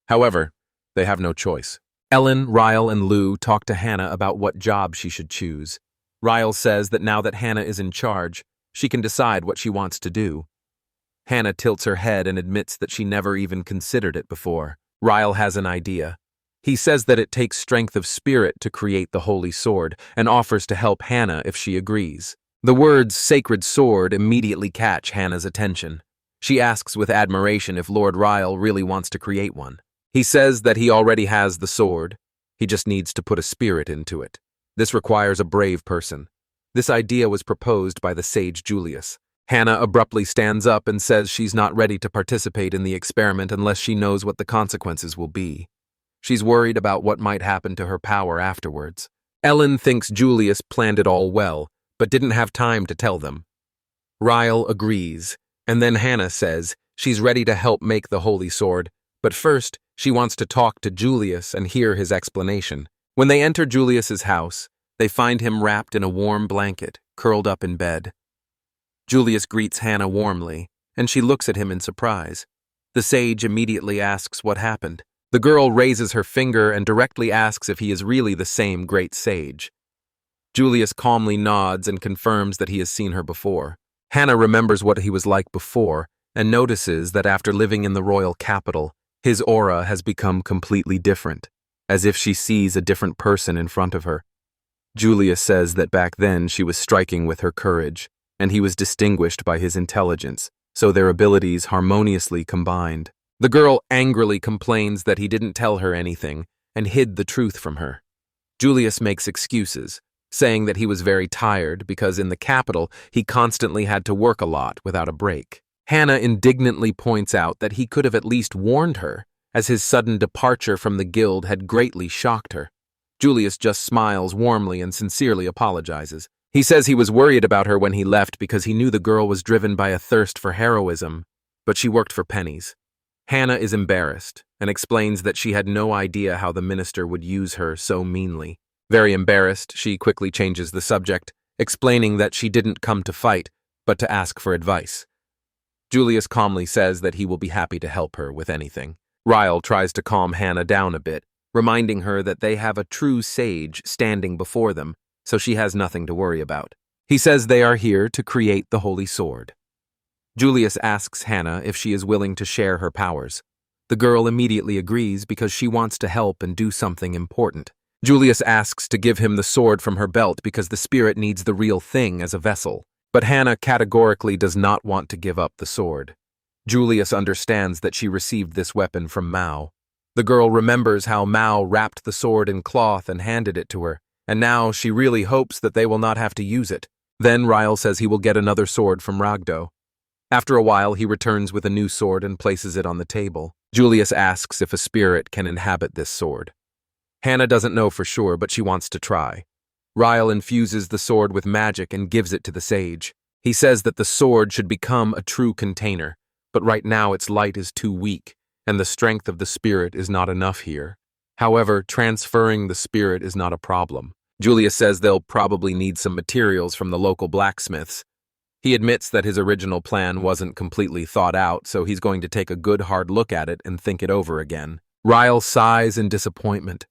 A: However, they have no choice. Ellen, Ryle, and Lou talk to Hannah about what job she should choose. Ryle says that now that Hannah is in charge, she can decide what she wants to do. Hannah tilts her head and admits that she never even considered it before. Ryle has an idea. He says that it takes strength of spirit to create the holy sword and offers to help Hannah if she agrees. The words sacred sword immediately catch Hannah's attention. She asks with admiration if Lord Ryle really wants to create one. He says that he already has the sword. He just needs to put a spirit into it. This requires a brave person. This idea was proposed by the sage Julius. Hannah abruptly stands up and says she's not ready to participate in the experiment unless she knows what the consequences will be. She's worried about what might happen to her power afterwards. Ellen thinks Julius planned it all well, but didn't have time to tell them. Ryle agrees, and then Hannah says she's ready to help make the holy sword, but first she wants to talk to Julius and hear his explanation. When they enter Julius's house, they find him wrapped in a warm blanket, curled up in bed. Julius greets Hannah warmly, and she looks at him in surprise. The sage immediately asks what happened. The girl raises her finger and directly asks if he is really the same great sage. Julius calmly nods and confirms that he has seen her before. Hannah remembers what he was like before and notices that after living in the royal capital, his aura has become completely different, as if she sees a different person in front of her. Julius says that back then she was striking with her courage, and he was distinguished by his intelligence, so their abilities harmoniously combined. The girl angrily complains that he didn't tell her anything and hid the truth from her. Julius makes excuses, saying that he was very tired because in the capital he constantly had to work a lot without a break. Hannah indignantly points out that he could have at least warned her, as his sudden departure from the guild had greatly shocked her. Julius just smiles warmly and sincerely apologizes. He says he was worried about her when he left because he knew the girl was driven by a thirst for heroism, but she worked for pennies. Hannah is embarrassed and explains that she had no idea how the minister would use her so meanly. Very embarrassed, she quickly changes the subject, explaining that she didn't come to fight, but to ask for advice. Julius calmly says that he will be happy to help her with anything. Ryle tries to calm Hannah down a bit, reminding her that they have a true sage standing before them, so she has nothing to worry about. He says they are here to create the holy sword. Julius asks Hannah if she is willing to share her powers. The girl immediately agrees because she wants to help and do something important. Julius asks to give him the sword from her belt because the spirit needs the real thing as a vessel. But Hannah categorically does not want to give up the sword. Julius understands that she received this weapon from Mao. The girl remembers how Mao wrapped the sword in cloth and handed it to her, and now she really hopes that they will not have to use it. Then Ryle says he will get another sword from Ragdo. After a while, he returns with a new sword and places it on the table. Julius asks if a spirit can inhabit this sword. Hannah doesn't know for sure, but she wants to try. Ryle infuses the sword with magic and gives it to the sage. He says that the sword should become a true container, but right now its light is too weak, and the strength of the spirit is not enough here. However, transferring the spirit is not a problem. Julius says they'll probably need some materials from the local blacksmiths. He admits that his original plan wasn't completely thought out, so he's going to take a good hard look at it and think it over again. Ryle sighs in disappointment.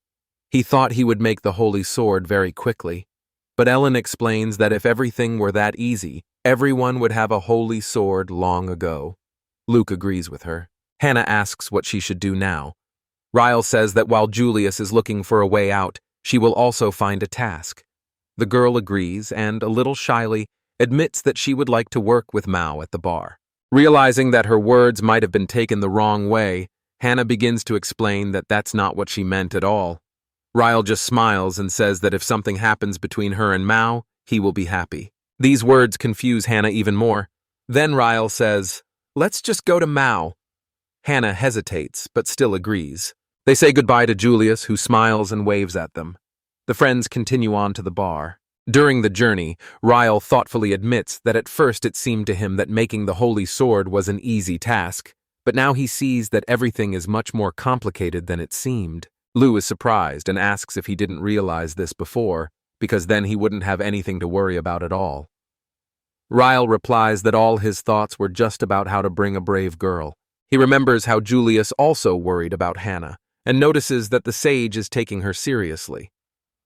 A: He thought he would make the holy sword very quickly, but Ellen explains that if everything were that easy, everyone would have a holy sword long ago. Luke agrees with her. Hannah asks what she should do now. Ryle says that while Julius is looking for a way out, she will also find a task. The girl agrees and, a little shyly, admits that she would like to work with Mao at the bar. Realizing that her words might have been taken the wrong way, Hannah begins to explain that that's not what she meant at all. Ryle just smiles and says that if something happens between her and Mao, he will be happy. These words confuse Hannah even more. Then Ryle says, "Let's just go to Mao." Hannah hesitates, but still agrees. They say goodbye to Julius, who smiles and waves at them. The friends continue on to the bar. During the journey, Ryle thoughtfully admits that at first it seemed to him that making the holy sword was an easy task, but now he sees that everything is much more complicated than it seemed. Lou is surprised and asks if he didn't realize this before, because then he wouldn't have anything to worry about at all. Ryle replies that all his thoughts were just about how to bring a brave girl. He remembers how Julius also worried about Hannah, and notices that the sage is taking her seriously.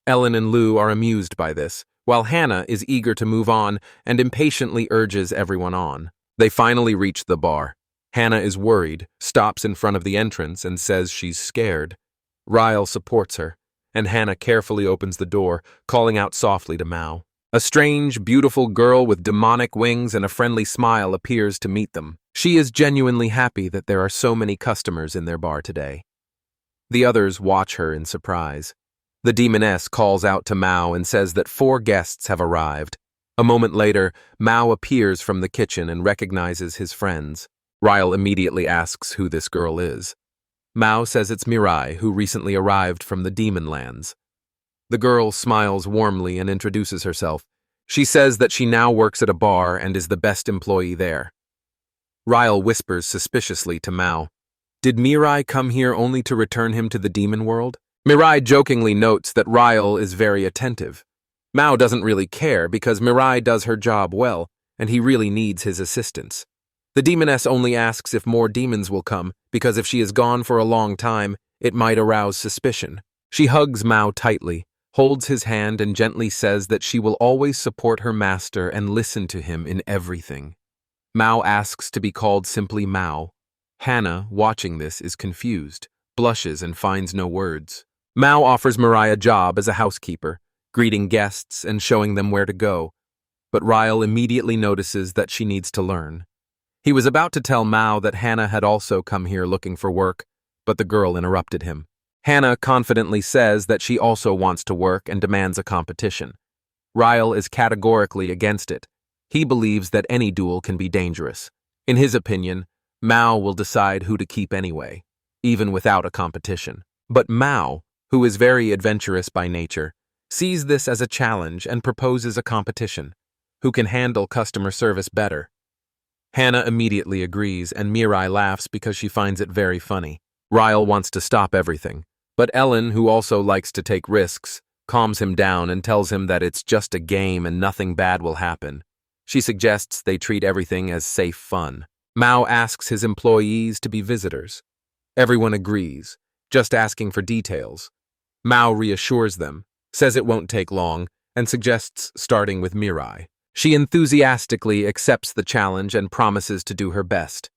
A: Ellen and Lou are amused by this, while Hannah is eager to move on and impatiently urges everyone on. They finally reach the bar. Hannah is worried, stops in front of the entrance, and says she's scared. Ryle supports her, and Hannah carefully opens the door, calling out softly to Mao. A strange, beautiful girl with demonic wings and a friendly smile appears to meet them. She is genuinely happy that there are so many customers in their bar today. The others watch her in surprise. The demoness calls out to Mao and says that 4 guests have arrived. A moment later, Mao appears from the kitchen and recognizes his friends. Ryle immediately asks who this girl is. Mao says it's Mirai, who recently arrived from the demon lands. The girl smiles warmly and introduces herself. She says that she now works at a bar and is the best employee there. Ryle whispers suspiciously to Mao, "Did Mirai come here only to return him to the demon world?" Mirai jokingly notes that Ryle is very attentive. Mao doesn't really care because Mirai does her job well, and he really needs his assistance. The demoness only asks if more demons will come, because if she is gone for a long time, it might arouse suspicion. She hugs Mao tightly, holds his hand, and gently says that she will always support her master and listen to him in everything. Mao asks to be called simply Mao. Hannah, watching this, is confused, blushes, and finds no words. Mao offers Mirai a job as a housekeeper, greeting guests and showing them where to go, but Ryle immediately notices that she needs to learn. He was about to tell Mao that Hannah had also come here looking for work, but the girl interrupted him. Hannah confidently says that she also wants to work and demands a competition. Ryle is categorically against it. He believes that any duel can be dangerous. In his opinion, Mao will decide who to keep anyway, even without a competition. But Mao, who is very adventurous by nature, sees this as a challenge and proposes a competition. Who can handle customer service better? Hannah immediately agrees, and Mirai laughs because she finds it very funny. Ryle wants to stop everything, but Ellen, who also likes to take risks, calms him down and tells him that it's just a game and nothing bad will happen. She suggests they treat everything as safe fun. Mao asks his employees to be visitors. Everyone agrees, just asking for details. Mao reassures them, says it won't take long, and suggests starting with Mirai. She enthusiastically accepts the challenge and promises to do her best.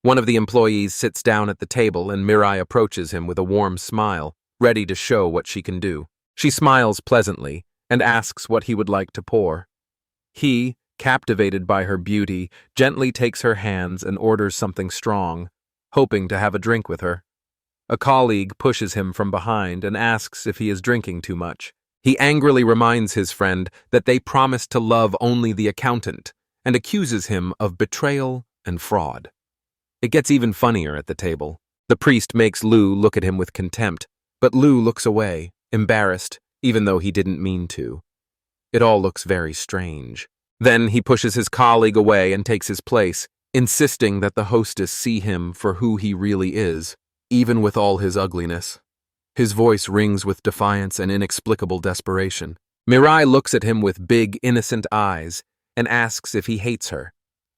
A: One of the employees sits down at the table and Mirai approaches him with a warm smile, ready to show what she can do. She smiles pleasantly and asks what he would like to pour. He, captivated by her beauty, gently takes her hands and orders something strong, hoping to have a drink with her. A colleague pushes him from behind and asks if he is drinking too much. He angrily reminds his friend that they promised to love only the accountant and accuses him of betrayal and fraud. It gets even funnier at the table. The priest makes Lou look at him with contempt, but Lou looks away, embarrassed, even though he didn't mean to. It all looks very strange. Then he pushes his colleague away and takes his place, insisting that the hostess see him for who he really is, even with all his ugliness. His voice rings with defiance and inexplicable desperation. Mirai looks at him with big, innocent eyes and asks if he hates her,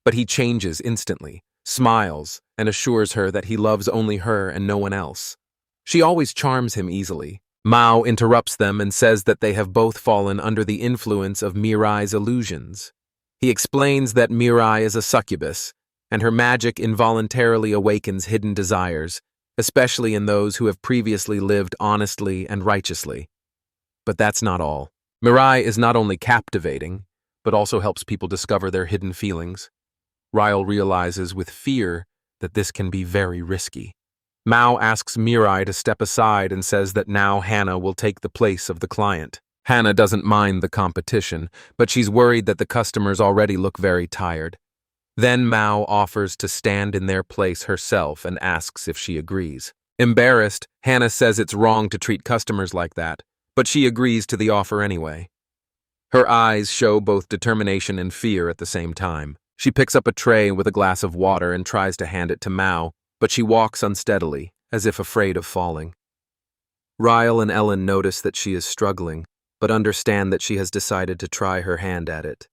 A: but he changes instantly, smiles, and assures her that he loves only her and no one else. She always charms him easily. Mao interrupts them and says that they have both fallen under the influence of Mirai's illusions. He explains that Mirai is a succubus, and her magic involuntarily awakens hidden desires, especially in those who have previously lived honestly and righteously. But that's not all. Mirai is not only captivating, but also helps people discover their hidden feelings. Ryle realizes with fear that this can be very risky. Mao asks Mirai to step aside and says that now Hannah will take the place of the client. Hannah doesn't mind the competition, but she's worried that the customers already look very tired. Then Mao offers to stand in their place herself and asks if she agrees. Embarrassed, Hannah says it's wrong to treat customers like that, but she agrees to the offer anyway. Her eyes show both determination and fear at the same time. She picks up a tray with a glass of water and tries to hand it to Mao, but she walks unsteadily, as if afraid of falling. Ryle and Ellen notice that she is struggling, but understand that she has decided to try her hand at it.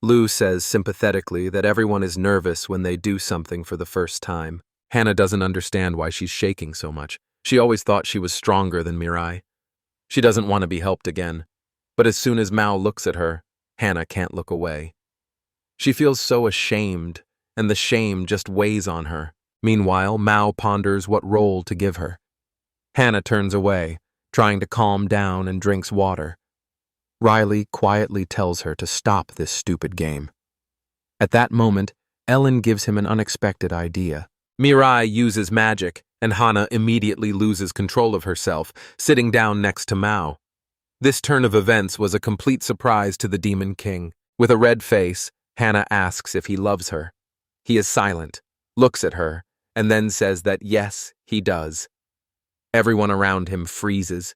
A: Lou says sympathetically that everyone is nervous when they do something for the first time. Hannah doesn't understand why she's shaking so much. She always thought she was stronger than Mirai. She doesn't want to be helped again. But as soon as Mao looks at her, Hannah can't look away. She feels so ashamed, and the shame just weighs on her. Meanwhile, Mao ponders what role to give her. Hannah turns away, trying to calm down, and drinks water. Riley quietly tells her to stop this stupid game. At that moment, Ellen gives him an unexpected idea. Mirai uses magic, and Hannah immediately loses control of herself, sitting down next to Mao. This turn of events was a complete surprise to the Demon King. With a red face, Hannah asks if he loves her. He is silent, looks at her, and then says that yes, he does. Everyone around him freezes.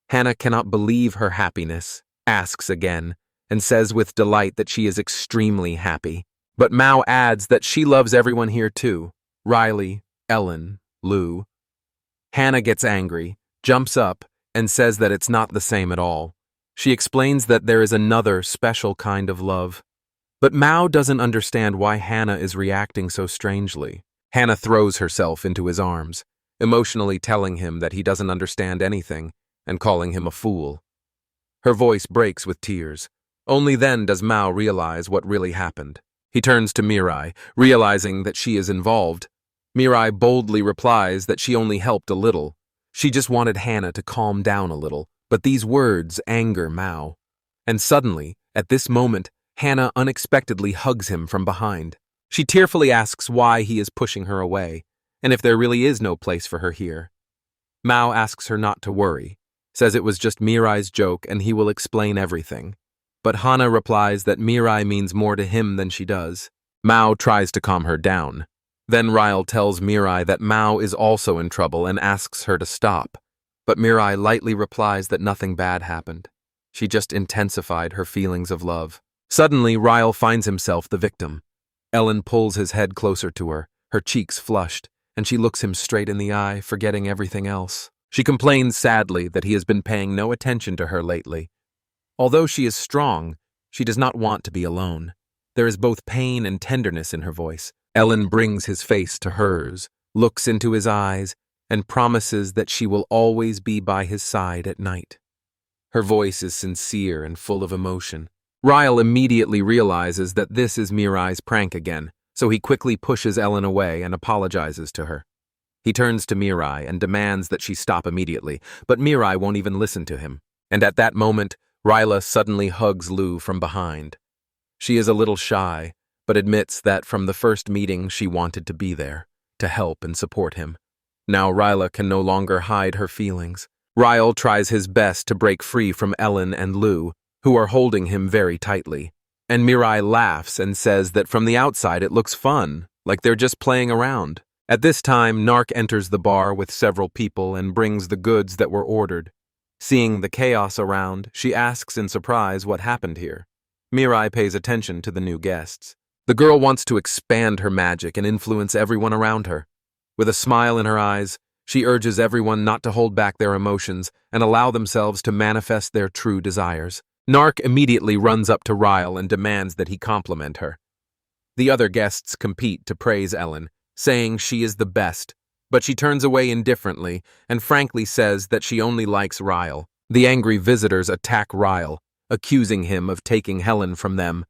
A: Hannah cannot believe her happiness, asks again, and says with delight that she is extremely happy. But Mao adds that she loves everyone here too. Riley, Ellen, Lou. Hannah gets angry, jumps up, and says that it's not the same at all. She explains that there is another special kind of love. But Mao doesn't understand why Hannah is reacting so strangely. Hannah throws herself into his arms, emotionally telling him that he doesn't understand anything and calling him a fool. Her voice breaks with tears. Only then does Mao realize what really happened. He turns to Mirai, realizing that she is involved. Mirai boldly replies that she only helped a little. She just wanted Hannah to calm down a little, but these words anger Mao. And suddenly, at this moment, Hannah unexpectedly hugs him from behind. She tearfully asks why he is pushing her away, and if there really is no place for her here. Mao asks her not to worry, says it was just Mirai's joke and he will explain everything. But Hannah replies that Mirai means more to him than she does. Mao tries to calm her down. Then Ryle tells Mirai that Mao is also in trouble and asks her to stop. But Mirai lightly replies that nothing bad happened. She just intensified her feelings of love. Suddenly, Ryle finds himself the victim. Ellen pulls his head closer to her, her cheeks flushed, and she looks him straight in the eye, forgetting everything else. She complains sadly that he has been paying no attention to her lately. Although she is strong, she does not want to be alone. There is both pain and tenderness in her voice. Ellen brings his face to hers, looks into his eyes, and promises that she will always be by his side at night. Her voice is sincere and full of emotion. Ryle immediately realizes that this is Mirai's prank again, so he quickly pushes Ellen away and apologizes to her. He turns to Mirai and demands that she stop immediately, but Mirai won't even listen to him. And at that moment, Ryla suddenly hugs Lou from behind. She is a little shy, but admits that from the first meeting she wanted to be there, to help and support him. Now Ryla can no longer hide her feelings. Ryle tries his best to break free from Ellen and Lou, who are holding him very tightly. And Mirai laughs and says that from the outside it looks fun, like they're just playing around. At this time, Narc enters the bar with several people and brings the goods that were ordered. Seeing the chaos around, she asks in surprise what happened here. Mirai pays attention to the new guests. The girl wants to expand her magic and influence everyone around her. With a smile in her eyes, she urges everyone not to hold back their emotions and allow themselves to manifest their true desires. Narc immediately runs up to Ryle and demands that he compliment her. The other guests compete to praise Ellen, saying she is the best, but she turns away indifferently and frankly says that she only likes Ryle. The angry visitors attack Ryle, accusing him of taking Helen from them.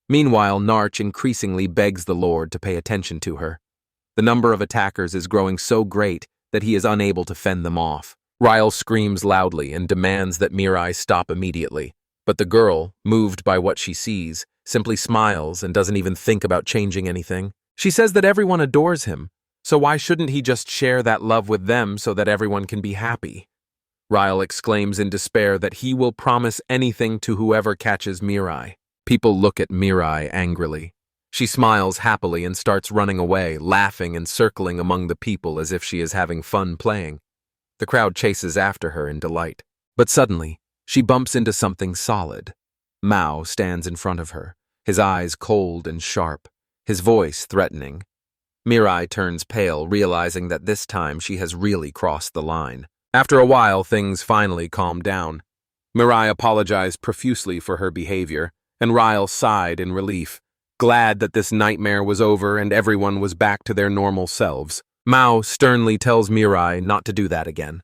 A: Meanwhile, Narch increasingly begs the Lord to pay attention to her. The number of attackers is growing so great that he is unable to fend them off. Ryle screams loudly and demands that Mirai stop immediately, but the girl, moved by what she sees, simply smiles and doesn't even think about changing anything. She says that everyone adores him, so why shouldn't he just share that love with them so that everyone can be happy? Ryle exclaims in despair that he will promise anything to whoever catches Mirai. People look at Mirai angrily. She smiles happily and starts running away, laughing and circling among the people as if she is having fun playing. The crowd chases after her in delight. But suddenly, she bumps into something solid. Mao stands in front of her, his eyes cold and sharp, his voice threatening. Mirai turns pale, realizing that this time she has really crossed the line. After a while, things finally calm down. Mirai apologized profusely for her behavior, and Ryle sighed in relief, glad that this nightmare was over and everyone was back to their normal selves. Mao sternly tells Mirai not to do that again.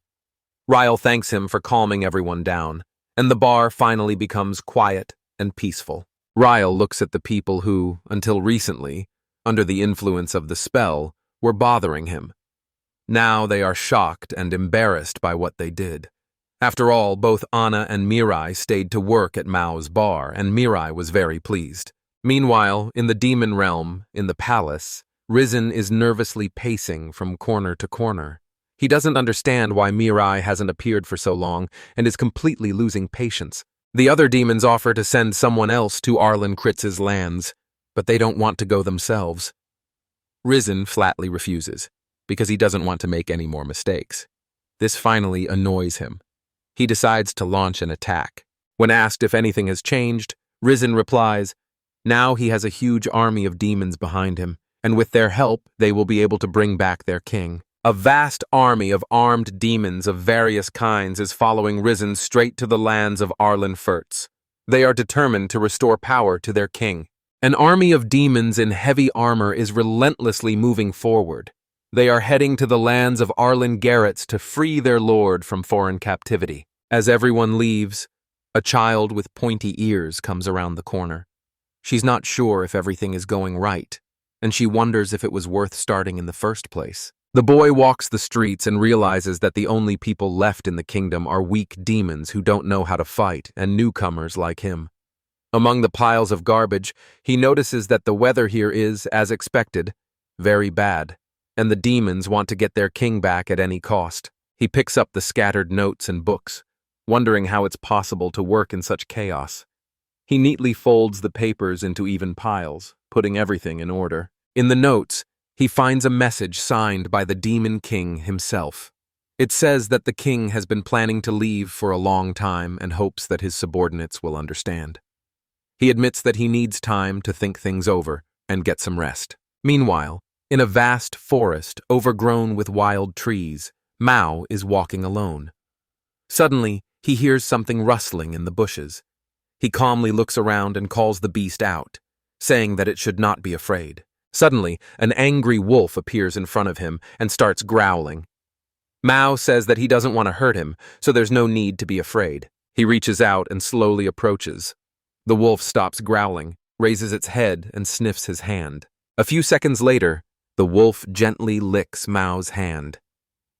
A: Ryle thanks him for calming everyone down, and the bar finally becomes quiet and peaceful. Ryle looks at the people who, until recently, under the influence of the spell, were bothering him. Now they are shocked and embarrassed by what they did. After all, both Anna and Mirai stayed to work at Mao's bar, and Mirai was very pleased. Meanwhile, in the demon realm, in the palace, Risen is nervously pacing from corner to corner. He doesn't understand why Mirai hasn't appeared for so long and is completely losing patience. The other demons offer to send someone else to Arlen Kritz's lands, but they don't want to go themselves. Risen flatly refuses, because he doesn't want to make any more mistakes. This finally annoys him. He decides to launch an attack. When asked if anything has changed, Risen replies, now he has a huge army of demons behind him, and with their help, they will be able to bring back their king. A vast army of armed demons of various kinds is following Risen straight to the lands of Arlen Furtz. They are determined to restore power to their king. An army of demons in heavy armor is relentlessly moving forward. They are heading to the lands of Arlen Garretts to free their lord from foreign captivity. As everyone leaves, a child with pointy ears comes around the corner. She's not sure if everything is going right, and she wonders if it was worth starting in the first place. The boy walks the streets and realizes that the only people left in the kingdom are weak demons who don't know how to fight and newcomers like him. Among the piles of garbage, he notices that the weather here is, as expected, very bad, and the demons want to get their king back at any cost. He picks up the scattered notes and books, wondering how it's possible to work in such chaos. He neatly folds the papers into even piles, putting everything in order. In the notes, he finds a message signed by the Demon King himself. It says that the king has been planning to leave for a long time and hopes that his subordinates will understand. He admits that he needs time to think things over and get some rest. Meanwhile, in a vast forest overgrown with wild trees, Mao is walking alone. Suddenly, he hears something rustling in the bushes. He calmly looks around and calls the beast out, saying that it should not be afraid. Suddenly, an angry wolf appears in front of him and starts growling. Mao says that he doesn't want to hurt him, so there's no need to be afraid. He reaches out and slowly approaches. The wolf stops growling, raises its head, and sniffs his hand. A few seconds later, the wolf gently licks Mao's hand.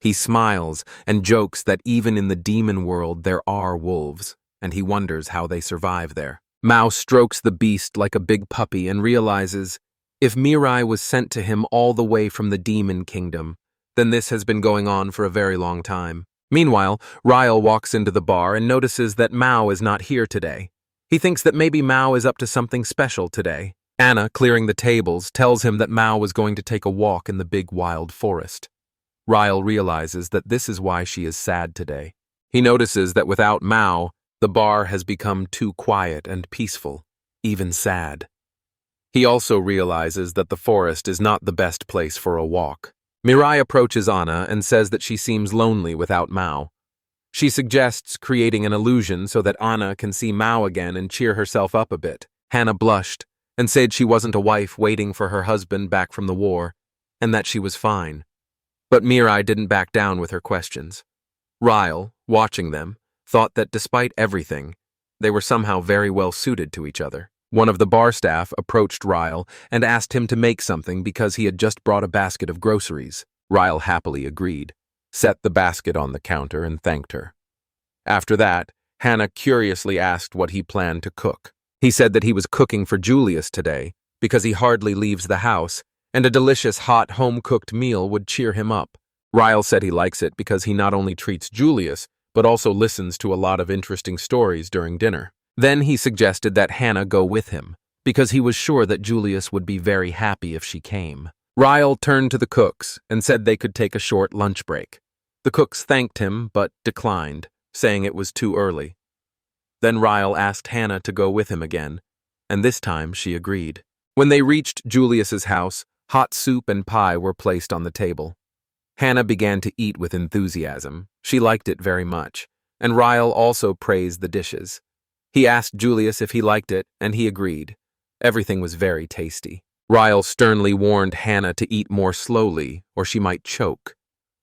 A: He smiles and jokes that even in the demon world there are wolves, and he wonders how they survive there. Mao strokes the beast like a big puppy and realizes if Mirai was sent to him all the way from the demon kingdom, then this has been going on for a very long time. Meanwhile, Ryle walks into the bar and notices that Mao is not here today. He thinks that maybe Mao is up to something special today. Anna, clearing the tables, tells him that Mao was going to take a walk in the big wild forest. Ryle realizes that this is why she is sad today. He notices that without Mao, the bar has become too quiet and peaceful, even sad. He also realizes that the forest is not the best place for a walk. Mirai approaches Anna and says that she seems lonely without Mao. She suggests creating an illusion so that Anna can see Mao again and cheer herself up a bit. Hannah blushed and said she wasn't a wife waiting for her husband back from the war, and that she was fine. But Mirai didn't back down with her questions. Ryle, watching them, thought that despite everything, they were somehow very well suited to each other. One of the bar staff approached Ryle and asked him to make something because he had just brought a basket of groceries. Ryle happily agreed, set the basket on the counter, and thanked her. After that, Hannah curiously asked what he planned to cook. He said that he was cooking for Julius today because he hardly leaves the house, and a delicious hot home-cooked meal would cheer him up. Ryle said he likes it because he not only treats Julius, but also listens to a lot of interesting stories during dinner. Then he suggested that Hannah go with him, because he was sure that Julius would be very happy if she came. Ryle turned to the cooks and said they could take a short lunch break. The cooks thanked him, but declined. saying it was too early. Then Ryle asked Hannah to go with him again, and this time she agreed. When they reached Julius's house, hot soup and pie were placed on the table. Hannah began to eat with enthusiasm. She liked it very much, and Ryle also praised the dishes. He asked Julius if he liked it, and he agreed. Everything was very tasty. Ryle sternly warned Hannah to eat more slowly, or she might choke.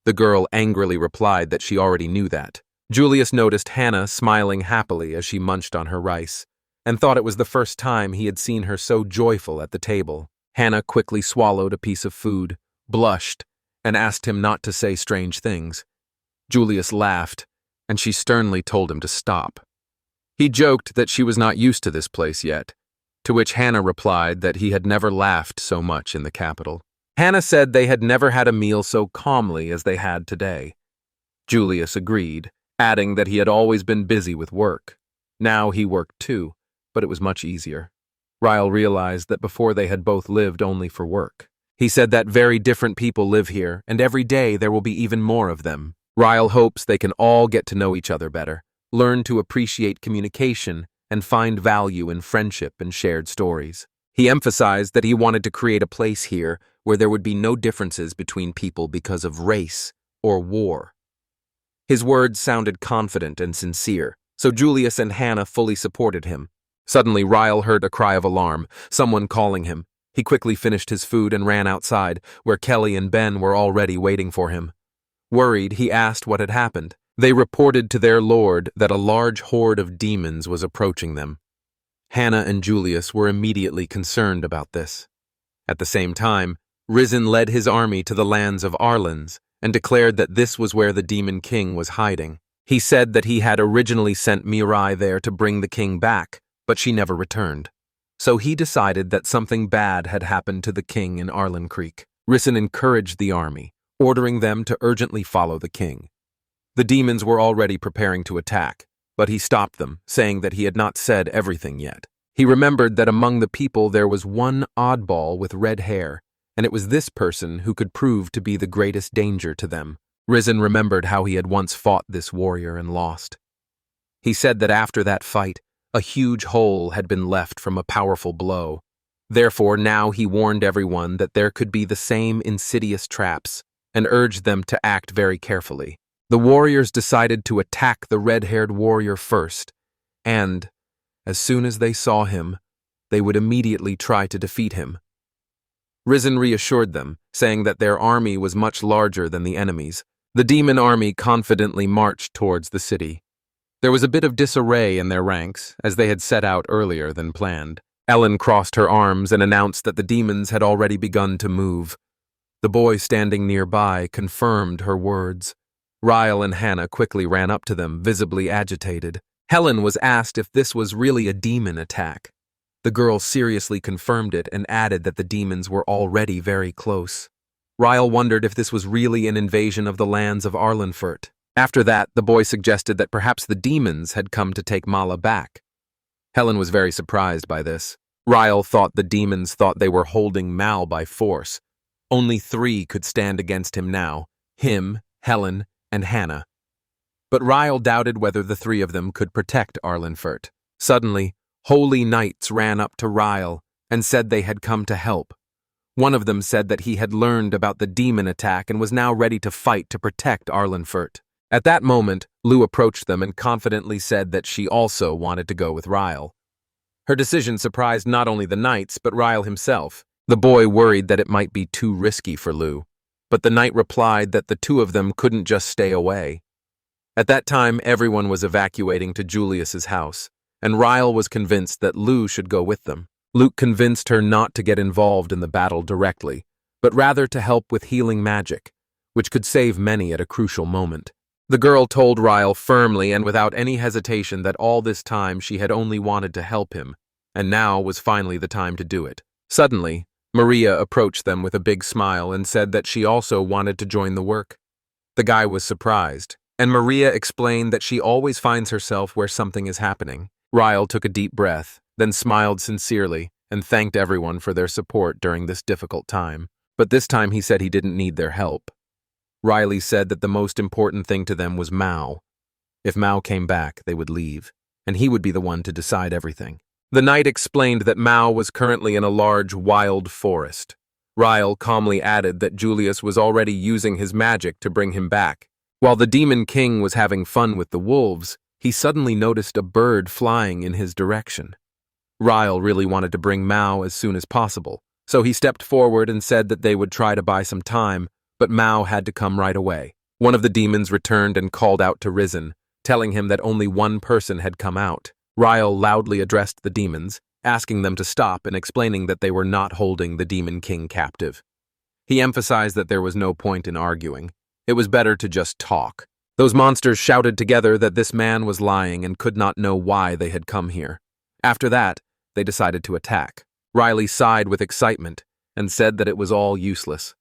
A: The girl angrily replied that she already knew that. Julius noticed Hannah smiling happily as she munched on her rice, and thought it was the first time he had seen her so joyful at the table. Hannah quickly swallowed a piece of food, blushed, and asked him not to say strange things. Julius laughed, and she sternly told him to stop. He joked that she was not used to this place yet, to which Hannah replied that he had never laughed so much in the capital. Hannah said they had never had a meal so calmly as they had today. Julius agreed, adding that he had always been busy with work. Now he worked too, but it was much easier. Ryle realized that before they had both lived only for work. He said that very different people live here, and every day there will be even more of them. Ryle hopes they can all get to know each other better, learn to appreciate communication, and find value in friendship and shared stories. He emphasized that he wanted to create a place here where there would be no differences between people because of race or war. His words sounded confident and sincere, so Julius and Hannah fully supported him. Suddenly, Ryle heard a cry of alarm, someone calling him. He quickly finished his food and ran outside, where Kelly and Ben were already waiting for him. Worried, he asked what had happened. They reported to their lord that a large horde of demons was approaching them. Hannah and Julius were immediately concerned about this. At the same time, Risen led his army to the lands of Arlans and declared that this was where the demon king was hiding. He said that he had originally sent Mirai there to bring the king back, but she never returned. So he decided that something bad had happened to the king in Arlen Creek. Risen encouraged the army, ordering them to urgently follow the king. The demons were already preparing to attack, but he stopped them, saying that he had not said everything yet. He remembered that among the people there was one oddball with red hair, and it was this person who could prove to be the greatest danger to them. Risen remembered how he had once fought this warrior and lost. He said that after that fight, a huge hole had been left from a powerful blow. Therefore, now he warned everyone that there could be the same insidious traps and urged them to act very carefully. The warriors decided to attack the red-haired warrior first, and, as soon as they saw him, they would immediately try to defeat him. Risen reassured them, saying that their army was much larger than the enemy's. The demon army confidently marched towards the city. There was a bit of disarray in their ranks, as they had set out earlier than planned. Ellen crossed her arms and announced that the demons had already begun to move. The boy standing nearby confirmed her words. Ryle and Hannah quickly ran up to them, visibly agitated. Helen was asked if this was really a demon attack. The girl seriously confirmed it and added that the demons were already very close. Ryle wondered if this was really an invasion of the lands of Arlenfurt. After that, the boy suggested that perhaps the demons had come to take Mala back. Helen was very surprised by this. Ryle thought the demons thought they were holding Mal by force. Only 3 could stand against him now: him, Helen, and Hannah. But Ryle doubted whether the 3 of them could protect Arlenfurt. Suddenly, holy knights ran up to Ryle and said they had come to help. One of them said that he had learned about the demon attack and was now ready to fight to protect Arlenfurt. At that moment, Lou approached them and confidently said that she also wanted to go with Ryle. Her decision surprised not only the knights, but Ryle himself. The boy worried that it might be too risky for Lou, but the knight replied that the 2 of them couldn't just stay away. At that time, everyone was evacuating to Julius's house, and Ryle was convinced that Lou should go with them. Luke convinced her not to get involved in the battle directly, but rather to help with healing magic, which could save many at a crucial moment. The girl told Ryle firmly and without any hesitation that all this time she had only wanted to help him, and now was finally the time to do it. Suddenly, Maria approached them with a big smile and said that she also wanted to join the work. The guy was surprised, and Maria explained that she always finds herself where something is happening. Ryle took a deep breath, then smiled sincerely and thanked everyone for their support during this difficult time. But this time he said he didn't need their help. Riley said that the most important thing to them was Mao. If Mao came back, they would leave, and he would be the one to decide everything. The knight explained that Mao was currently in a large, wild forest. Ryle calmly added that Julius was already using his magic to bring him back. While the Demon King was having fun with the wolves, he suddenly noticed a bird flying in his direction. Ryle really wanted to bring Mao as soon as possible, so he stepped forward and said that they would try to buy some time, but Mao had to come right away. One of the demons returned and called out to Risen, telling him that only one person had come out. Ryle loudly addressed the demons, asking them to stop and explaining that they were not holding the Demon King captive. He emphasized that there was no point in arguing. It was better to just talk. Those monsters shouted together that this man was lying and could not know why they had come here. After that, they decided to attack. Riley sighed with excitement and said that it was all useless.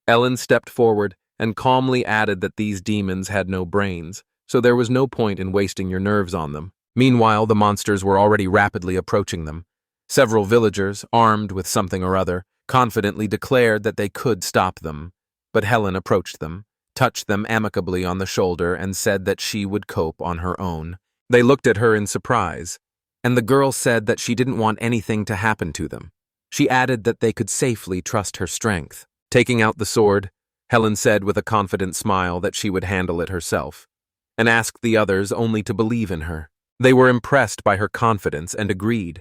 A: Ellen stepped forward and calmly added that these demons had no brains, so there was no point in wasting your nerves on them. Meanwhile, the monsters were already rapidly approaching them. Several villagers, armed with something or other, confidently declared that they could stop them, but Helen approached them, touched them amicably on the shoulder, and said that she would cope on her own. They looked at her in surprise, and the girl said that she didn't want anything to happen to them. She added that they could safely trust her strength. Taking out the sword, Helen said with a confident smile that she would handle it herself, and asked the others only to believe in her. They were impressed by her confidence and agreed.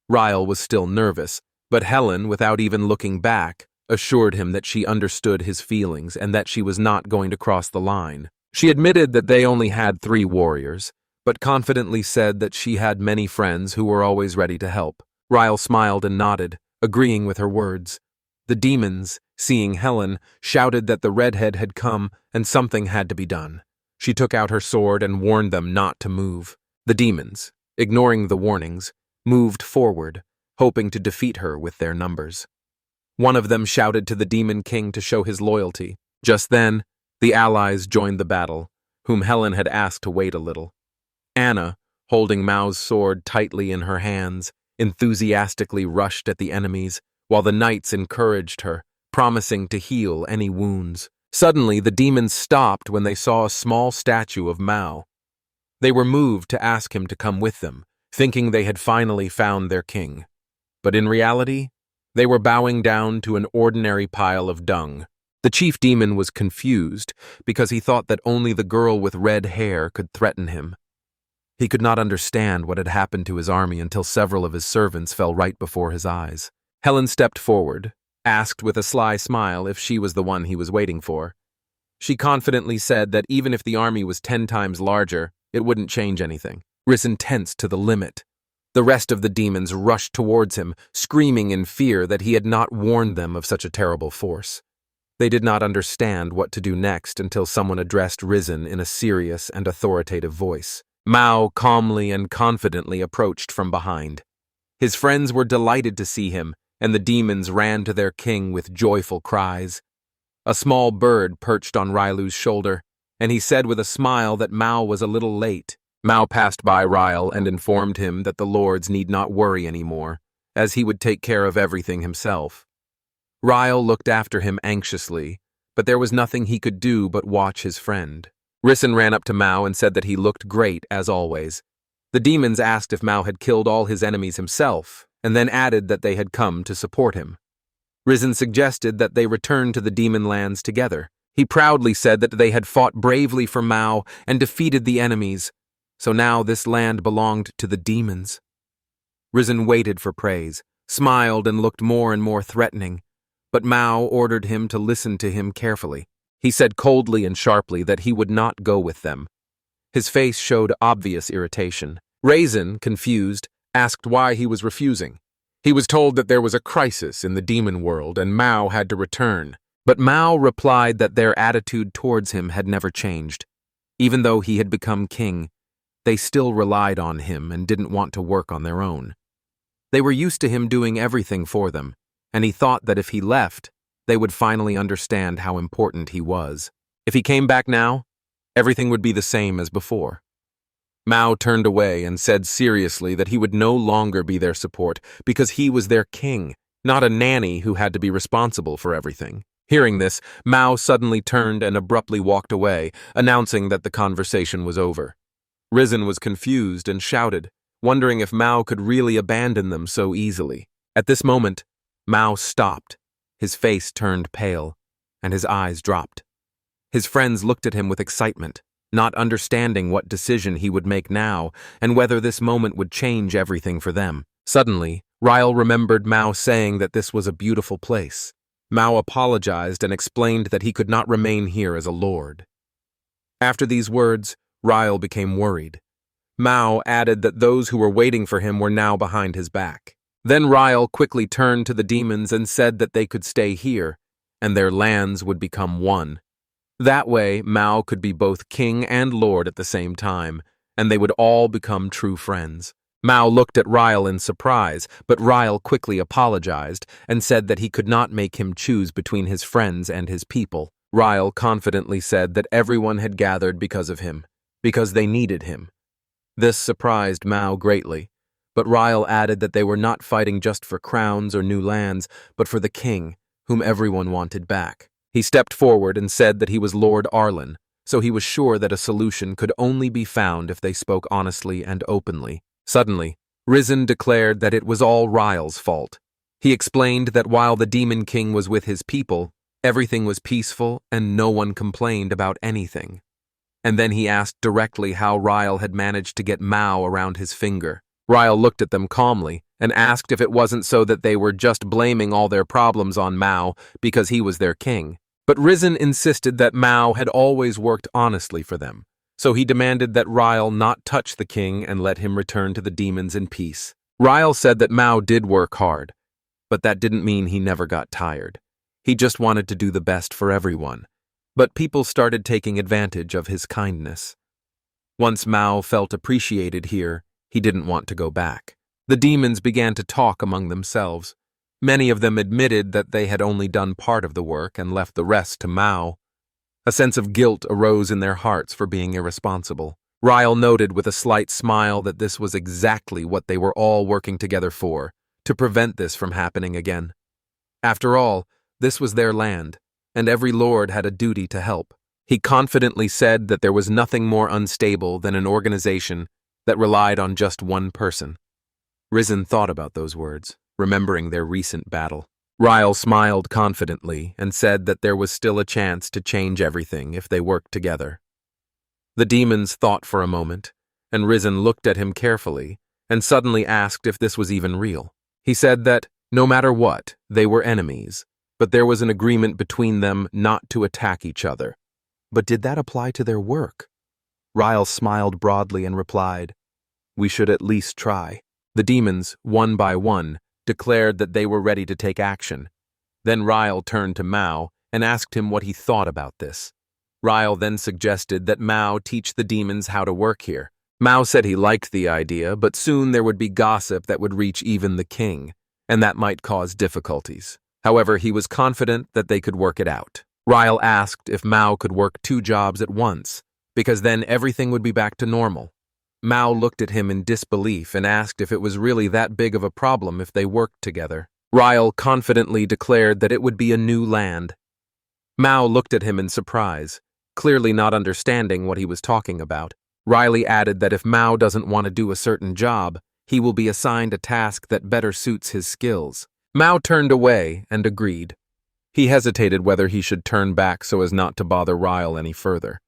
A: Ryle was still nervous, but Helen, without even looking back, assured him that she understood his feelings and that she was not going to cross the line. She admitted that they only had 3 warriors, but confidently said that she had many friends who were always ready to help. Ryle smiled and nodded, agreeing with her words. The demons, seeing Helen, shouted that the redhead had come and something had to be done. She took out her sword and warned them not to move. The demons, ignoring the warnings, moved forward, hoping to defeat her with their numbers. One of them shouted to the Demon King to show his loyalty. Just then, the allies joined the battle, whom Helen had asked to wait a little. Anna, holding Mao's sword tightly in her hands, enthusiastically rushed at the enemies, while the knights encouraged her, promising to heal any wounds. Suddenly, the demons stopped when they saw a small statue of Mao. They were moved to ask him to come with them, thinking they had finally found their king. But in reality, they were bowing down to an ordinary pile of dung. The chief demon was confused because he thought that only the girl with red hair could threaten him. He could not understand what had happened to his army until several of his servants fell right before his eyes. Helen stepped forward, asked with a sly smile if she was the one he was waiting for. She confidently said that even if the army was 10 times larger, it wouldn't change anything. Risen tensed to the limit. The rest of the demons rushed towards him, screaming in fear that he had not warned them of such a terrible force. They did not understand what to do next until someone addressed Risen in a serious and authoritative voice. Mao calmly and confidently approached from behind. His friends were delighted to see him, and the demons ran to their king with joyful cries. A small bird perched on Rylu's shoulder, and he said with a smile that Mao was a little late. Mao passed by Ryle and informed him that the lords need not worry anymore, as he would take care of everything himself. Ryle looked after him anxiously, but there was nothing he could do but watch his friend. Risen ran up to Mao and said that he looked great, as always. The demons asked if Mao had killed all his enemies himself, and then added that they had come to support him. Risen suggested that they return to the demon lands together. He proudly said that they had fought bravely for Mao and defeated the enemies, so now this land belonged to the demons. Risen waited for praise, smiled and looked more and more threatening, but Mao ordered him to listen to him carefully. He said coldly and sharply that he would not go with them. His face showed obvious irritation. Raisin, confused, asked why he was refusing. He was told that there was a crisis in the demon world and Mao had to return. But Mao replied that their attitude towards him had never changed. Even though he had become king, they still relied on him and didn't want to work on their own. They were used to him doing everything for them, and he thought that if he left, they would finally understand how important he was. If he came back now, everything would be the same as before. Mao turned away and said seriously that he would no longer be their support because he was their king, not a nanny who had to be responsible for everything. Hearing this, Mao suddenly turned and abruptly walked away, announcing that the conversation was over. Risen was confused and shouted, wondering if Mao could really abandon them so easily. At this moment, Mao stopped. His face turned pale, and his eyes dropped. His friends looked at him with excitement, not understanding what decision he would make now and whether this moment would change everything for them. Suddenly, Ryle remembered Mao saying that this was a beautiful place. Mao apologized and explained that he could not remain here as a lord. After these words, Ryle became worried. Mao added that those who were waiting for him were now behind his back. Then Ryle quickly turned to the demons and said that they could stay here, and their lands would become one. That way, Mao could be both king and lord at the same time, and they would all become true friends. Mao looked at Ryle in surprise, but Ryle quickly apologized and said that he could not make him choose between his friends and his people. Ryle confidently said that everyone had gathered because of him, because they needed him. This surprised Mao greatly, but Ryle added that they were not fighting just for crowns or new lands, but for the king, whom everyone wanted back. He stepped forward and said that he was Lord Arlen, so he was sure that a solution could only be found if they spoke honestly and openly. Suddenly, Risen declared that it was all Ryle's fault. He explained that while the Demon King was with his people, everything was peaceful and no one complained about anything. And then he asked directly how Ryle had managed to get Mao around his finger. Ryle looked at them calmly and asked if it wasn't so that they were just blaming all their problems on Mao because he was their king. But Risen insisted that Mao had always worked honestly for them, so he demanded that Ryle not touch the king and let him return to the demons in peace. Ryle said that Mao did work hard, but that didn't mean he never got tired. He just wanted to do the best for everyone. But people started taking advantage of his kindness. Once Mao felt appreciated here, he didn't want to go back. The demons began to talk among themselves. Many of them admitted that they had only done part of the work and left the rest to Mao. A sense of guilt arose in their hearts for being irresponsible. Ryle noted with a slight smile that this was exactly what they were all working together for, to prevent this from happening again. After all, this was their land, and every lord had a duty to help. He confidently said that there was nothing more unstable than an organization that relied on just one person. Risen thought about those words, remembering their recent battle. Ryle smiled confidently and said that there was still a chance to change everything if they worked together. The demons thought for a moment, and Risen looked at him carefully and suddenly asked if this was even real. He said that, no matter what, they were enemies, but there was an agreement between them not to attack each other. But did that apply to their work? Ryle smiled broadly and replied, "We should at least try." The demons, one by one, declared that they were ready to take action. Then Ryle turned to Mao and asked him what he thought about this. Ryle then suggested that Mao teach the demons how to work here. Mao said he liked the idea, but soon there would be gossip that would reach even the king, and that might cause difficulties. However, he was confident that they could work it out. Ryle asked if Mao could work 2 jobs at once, because then everything would be back to normal. Mao looked at him in disbelief and asked if it was really that big of a problem if they worked together. Ryle confidently declared that it would be a new land. Mao looked at him in surprise, clearly not understanding what he was talking about. Riley added that if Mao doesn't want to do a certain job, he will be assigned a task that better suits his skills. Mao turned away and agreed. He hesitated whether he should turn back so as not to bother Ryle any further.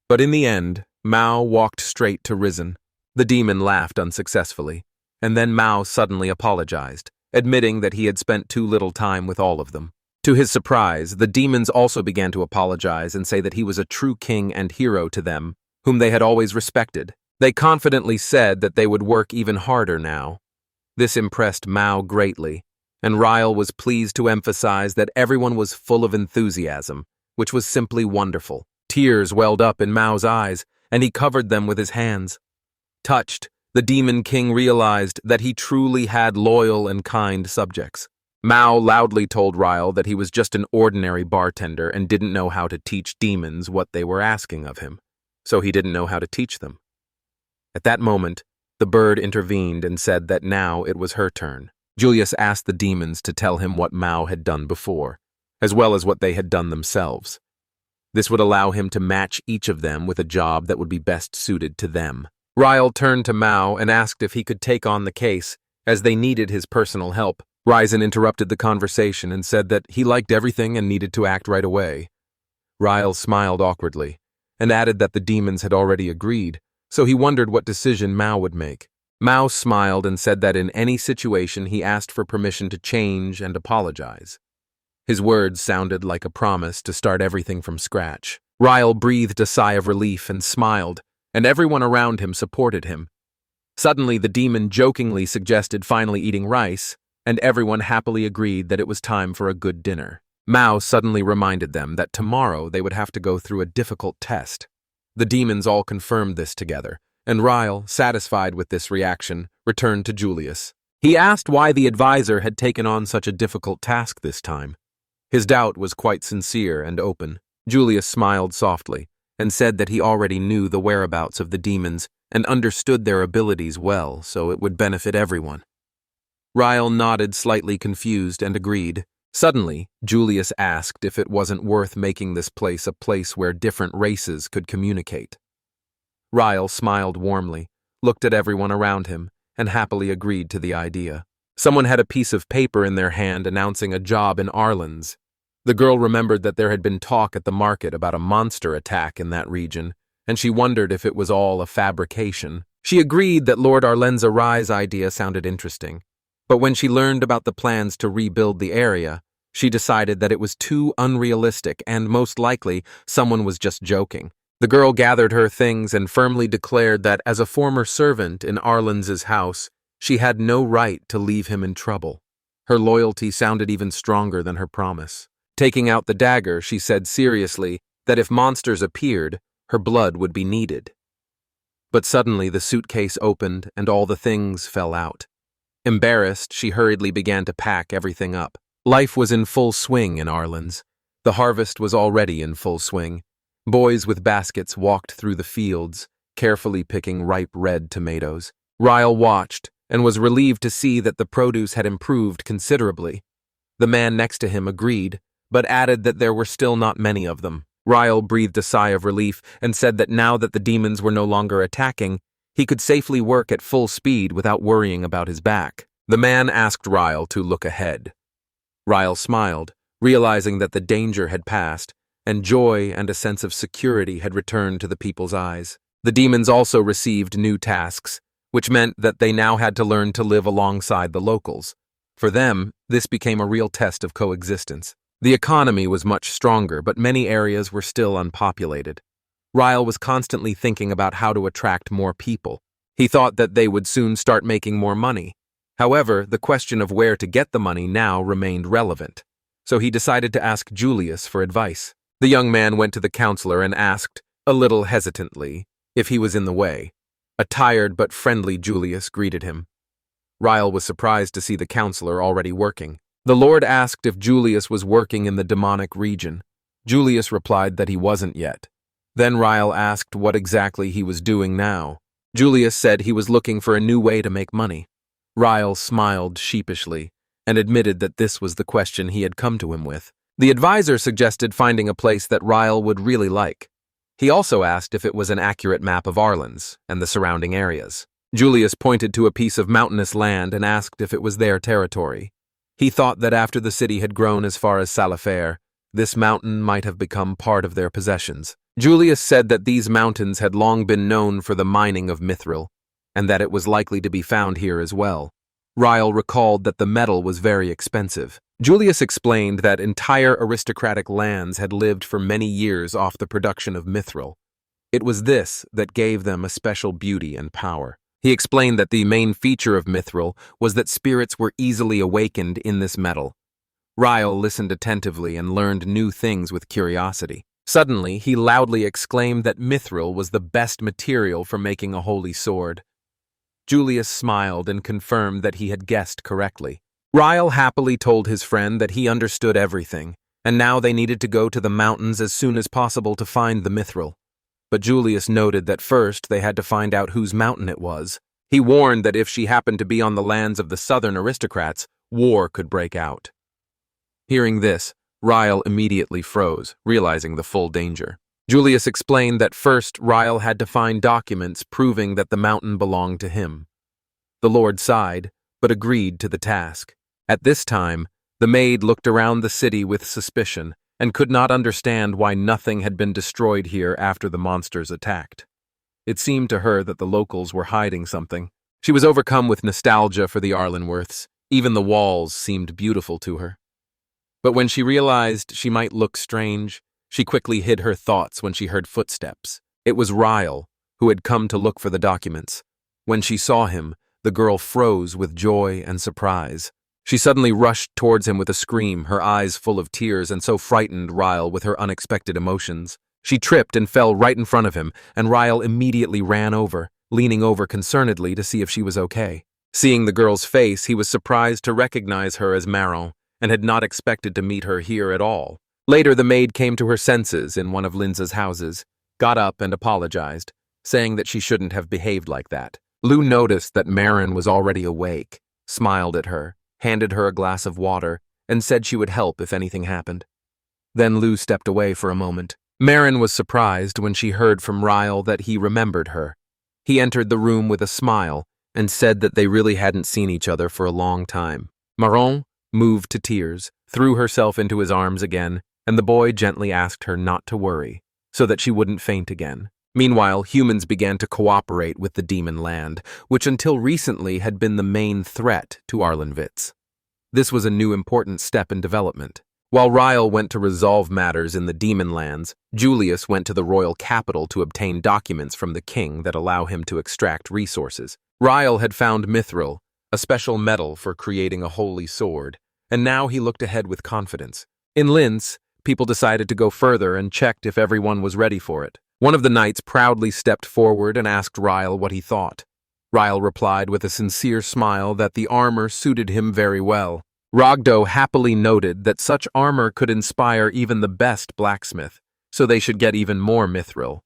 A: But in the end, Mao walked straight to Risen. The demon laughed unsuccessfully, and then Mao suddenly apologized, admitting that he had spent too little time with all of them. To his surprise, the demons also began to apologize and say that he was a true king and hero to them, whom they had always respected. They confidently said that they would work even harder now. This impressed Mao greatly, and Ryle was pleased to emphasize that everyone was full of enthusiasm, which was simply wonderful. Tears welled up in Mao's eyes, and he covered them with his hands. Touched, the Demon King realized that he truly had loyal and kind subjects. Mao loudly told Ryle that he was just an ordinary bartender and didn't know how to teach demons what they were asking of him, so he didn't know how to teach them. At that moment, the bird intervened and said that now it was her turn. Julius asked the demons to tell him what Mao had done before, as well as what they had done themselves. This would allow him to match each of them with a job that would be best suited to them. Ryle turned to Mao and asked if he could take on the case, as they needed his personal help. Ryzen interrupted the conversation and said that he liked everything and needed to act right away. Ryle smiled awkwardly, and added that the demons had already agreed, so he wondered what decision Mao would make. Mao smiled and said that in any situation he asked for permission to change and apologize. His words sounded like a promise to start everything from scratch. Ryle breathed a sigh of relief and smiled, and everyone around him supported him. Suddenly, the demon jokingly suggested finally eating rice, and everyone happily agreed that it was time for a good dinner. Mao suddenly reminded them that tomorrow they would have to go through a difficult test. The demons all confirmed this together, and Ryle, satisfied with this reaction, returned to Julius. He asked why the advisor had taken on such a difficult task this time. His doubt was quite sincere and open. Julius smiled softly and said that he already knew the whereabouts of the demons and understood their abilities well, so it would benefit everyone. Ryle nodded, slightly confused, and agreed. Suddenly, Julius asked if it wasn't worth making this place a place where different races could communicate. Ryle smiled warmly, looked at everyone around him, and happily agreed to the idea. Someone had a piece of paper in their hand announcing a job in Arlen's. The girl remembered that there had been talk at the market about a monster attack in that region, and she wondered if it was all a fabrication. She agreed that Lord Arlenza Rai's idea sounded interesting, but when she learned about the plans to rebuild the area, she decided that it was too unrealistic and most likely someone was just joking. The girl gathered her things and firmly declared that as a former servant in Arlen's house, she had no right to leave him in trouble. Her loyalty sounded even stronger than her promise. Taking out the dagger, she said seriously that if monsters appeared, her blood would be needed. But suddenly the suitcase opened and all the things fell out. Embarrassed, she hurriedly began to pack everything up. Life was in full swing in Arlen's. The harvest was already in full swing. Boys with baskets walked through the fields, carefully picking ripe red tomatoes. Ryle watched and was relieved to see that the produce had improved considerably. The man next to him agreed, but added that there were still not many of them. Ryle breathed a sigh of relief and said that now that the demons were no longer attacking, he could safely work at full speed without worrying about his back. The man asked Ryle to look ahead. Ryle smiled, realizing that the danger had passed, and joy and a sense of security had returned to the people's eyes. The demons also received new tasks, which meant that they now had to learn to live alongside the locals. For them, this became a real test of coexistence. The economy was much stronger, but many areas were still unpopulated. Ryle was constantly thinking about how to attract more people. He thought that they would soon start making more money. However, the question of where to get the money now remained relevant, so he decided to ask Julius for advice. The young man went to the counselor and asked, a little hesitantly, if he was in the way. A tired but friendly Julius greeted him. Ryle was surprised to see the counselor already working. The Lord asked if Julius was working in the demonic region. Julius replied that he wasn't yet. Then Ryle asked what exactly he was doing now. Julius said he was looking for a new way to make money. Ryle smiled sheepishly and admitted that this was the question he had come to him with. The advisor suggested finding a place that Ryle would really like. He also asked if it was an accurate map of Arlen's and the surrounding areas. Julius pointed to a piece of mountainous land and asked if it was their territory. He thought that after the city had grown as far as Salafair, this mountain might have become part of their possessions. Julius said that these mountains had long been known for the mining of Mithril, and that it was likely to be found here as well. Ryle recalled that the metal was very expensive. Julius explained that entire aristocratic lands had lived for many years off the production of Mithril. It was this that gave them a special beauty and power. He explained that the main feature of Mithril was that spirits were easily awakened in this metal. Ryle listened attentively and learned new things with curiosity. Suddenly, he loudly exclaimed that Mithril was the best material for making a holy sword. Julius smiled and confirmed that he had guessed correctly. Ryle happily told his friend that he understood everything, and now they needed to go to the mountains as soon as possible to find the Mithril. But Julius noted that first they had to find out whose mountain it was. He warned that if she happened to be on the lands of the southern aristocrats, war could break out. Hearing this, Ryle immediately froze, realizing the full danger. Julius explained that first Ryle had to find documents proving that the mountain belonged to him. The Lord sighed, but agreed to the task. At this time, the maid looked around the city with suspicion and could not understand why nothing had been destroyed here after the monsters attacked. It seemed to her that the locals were hiding something. She was overcome with nostalgia for the Arlenworths. Even the walls seemed beautiful to her. But when she realized she might look strange, she quickly hid her thoughts when she heard footsteps. It was Ryle, who had come to look for the documents. When she saw him, the girl froze with joy and surprise. She suddenly rushed towards him with a scream, her eyes full of tears, and so frightened Ryle with her unexpected emotions. She tripped and fell right in front of him, and Ryle immediately ran over, leaning over concernedly to see if she was okay. Seeing the girl's face, he was surprised to recognize her as Maron, and had not expected to meet her here at all. Later, the maid came to her senses in one of Linza's houses, got up and apologized, saying that she shouldn't have behaved like that. Lou noticed that Maron was already awake, smiled at her, handed her a glass of water, and said she would help if anything happened. Then Lou stepped away for a moment. Maron was surprised when she heard from Ryle that he remembered her. He entered the room with a smile and said that they really hadn't seen each other for a long time. Maron, moved to tears, threw herself into his arms again, and the boy gently asked her not to worry, so that she wouldn't faint again. Meanwhile, humans began to cooperate with the demon land, which until recently had been the main threat to Arlenwitz. This was a new important step in development. While Ryle went to resolve matters in the demon lands, Julius went to the royal capital to obtain documents from the king that allow him to extract resources. Ryle had found Mithril, a special metal for creating a holy sword, and now he looked ahead with confidence. In Linz, people decided to go further and checked if everyone was ready for it. One of the knights proudly stepped forward and asked Ryle what he thought. Ryle replied with a sincere smile that the armor suited him very well. Rogdo happily noted that such armor could inspire even the best blacksmith, so they should get even more mithril.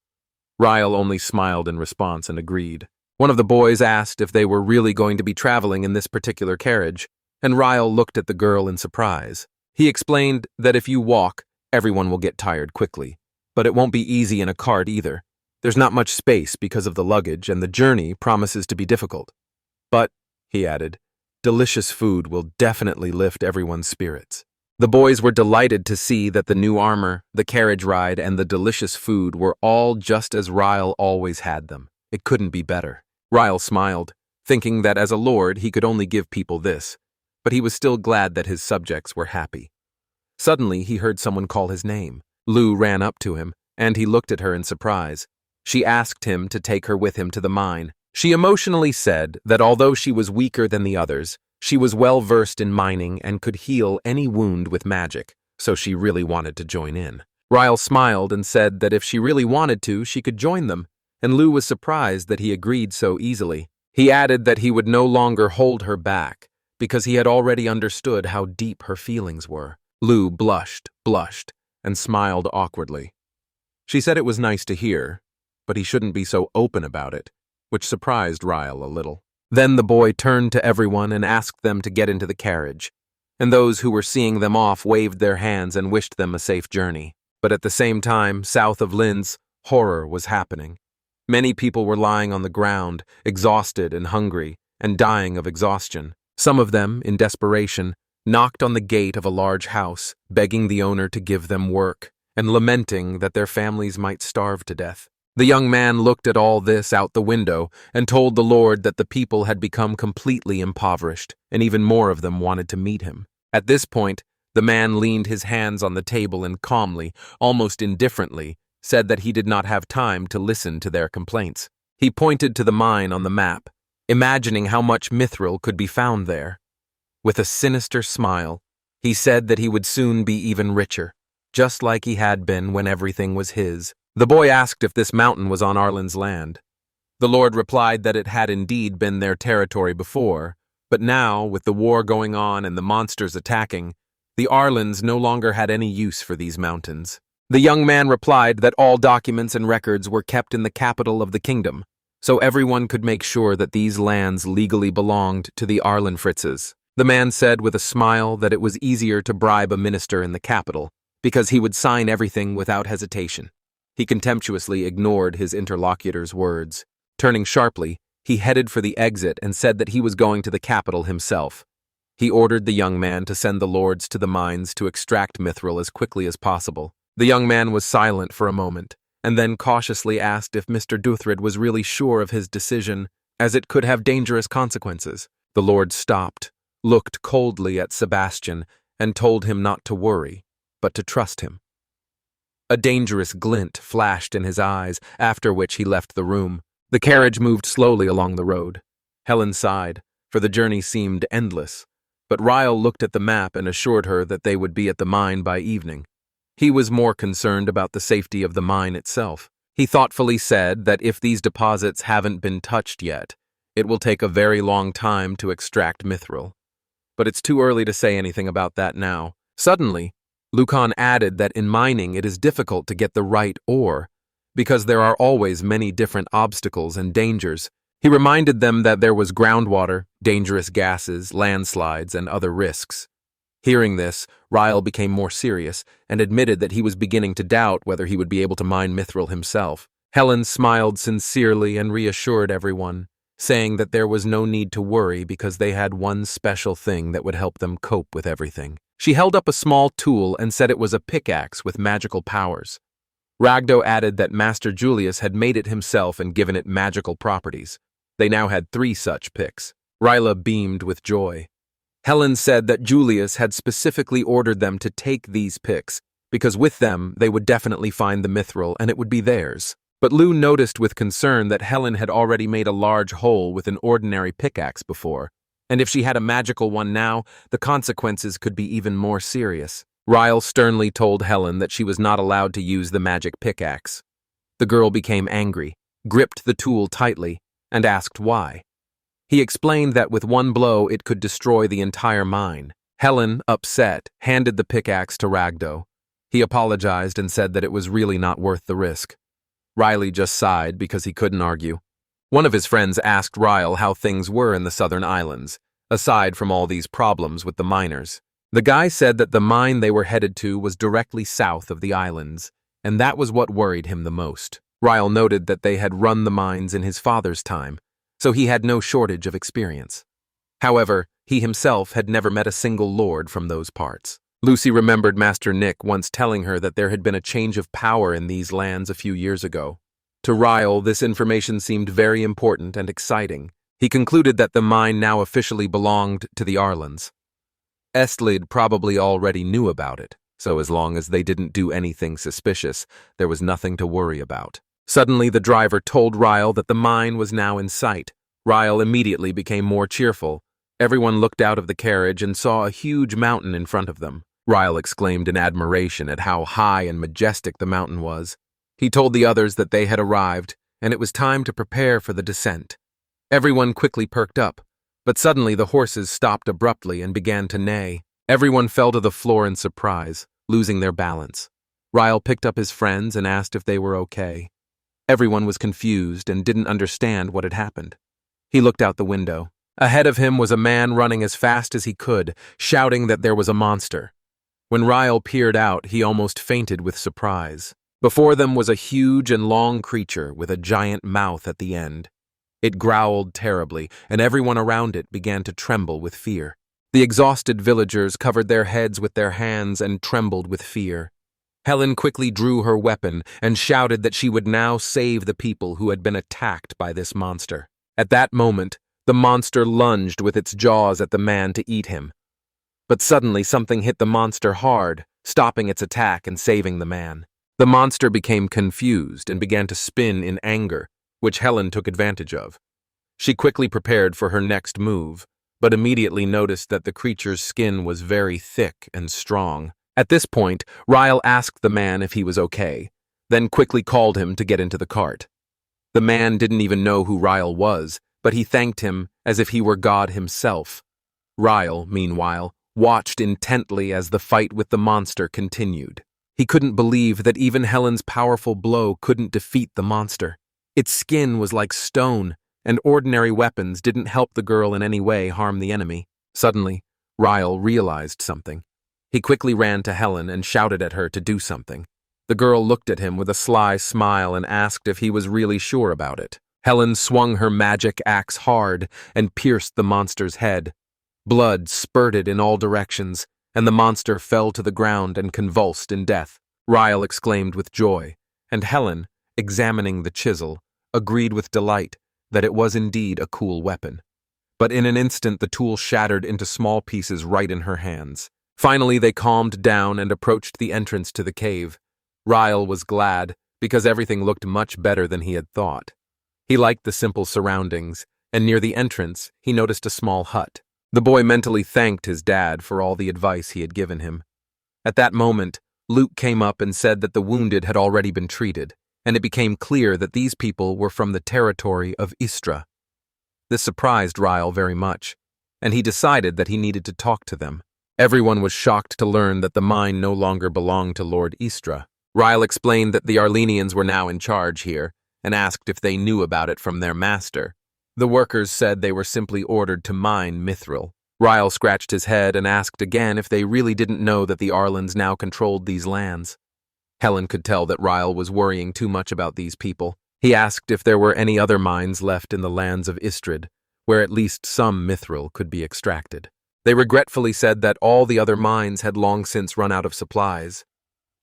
A: Ryle only smiled in response and agreed. One of the boys asked if they were really going to be traveling in this particular carriage, and Ryle looked at the girl in surprise. He explained that if you walk, everyone will get tired quickly. But it won't be easy in a cart either. There's not much space because of the luggage, and the journey promises to be difficult. But, he added, delicious food will definitely lift everyone's spirits. The boys were delighted to see that the new armor, the carriage ride, and the delicious food were all just as Ryle always had them. It couldn't be better. Ryle smiled, thinking that as a lord he could only give people this, but he was still glad that his subjects were happy. Suddenly he heard someone call his name. Lou ran up to him, and he looked at her in surprise. She asked him to take her with him to the mine. She emotionally said that although she was weaker than the others, she was well versed in mining and could heal any wound with magic, so she really wanted to join in. Ryle smiled and said that if she really wanted to, she could join them, and Lou was surprised that he agreed so easily. He added that he would no longer hold her back, because he had already understood how deep her feelings were. Lou blushed, and smiled awkwardly. She said it was nice to hear, but he shouldn't be so open about it, which surprised Ryle a little. Then the boy turned to everyone and asked them to get into the carriage, and those who were seeing them off waved their hands and wished them a safe journey. But at the same time, south of Linz, horror was happening. Many people were lying on the ground, exhausted and hungry, and dying of exhaustion. Some of them, in desperation, knocked on the gate of a large house, begging the owner to give them work, and lamenting that their families might starve to death. The young man looked at all this out the window and told the Lord that the people had become completely impoverished, and even more of them wanted to meet him. At this point, the man leaned his hands on the table and calmly, almost indifferently, said that he did not have time to listen to their complaints. He pointed to the mine on the map, imagining how much mithril could be found there. With a sinister smile, he said that he would soon be even richer, just like he had been when everything was his. The boy asked if this mountain was on Arlen's land. The Lord replied that it had indeed been their territory before, but now, with the war going on and the monsters attacking, the Arlens no longer had any use for these mountains. The young man replied that all documents and records were kept in the capital of the kingdom, so everyone could make sure that these lands legally belonged to the Arlenfritzes. The man said with a smile that it was easier to bribe a minister in the capital, because he would sign everything without hesitation. He contemptuously ignored his interlocutor's words. Turning sharply, he headed for the exit and said that he was going to the capital himself. He ordered the young man to send the lords to the mines to extract Mithril as quickly as possible. The young man was silent for a moment, and then cautiously asked if Mr. Duthrid was really sure of his decision, as it could have dangerous consequences. The lord stopped, looked coldly at Sebastian, and told him not to worry, but to trust him. A dangerous glint flashed in his eyes, after which he left the room. The carriage moved slowly along the road. Helen sighed, for the journey seemed endless, but Ryle looked at the map and assured her that they would be at the mine by evening. He was more concerned about the safety of the mine itself. He thoughtfully said that if these deposits haven't been touched yet, it will take a very long time to extract Mithril. But it's too early to say anything about that now. Suddenly, Lucan added that in mining it is difficult to get the right ore, because there are always many different obstacles and dangers. He reminded them that there was groundwater, dangerous gases, landslides, and other risks. Hearing this, Ryle became more serious and admitted that he was beginning to doubt whether he would be able to mine Mithril himself. Helen smiled sincerely and reassured everyone, saying that there was no need to worry because they had one special thing that would help them cope with everything. She held up a small tool and said it was a pickaxe with magical powers. Ragdo added that Master Julius had made it himself and given it magical properties. They now had 3 such picks. Ryla beamed with joy. Helen said that Julius had specifically ordered them to take these picks, because with them they would definitely find the Mithril and it would be theirs. But Lou noticed with concern that Helen had already made a large hole with an ordinary pickaxe before, and if she had a magical one now, the consequences could be even more serious. Ryle sternly told Helen that she was not allowed to use the magic pickaxe. The girl became angry, gripped the tool tightly, and asked why. He explained that with one blow it could destroy the entire mine. Helen, upset, handed the pickaxe to Ragdo. He apologized and said that it was really not worth the risk. Riley just sighed because he couldn't argue. One of his friends asked Ryle how things were in the southern islands, aside from all these problems with the miners. The guy said that the mine they were headed to was directly south of the islands, and that was what worried him the most. Ryle noted that they had run the mines in his father's time, so he had no shortage of experience. However, he himself had never met a single lord from those parts. Lucy remembered Master Nick once telling her that there had been a change of power in these lands a few years ago. To Ryle, this information seemed very important and exciting. He concluded that the mine now officially belonged to the Arlands. Astred probably already knew about it, so as long as they didn't do anything suspicious, there was nothing to worry about. Suddenly, the driver told Ryle that the mine was now in sight. Ryle immediately became more cheerful. Everyone looked out of the carriage and saw a huge mountain in front of them. Ryle exclaimed in admiration at how high and majestic the mountain was. He told the others that they had arrived, and it was time to prepare for the descent. Everyone quickly perked up, but suddenly the horses stopped abruptly and began to neigh. Everyone fell to the floor in surprise, losing their balance. Ryle picked up his friends and asked if they were okay. Everyone was confused and didn't understand what had happened. He looked out the window. Ahead of him was a man running as fast as he could, shouting that there was a monster. When Ryle peered out, he almost fainted with surprise. Before them was a huge and long creature with a giant mouth at the end. It growled terribly, and everyone around it began to tremble with fear. The exhausted villagers covered their heads with their hands and trembled with fear. Helen quickly drew her weapon and shouted that she would now save the people who had been attacked by this monster. At that moment, the monster lunged with its jaws at the man to eat him. But suddenly something hit the monster hard, stopping its attack and saving the man. The monster became confused and began to spin in anger, which Helen took advantage of. She quickly prepared for her next move, but immediately noticed that the creature's skin was very thick and strong. At this point, Ryle asked the man if he was okay, then quickly called him to get into the cart. The man didn't even know who Ryle was, but he thanked him as if he were God himself. Ryle, meanwhile, watched intently as the fight with the monster continued. He couldn't believe that even Helen's powerful blow couldn't defeat the monster. Its skin was like stone, and ordinary weapons didn't help the girl in any way harm the enemy. Suddenly, Ryle realized something. He quickly ran to Helen and shouted at her to do something. The girl looked at him with a sly smile and asked if he was really sure about it. Helen swung her magic axe hard and pierced the monster's head. Blood spurted in all directions, and the monster fell to the ground and convulsed in death. Ryle exclaimed with joy, and Helen, examining the chisel, agreed with delight that it was indeed a cool weapon. But in an instant the tool shattered into small pieces right in her hands. Finally they calmed down and approached the entrance to the cave. Ryle was glad, because everything looked much better than he had thought. He liked the simple surroundings, and near the entrance he noticed a small hut. The boy mentally thanked his dad for all the advice he had given him. At that moment, Luke came up and said that the wounded had already been treated, and it became clear that these people were from the territory of Istra. This surprised Ryle very much, and he decided that he needed to talk to them. Everyone was shocked to learn that the mine no longer belonged to Lord Istra. Ryle explained that the Arlenians were now in charge here, and asked if they knew about it from their master. The workers said they were simply ordered to mine Mithril. Ryle scratched his head and asked again if they really didn't know that the Arlens now controlled these lands. Helen could tell that Ryle was worrying too much about these people. He asked if there were any other mines left in the lands of Astred, where at least some Mithril could be extracted. They regretfully said that all the other mines had long since run out of supplies.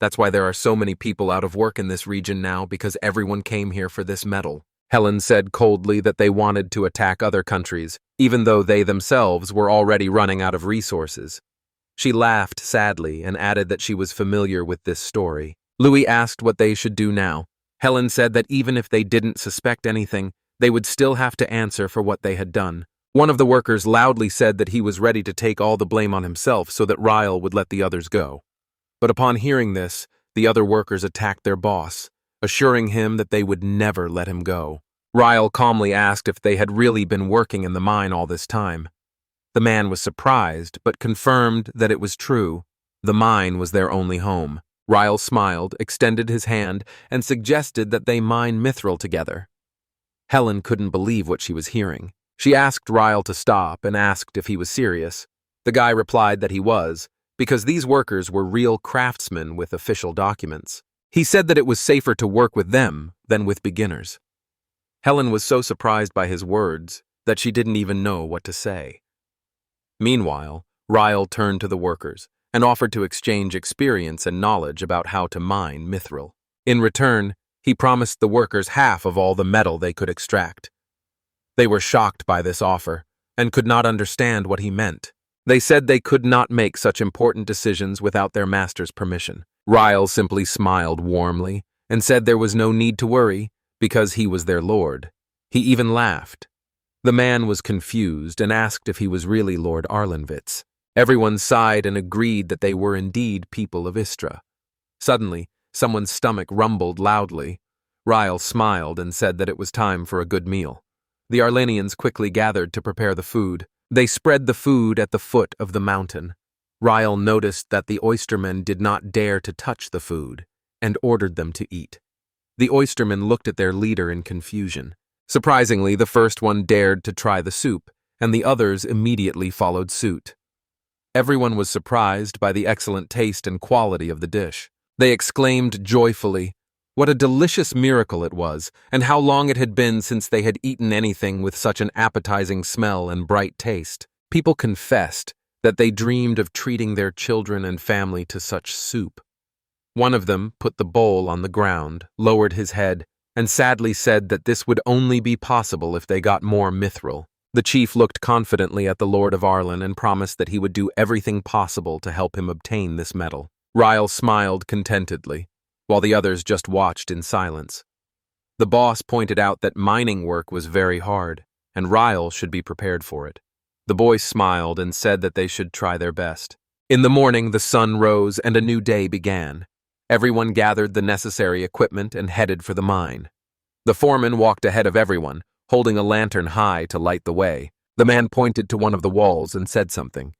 A: That's why there are so many people out of work in this region now, because everyone came here for this metal. Helen said coldly that they wanted to attack other countries, even though they themselves were already running out of resources. She laughed sadly and added that she was familiar with this story. Louis asked what they should do now. Helen said that even if they didn't suspect anything, they would still have to answer for what they had done. One of the workers loudly said that he was ready to take all the blame on himself so that Ryle would let the others go. But upon hearing this, the other workers attacked their boss, assuring him that they would never let him go. Ryle calmly asked if they had really been working in the mine all this time. The man was surprised, but confirmed that it was true. The mine was their only home. Ryle smiled, extended his hand, and suggested that they mine Mithril together. Helen couldn't believe what she was hearing. She asked Ryle to stop and asked if he was serious. The guy replied that he was, because these workers were real craftsmen with official documents. He said that it was safer to work with them than with beginners. Helen was so surprised by his words that she didn't even know what to say. Meanwhile, Ryle turned to the workers and offered to exchange experience and knowledge about how to mine Mithril. In return, he promised the workers half of all the metal they could extract. They were shocked by this offer and could not understand what he meant. They said they could not make such important decisions without their master's permission. Ryle simply smiled warmly and said there was no need to worry because he was their lord. He even laughed. The man was confused and asked if he was really Lord Arlenvitz. Everyone sighed and agreed that they were indeed people of Istra. Suddenly, someone's stomach rumbled loudly. Ryle smiled and said that it was time for a good meal. The Arlenians quickly gathered to prepare the food. They spread the food at the foot of the mountain. Ryle noticed that the oystermen did not dare to touch the food, and ordered them to eat. The oystermen looked at their leader in confusion. Surprisingly, the first one dared to try the soup, and the others immediately followed suit. Everyone was surprised by the excellent taste and quality of the dish. They exclaimed joyfully, what a delicious miracle it was, and how long it had been since they had eaten anything with such an appetizing smell and bright taste. People confessed that they dreamed of treating their children and family to such soup. One of them put the bowl on the ground, lowered his head, and sadly said that this would only be possible if they got more mithril. The chief looked confidently at the Lord of Arlen and promised that he would do everything possible to help him obtain this metal. Ryle smiled contentedly, while the others just watched in silence. The boss pointed out that mining work was very hard, and Ryle should be prepared for it. The boys smiled and said that they should try their best. In the morning, the sun rose and a new day began. Everyone gathered the necessary equipment and headed for the mine. The foreman walked ahead of everyone, holding a lantern high to light the way. The man pointed to one of the walls and said something.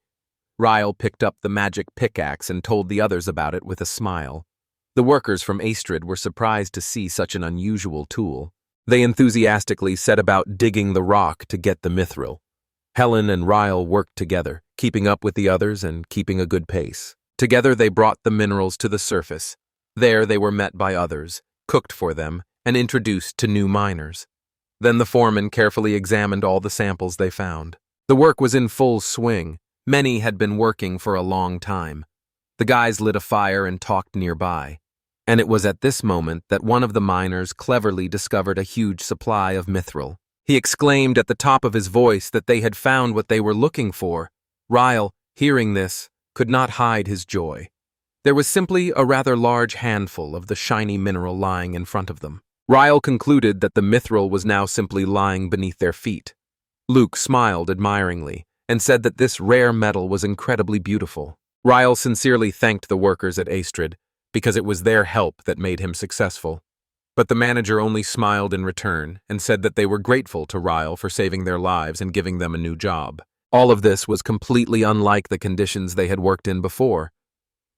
A: Ryle picked up the magic pickaxe and told the others about it with a smile. The workers from Astred were surprised to see such an unusual tool. They enthusiastically set about digging the rock to get the mithril. Helen and Ryle worked together, keeping up with the others and keeping a good pace. Together they brought the minerals to the surface. There they were met by others, cooked for them, and introduced to new miners. Then the foreman carefully examined all the samples they found. The work was in full swing. Many had been working for a long time. The guys lit a fire and talked nearby. And it was at this moment that one of the miners cleverly discovered a huge supply of mithril. He exclaimed at the top of his voice that they had found what they were looking for. Ryle, hearing this, could not hide his joy. There was simply a rather large handful of the shiny mineral lying in front of them. Ryle concluded that the mithril was now simply lying beneath their feet. Luke smiled admiringly and said that this rare metal was incredibly beautiful. Ryle sincerely thanked the workers at Astred because it was their help that made him successful. But the manager only smiled in return and said that they were grateful to Ryle for saving their lives and giving them a new job. All of this was completely unlike the conditions they had worked in before.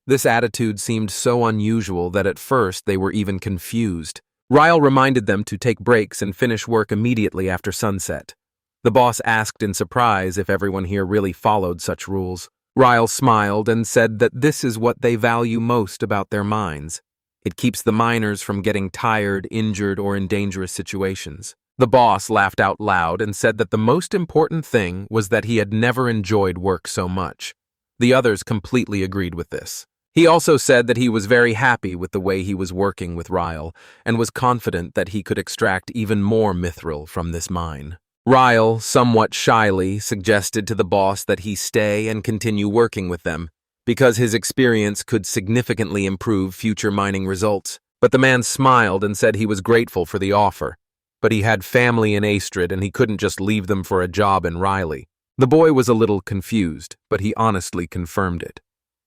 A: This attitude seemed so unusual that at first they were even confused. Ryle reminded them to take breaks and finish work immediately after sunset. The boss asked in surprise if everyone here really followed such rules. Ryle smiled and said that this is what they value most about their mines. It keeps the miners from getting tired, injured, or in dangerous situations. The boss laughed out loud and said that the most important thing was that he had never enjoyed work so much. The others completely agreed with this. He also said that he was very happy with the way he was working with Ryle and was confident that he could extract even more mithril from this mine. Ryle, somewhat shyly, suggested to the boss that he stay and continue working with them, because his experience could significantly improve future mining results. But the man smiled and said he was grateful for the offer. But he had family in Astred and he couldn't just leave them for a job in Riley. The boy was a little confused, but he honestly confirmed it.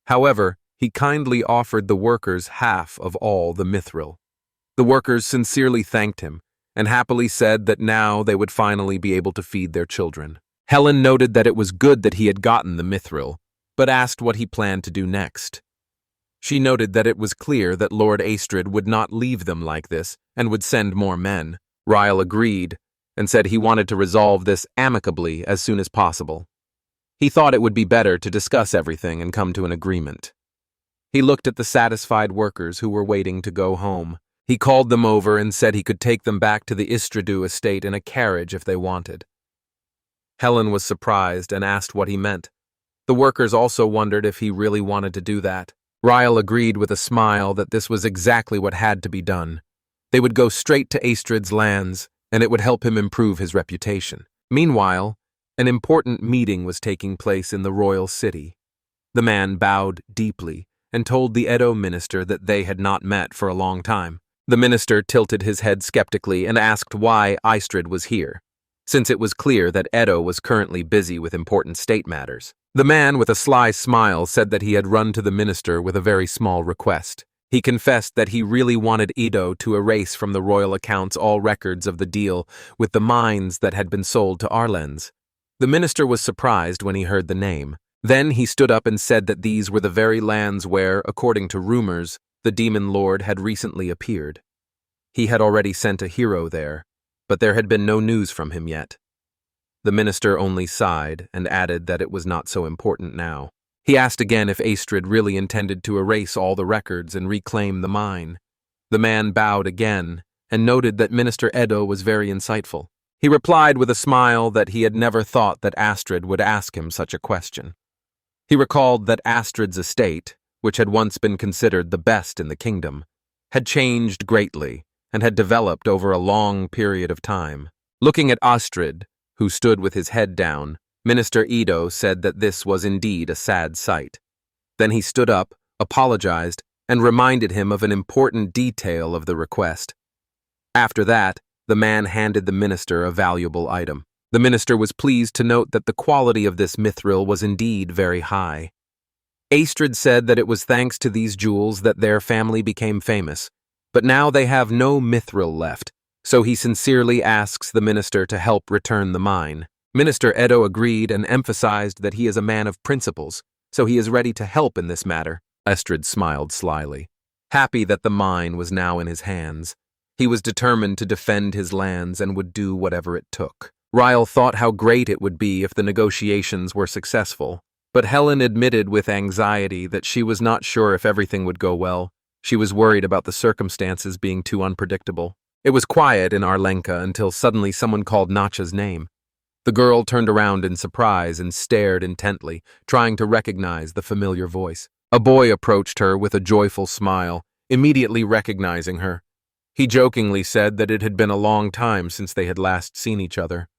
A: However, he kindly offered the workers half of all the mithril. The workers sincerely thanked him and happily said that now they would finally be able to feed their children. Helen noted that it was good that he had gotten the mithril, but asked what he planned to do next. She noted that it was clear that Lord Astred would not leave them like this and would send more men. Ryle agreed and said he wanted to resolve this amicably as soon as possible. He thought it would be better to discuss everything and come to an agreement. He looked at the satisfied workers who were waiting to go home. He called them over and said he could take them back to the Istredu estate in a carriage if they wanted. Helen was surprised and asked what he meant. The workers also wondered if he really wanted to do that. Ryle agreed with a smile that this was exactly what had to be done. They would go straight to Astred's lands, and it would help him improve his reputation. Meanwhile, an important meeting was taking place in the royal city. The man bowed deeply and told the Edo minister that they had not met for a long time. The minister tilted his head skeptically and asked why Astred was here, since it was clear that Edo was currently busy with important state matters. The man, with a sly smile, said that he had run to the minister with a very small request. He confessed that he really wanted Edo to erase from the royal accounts all records of the deal with the mines that had been sold to Arlens. The minister was surprised when he heard the name. Then he stood up and said that these were the very lands where, according to rumors, the demon lord had recently appeared. He had already sent a hero there, but there had been no news from him yet. The minister only sighed and added that it was not so important now. He asked again if Astred really intended to erase all the records and reclaim the mine. The man bowed again and noted that Minister Edo was very insightful. He replied with a smile that he had never thought that Astred would ask him such a question. He recalled that Astred's estate, which had once been considered the best in the kingdom, had changed greatly and had developed over a long period of time. Looking at Astred, who stood with his head down, Minister Edo said that this was indeed a sad sight. Then he stood up, apologized, and reminded him of an important detail of the request. After that, the man handed the minister a valuable item. The minister was pleased to note that the quality of this mithril was indeed very high. Astred said that it was thanks to these jewels that their family became famous, but now they have no mithril left, so he sincerely asks the minister to help return the mine. Minister Edo agreed and emphasized that he is a man of principles, so he is ready to help in this matter. Astred smiled slyly. Happy that the mine was now in his hands, he was determined to defend his lands and would do whatever it took. Ryle thought how great it would be if the negotiations were successful, but Helen admitted with anxiety that she was not sure if everything would go well. She was worried about the circumstances being too unpredictable. It was quiet in Arlenka until suddenly someone called Nacha's name. The girl turned around in surprise and stared intently, trying to recognize the familiar voice. A boy approached her with a joyful smile, immediately recognizing her. He jokingly said that it had been a long time since they had last seen each other.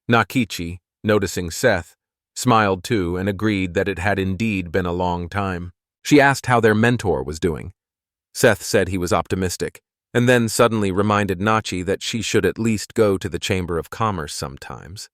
A: Nakichi, noticing Seth, smiled too and agreed that it had indeed been a long time. She asked how their mentor was doing. Seth said he was optimistic, and then suddenly reminded Nachi that she should at least go to the Chamber of Commerce sometimes.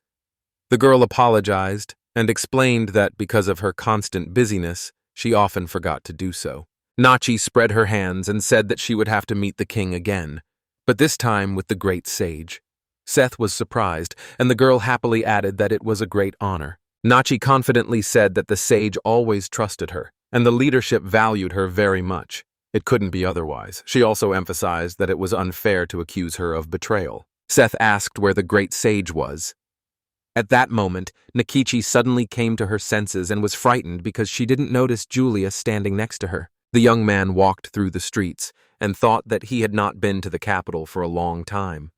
A: The girl apologized and explained that because of her constant busyness, she often forgot to do so. Nachi spread her hands and said that she would have to meet the king again, but this time with the great sage. Seth was surprised, and the girl happily added that it was a great honor. Nachi confidently said that the sage always trusted her, and the leadership valued her very much. It couldn't be otherwise. She also emphasized that it was unfair to accuse her of betrayal. Seth asked where the great sage was. At that moment, Nakichi suddenly came to her senses and was frightened because she didn't notice Julius standing next to her. The young man walked through the streets and thought that he had not been to the capital for a long time.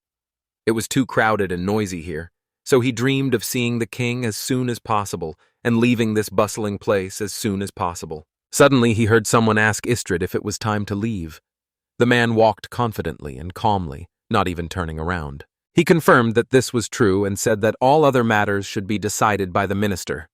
A: It was too crowded and noisy here, so he dreamed of seeing the king as soon as possible and leaving this bustling place as soon as possible. Suddenly he heard someone ask Astred if it was time to leave. The man walked confidently and calmly, not even turning around. He confirmed that this was true and said that all other matters should be decided by the minister.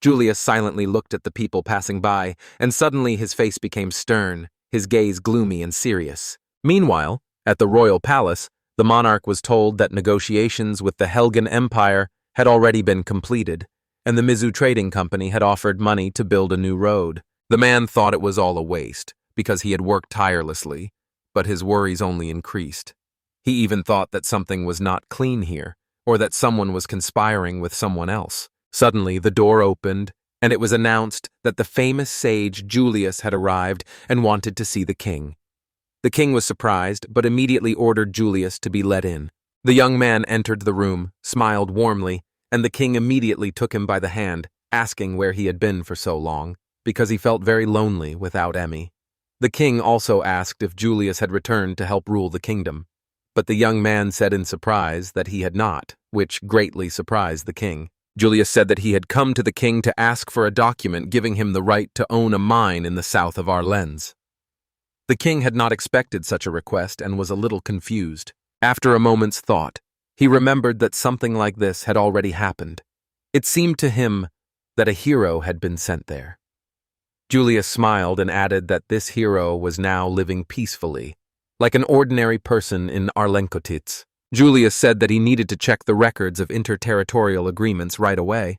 A: Julius silently looked at the people passing by, and suddenly his face became stern, his gaze gloomy and serious. Meanwhile, at the royal palace, the monarch was told that negotiations with the Helgen Empire had already been completed, and the Mizu Trading Company had offered money to build a new road. The man thought it was all a waste, because he had worked tirelessly, but his worries only increased. He even thought that something was not clean here, or that someone was conspiring with someone else. Suddenly, the door opened, and it was announced that the famous sage Julius had arrived and wanted to see the king. The king was surprised, but immediately ordered Julius to be let in. The young man entered the room, smiled warmly, and the king immediately took him by the hand, asking where he had been for so long, because he felt very lonely without Emmy. The king also asked if Julius had returned to help rule the kingdom, but the young man said in surprise that he had not, which greatly surprised the king. Julius said that he had come to the king to ask for a document giving him the right to own a mine in the south of Arlens. The king had not expected such a request and was a little confused. After a moment's thought, he remembered that something like this had already happened. It seemed to him that a hero had been sent there. Julius smiled and added that this hero was now living peacefully, like an ordinary person in Arlenkotitz. Julius said that he needed to check the records of interterritorial agreements right away.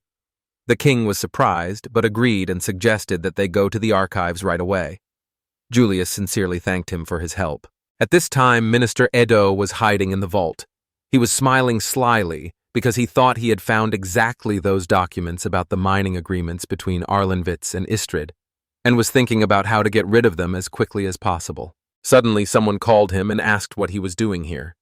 A: The king was surprised, but agreed and suggested that they go to the archives right away. Julius sincerely thanked him for his help. At this time, Minister Edo was hiding in the vault. He was smiling slyly because he thought he had found exactly those documents about the mining agreements between Arlenvitz and Astred, and was thinking about how to get rid of them as quickly as possible. Suddenly, someone called him and asked what he was doing here.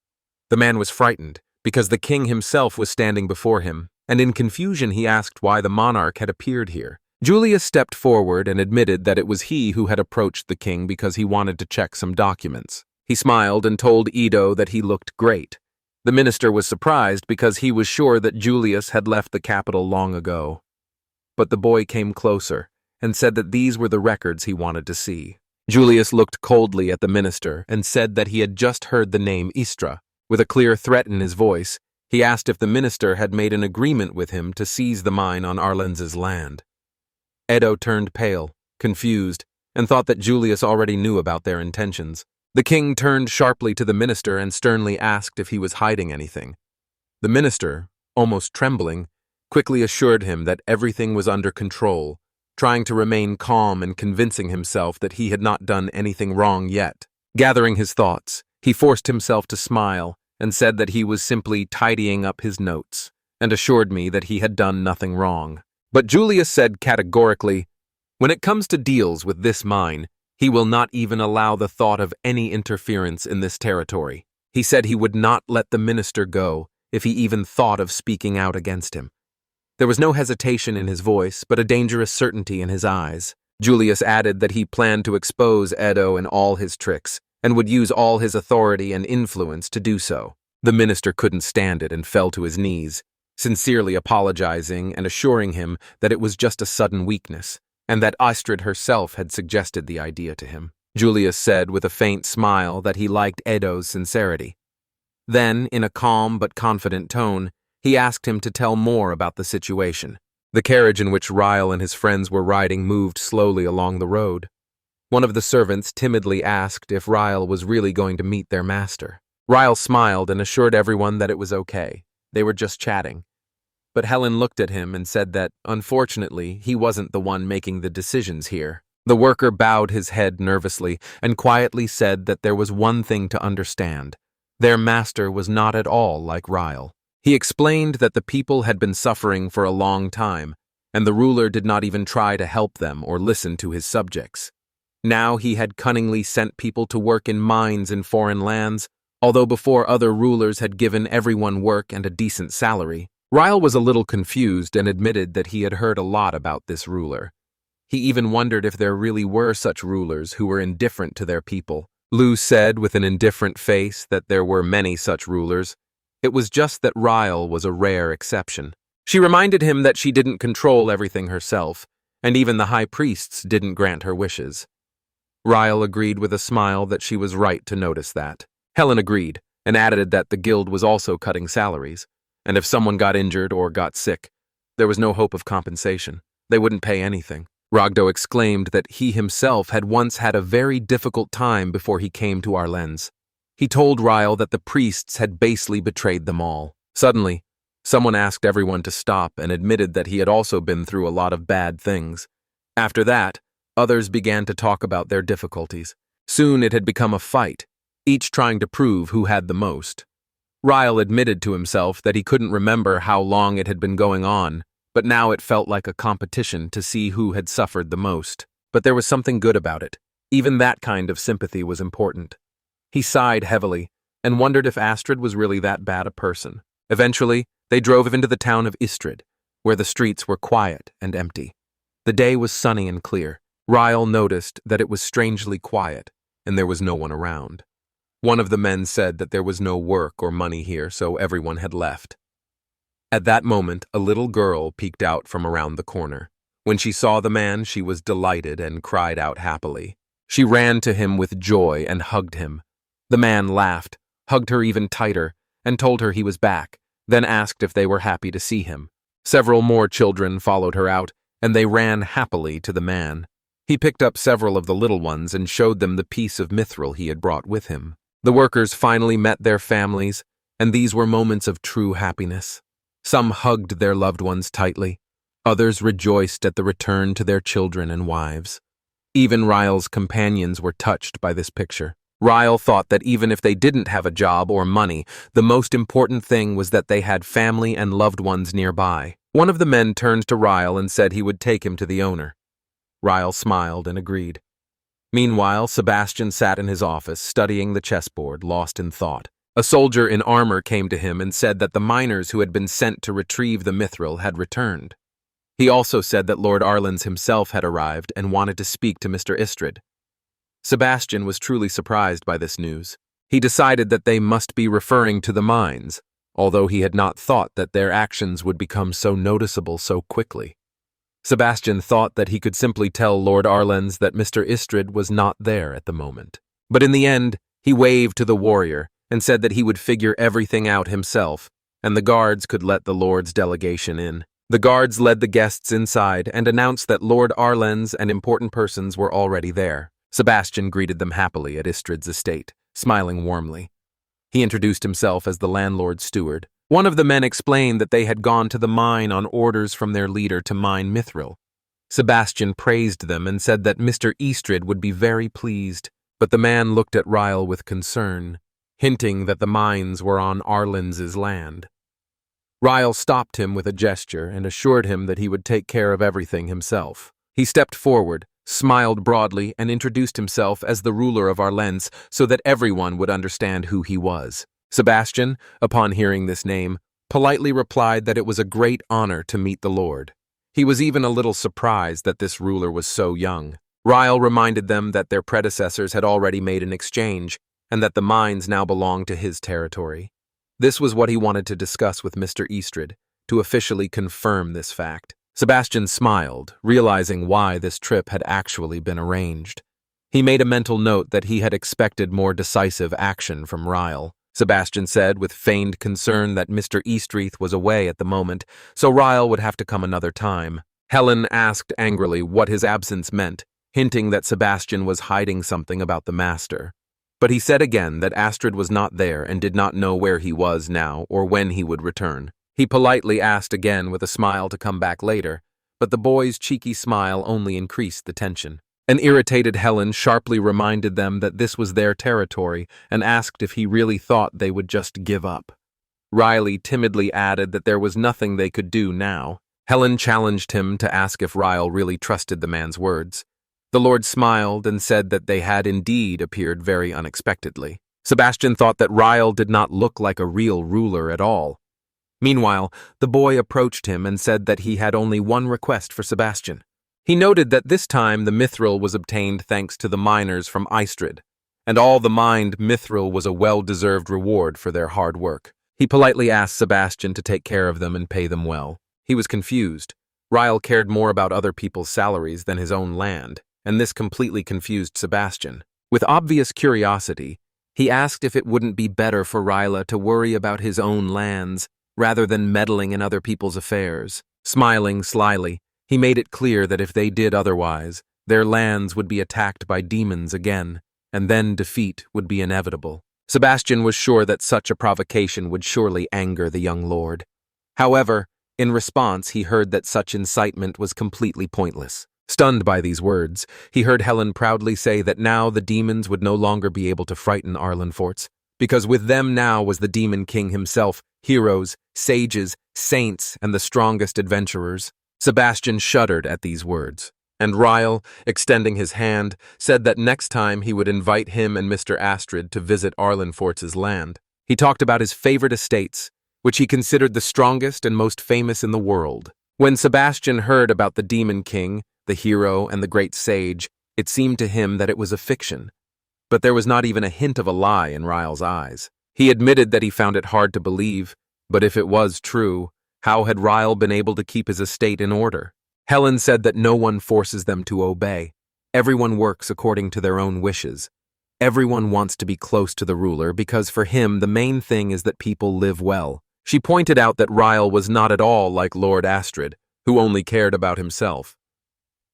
A: The man was frightened because the king himself was standing before him, and in confusion he asked why the monarch had appeared here. Julius stepped forward and admitted that it was he who had approached the king because he wanted to check some documents. He smiled and told Edo that he looked great. The minister was surprised because he was sure that Julius had left the capital long ago. But the boy came closer and said that these were the records he wanted to see. Julius looked coldly at the minister and said that he had just heard the name Istra. With a clear threat in his voice, he asked if the minister had made an agreement with him to seize the mine on Arlens's land. Edo turned pale, confused, and thought that Julius already knew about their intentions. The king turned sharply to the minister and sternly asked if he was hiding anything. The minister, almost trembling, quickly assured him that everything was under control, trying to remain calm and convincing himself that he had not done anything wrong yet. Gathering his thoughts, he forced himself to smile and said that he was simply tidying up his notes, and assured me that he had done nothing wrong. But Julius said categorically, "When it comes to deals with this mine, he will not even allow the thought of any interference in this territory." He said he would not let the minister go if he even thought of speaking out against him. There was no hesitation in his voice, but a dangerous certainty in his eyes. Julius added that he planned to expose Edo and all his tricks, and would use all his authority and influence to do so. The minister couldn't stand it and fell to his knees, sincerely apologizing and assuring him that it was just a sudden weakness, and that Astred herself had suggested the idea to him. Julius said with a faint smile that he liked Edo's sincerity. Then, in a calm but confident tone, he asked him to tell more about the situation. The carriage in which Ryle and his friends were riding moved slowly along the road. One of the servants timidly asked if Ryle was really going to meet their master. Ryle smiled and assured everyone that it was okay. They were just chatting. But Helen looked at him and said that, unfortunately, he wasn't the one making the decisions here. The worker bowed his head nervously and quietly said that there was one thing to understand. Their master was not at all like Ryle. He explained that the people had been suffering for a long time, and the ruler did not even try to help them or listen to his subjects. Now he had cunningly sent people to work in mines in foreign lands, although before other rulers had given everyone work and a decent salary. Ryle was a little confused and admitted that he had heard a lot about this ruler. He even wondered if there really were such rulers who were indifferent to their people. Lou said with an indifferent face that there were many such rulers. It was just that Ryle was a rare exception. She reminded him that she didn't control everything herself, and even the high priests didn't grant her wishes. Ryle agreed with a smile that she was right to notice that. Helen agreed, and added that the guild was also cutting salaries, and if someone got injured or got sick, there was no hope of compensation. They wouldn't pay anything. Rogdo exclaimed that he himself had once had a very difficult time before he came to Arlen's. He told Ryle that the priests had basely betrayed them all. Suddenly, someone asked everyone to stop and admitted that he had also been through a lot of bad things. After that, others began to talk about their difficulties. Soon it had become a fight, each trying to prove who had the most. Ryle admitted to himself that he couldn't remember how long it had been going on, but now it felt like a competition to see who had suffered the most. But there was something good about it. Even that kind of sympathy was important. He sighed heavily and wondered if Astred was really that bad a person. Eventually, they drove into the town of Astred, where the streets were quiet and empty. The day was sunny and clear. Ryle noticed that it was strangely quiet, and there was no one around. One of the men said that there was no work or money here, so everyone had left. At that moment, a little girl peeked out from around the corner. When she saw the man, she was delighted and cried out happily. She ran to him with joy and hugged him. The man laughed, hugged her even tighter, and told her he was back, then asked if they were happy to see him. Several more children followed her out, and they ran happily to the man. He picked up several of the little ones and showed them the piece of mithril he had brought with him. The workers finally met their families, and these were moments of true happiness. Some hugged their loved ones tightly. Others rejoiced at the return to their children and wives. Even Ryle's companions were touched by this picture. Ryle thought that even if they didn't have a job or money, the most important thing was that they had family and loved ones nearby. One of the men turned to Ryle and said he would take him to the owner. Ryle smiled and agreed. Meanwhile, Sebastian sat in his office, studying the chessboard, lost in thought. A soldier in armor came to him and said that the miners who had been sent to retrieve the mithril had returned. He also said that Lord Arlen's himself had arrived and wanted to speak to Mr. Astred. Sebastian was truly surprised by this news. He decided that they must be referring to the mines, although he had not thought that their actions would become so noticeable so quickly. Sebastian thought that he could simply tell Lord Arlen's that Mr. Astred was not there at the moment. But in the end, he waved to the warrior and said that he would figure everything out himself, and the guards could let the Lord's delegation in. The guards led the guests inside and announced that Lord Arlen's and important persons were already there. Sebastian greeted them happily at Astred's estate, smiling warmly. He introduced himself as the landlord's steward. One of the men explained that they had gone to the mine on orders from their leader to mine mithril. Sebastian praised them and said that Mr. Astred would be very pleased, but the man looked at Ryle with concern, hinting that the mines were on Arlen's land. Ryle stopped him with a gesture and assured him that he would take care of everything himself. He stepped forward, smiled broadly, and introduced himself as the ruler of Arlen's so that everyone would understand who he was. Sebastian, upon hearing this name, politely replied that it was a great honor to meet the Lord. He was even a little surprised that this ruler was so young. Ryle reminded them that their predecessors had already made an exchange, and that the mines now belonged to his territory. This was what he wanted to discuss with Mr. Astred, to officially confirm this fact. Sebastian smiled, realizing why this trip had actually been arranged. He made a mental note that he had expected more decisive action from Ryle. Sebastian said with feigned concern that Mr. Eastreath was away at the moment, so Ryle would have to come another time. Helen asked angrily what his absence meant, hinting that Sebastian was hiding something about the master. But he said again that Astred was not there and did not know where he was now or when he would return. He politely asked again with a smile to come back later, but the boy's cheeky smile only increased the tension. An irritated Helen sharply reminded them that this was their territory and asked if he really thought they would just give up. Riley timidly added that there was nothing they could do now. Helen challenged him to ask if Ryle really trusted the man's words. The Lord smiled and said that they had indeed appeared very unexpectedly. Sebastian thought that Ryle did not look like a real ruler at all. Meanwhile, the boy approached him and said that he had only one request for Sebastian. He noted that this time the Mithril was obtained thanks to the miners from Astred, and all the mined Mithril was a well-deserved reward for their hard work. He politely asked Sebastian to take care of them and pay them well. He was confused. Ryle cared more about other people's salaries than his own land, and this completely confused Sebastian. With obvious curiosity, he asked if it wouldn't be better for Ryle to worry about his own lands rather than meddling in other people's affairs. Smiling slyly, he made it clear that if they did otherwise, their lands would be attacked by demons again, and then defeat would be inevitable. Sebastian was sure that such a provocation would surely anger the young lord. However, in response, he heard that such incitement was completely pointless. Stunned by these words, he heard Helen proudly say that now the demons would no longer be able to frighten Arlenforts, because with them now was the Demon King himself, heroes, sages, saints, and the strongest adventurers. Sebastian shuddered at these words, and Ryle, extending his hand, said that next time he would invite him and Mr. Astred to visit Arlenforts' land. He talked about his favorite estates, which he considered the strongest and most famous in the world. When Sebastian heard about the Demon King, the hero, and the great sage, it seemed to him that it was a fiction. But there was not even a hint of a lie in Ryle's eyes. He admitted that he found it hard to believe, but if it was true, how had Ryle been able to keep his estate in order? Helen said that no one forces them to obey. Everyone works according to their own wishes. Everyone wants to be close to the ruler because for him the main thing is that people live well. She pointed out that Ryle was not at all like Lord Astred, who only cared about himself.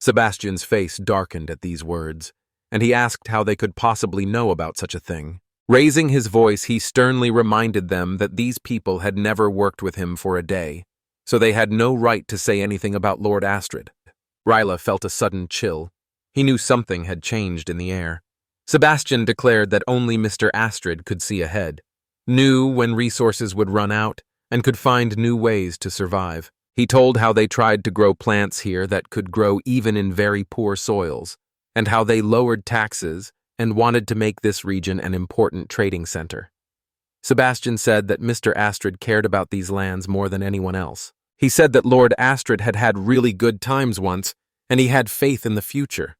A: Sebastian's face darkened at these words, and he asked how they could possibly know about such a thing. Raising his voice, he sternly reminded them that these people had never worked with him for a day, so they had no right to say anything about Lord Astred. Ryle felt a sudden chill. He knew something had changed in the air. Sebastian declared that only Mr. Astred could see ahead, knew when resources would run out, and could find new ways to survive. He told how they tried to grow plants here that could grow even in very poor soils, and how they lowered taxes and wanted to make this region an important trading center. Sebastian said that Mr. Astred cared about these lands more than anyone else. He said that Lord Astred had had really good times once, and he had faith in the future.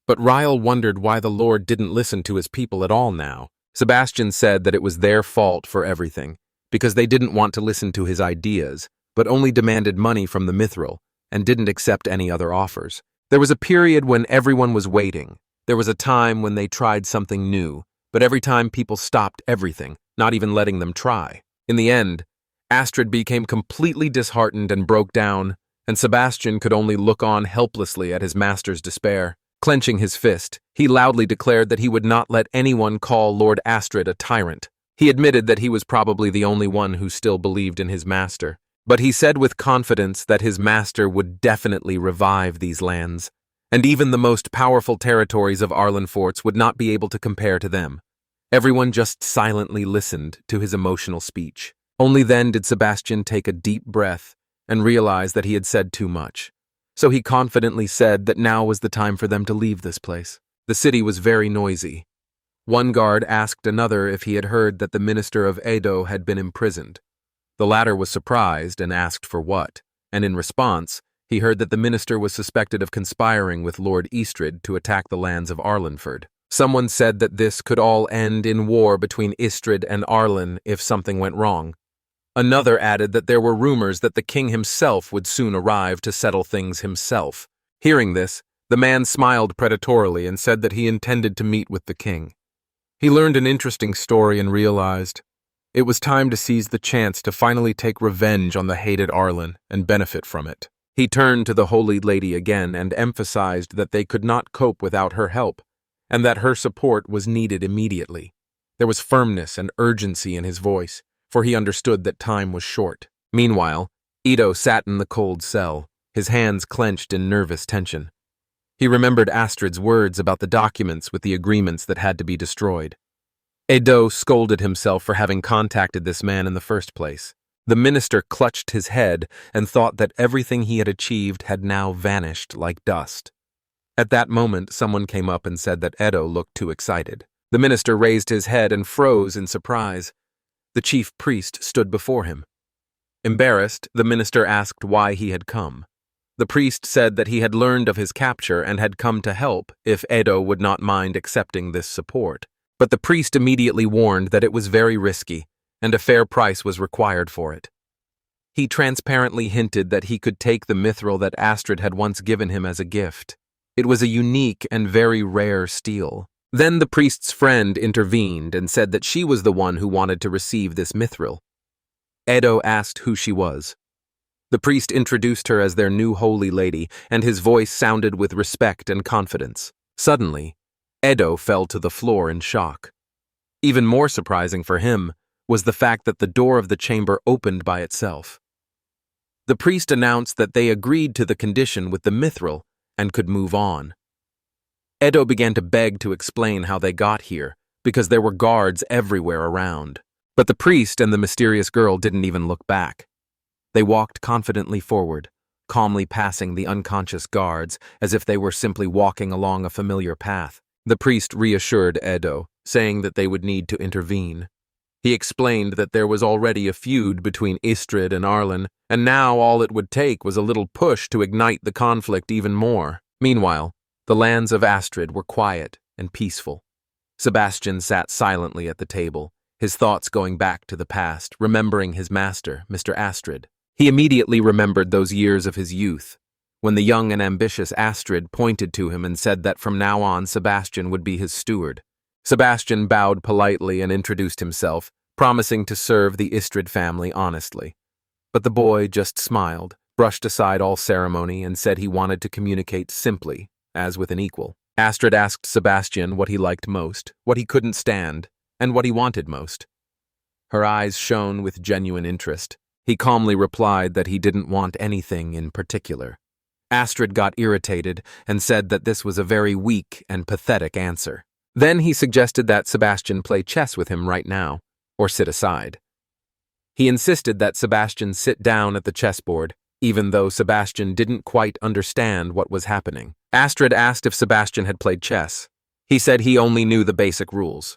A: But Ryle wondered why the Lord didn't listen to his people at all now. Sebastian said that it was their fault for everything, because they didn't want to listen to his ideas, but only demanded money from the Mithril, and didn't accept any other offers. There was a period when everyone was waiting. There was a time when they tried something new, but every time people stopped everything, not even letting them try. In the end, Astred became completely disheartened and broke down, and Sebastian could only look on helplessly at his master's despair. Clenching his fist, he loudly declared that he would not let anyone call Lord Astred a tyrant. He admitted that he was probably the only one who still believed in his master. But he said with confidence that his master would definitely revive these lands, and even the most powerful territories of Arlenforts would not be able to compare to them. Everyone just silently listened to his emotional speech. Only then did Sebastian take a deep breath and realize that he had said too much. So he confidently said that now was the time for them to leave this place. The city was very noisy. One guard asked another if he had heard that the minister of Edo had been imprisoned. The latter was surprised and asked for what, and in response, he heard that the minister was suspected of conspiring with Lord Astred to attack the lands of Arlenford. Someone said that this could all end in war between Astred and Arlen if something went wrong. Another added that there were rumors that the king himself would soon arrive to settle things himself. Hearing this, the man smiled predatorily and said that he intended to meet with the king. He learned an interesting story and realized it was time to seize the chance to finally take revenge on the hated Arlen and benefit from it. He turned to the holy lady again and emphasized that they could not cope without her help, and that her support was needed immediately. There was firmness and urgency in his voice, for he understood that time was short. Meanwhile, Ito sat in the cold cell, his hands clenched in nervous tension. He remembered Astred's words about the documents with the agreements that had to be destroyed. Edo scolded himself for having contacted this man in the first place. The minister clutched his head and thought that everything he had achieved had now vanished like dust. At that moment, someone came up and said that Edo looked too excited. The minister raised his head and froze in surprise. The chief priest stood before him. Embarrassed, the minister asked why he had come. The priest said that he had learned of his capture and had come to help if Edo would not mind accepting this support. But the priest immediately warned that it was very risky, and a fair price was required for it. He transparently hinted that he could take the mithril that Astred had once given him as a gift. It was a unique and very rare steel. Then the priest's friend intervened and said that she was the one who wanted to receive this mithril. Edo asked who she was. The priest introduced her as their new holy lady, and his voice sounded with respect and confidence. Suddenly, Edo fell to the floor in shock. Even more surprising for him was the fact that the door of the chamber opened by itself. The priest announced that they agreed to the condition with the mithril and could move on. Edo began to beg to explain how they got here, because there were guards everywhere around. But the priest and the mysterious girl didn't even look back. They walked confidently forward, calmly passing the unconscious guards as if they were simply walking along a familiar path. The priest reassured Edo, saying that they would need to intervene. He explained that there was already a feud between Astred and Arlen, and now all it would take was a little push to ignite the conflict even more. Meanwhile, the lands of Astred were quiet and peaceful. Sebastian sat silently at the table, his thoughts going back to the past, remembering his master, Mr. Astred. He immediately remembered those years of his youth, when the young and ambitious Astred pointed to him and said that from now on Sebastian would be his steward. Sebastian bowed politely and introduced himself, promising to serve the Astred family honestly. But the boy just smiled, brushed aside all ceremony, and said he wanted to communicate simply, as with an equal. Astred asked Sebastian what he liked most, what he couldn't stand, and what he wanted most. Her eyes shone with genuine interest. He calmly replied that he didn't want anything in particular. Astred got irritated and said that this was a very weak and pathetic answer. Then he suggested that Sebastian play chess with him right now, or sit aside. He insisted that Sebastian sit down at the chessboard, even though Sebastian didn't quite understand what was happening. Astred asked if Sebastian had played chess. He said he only knew the basic rules.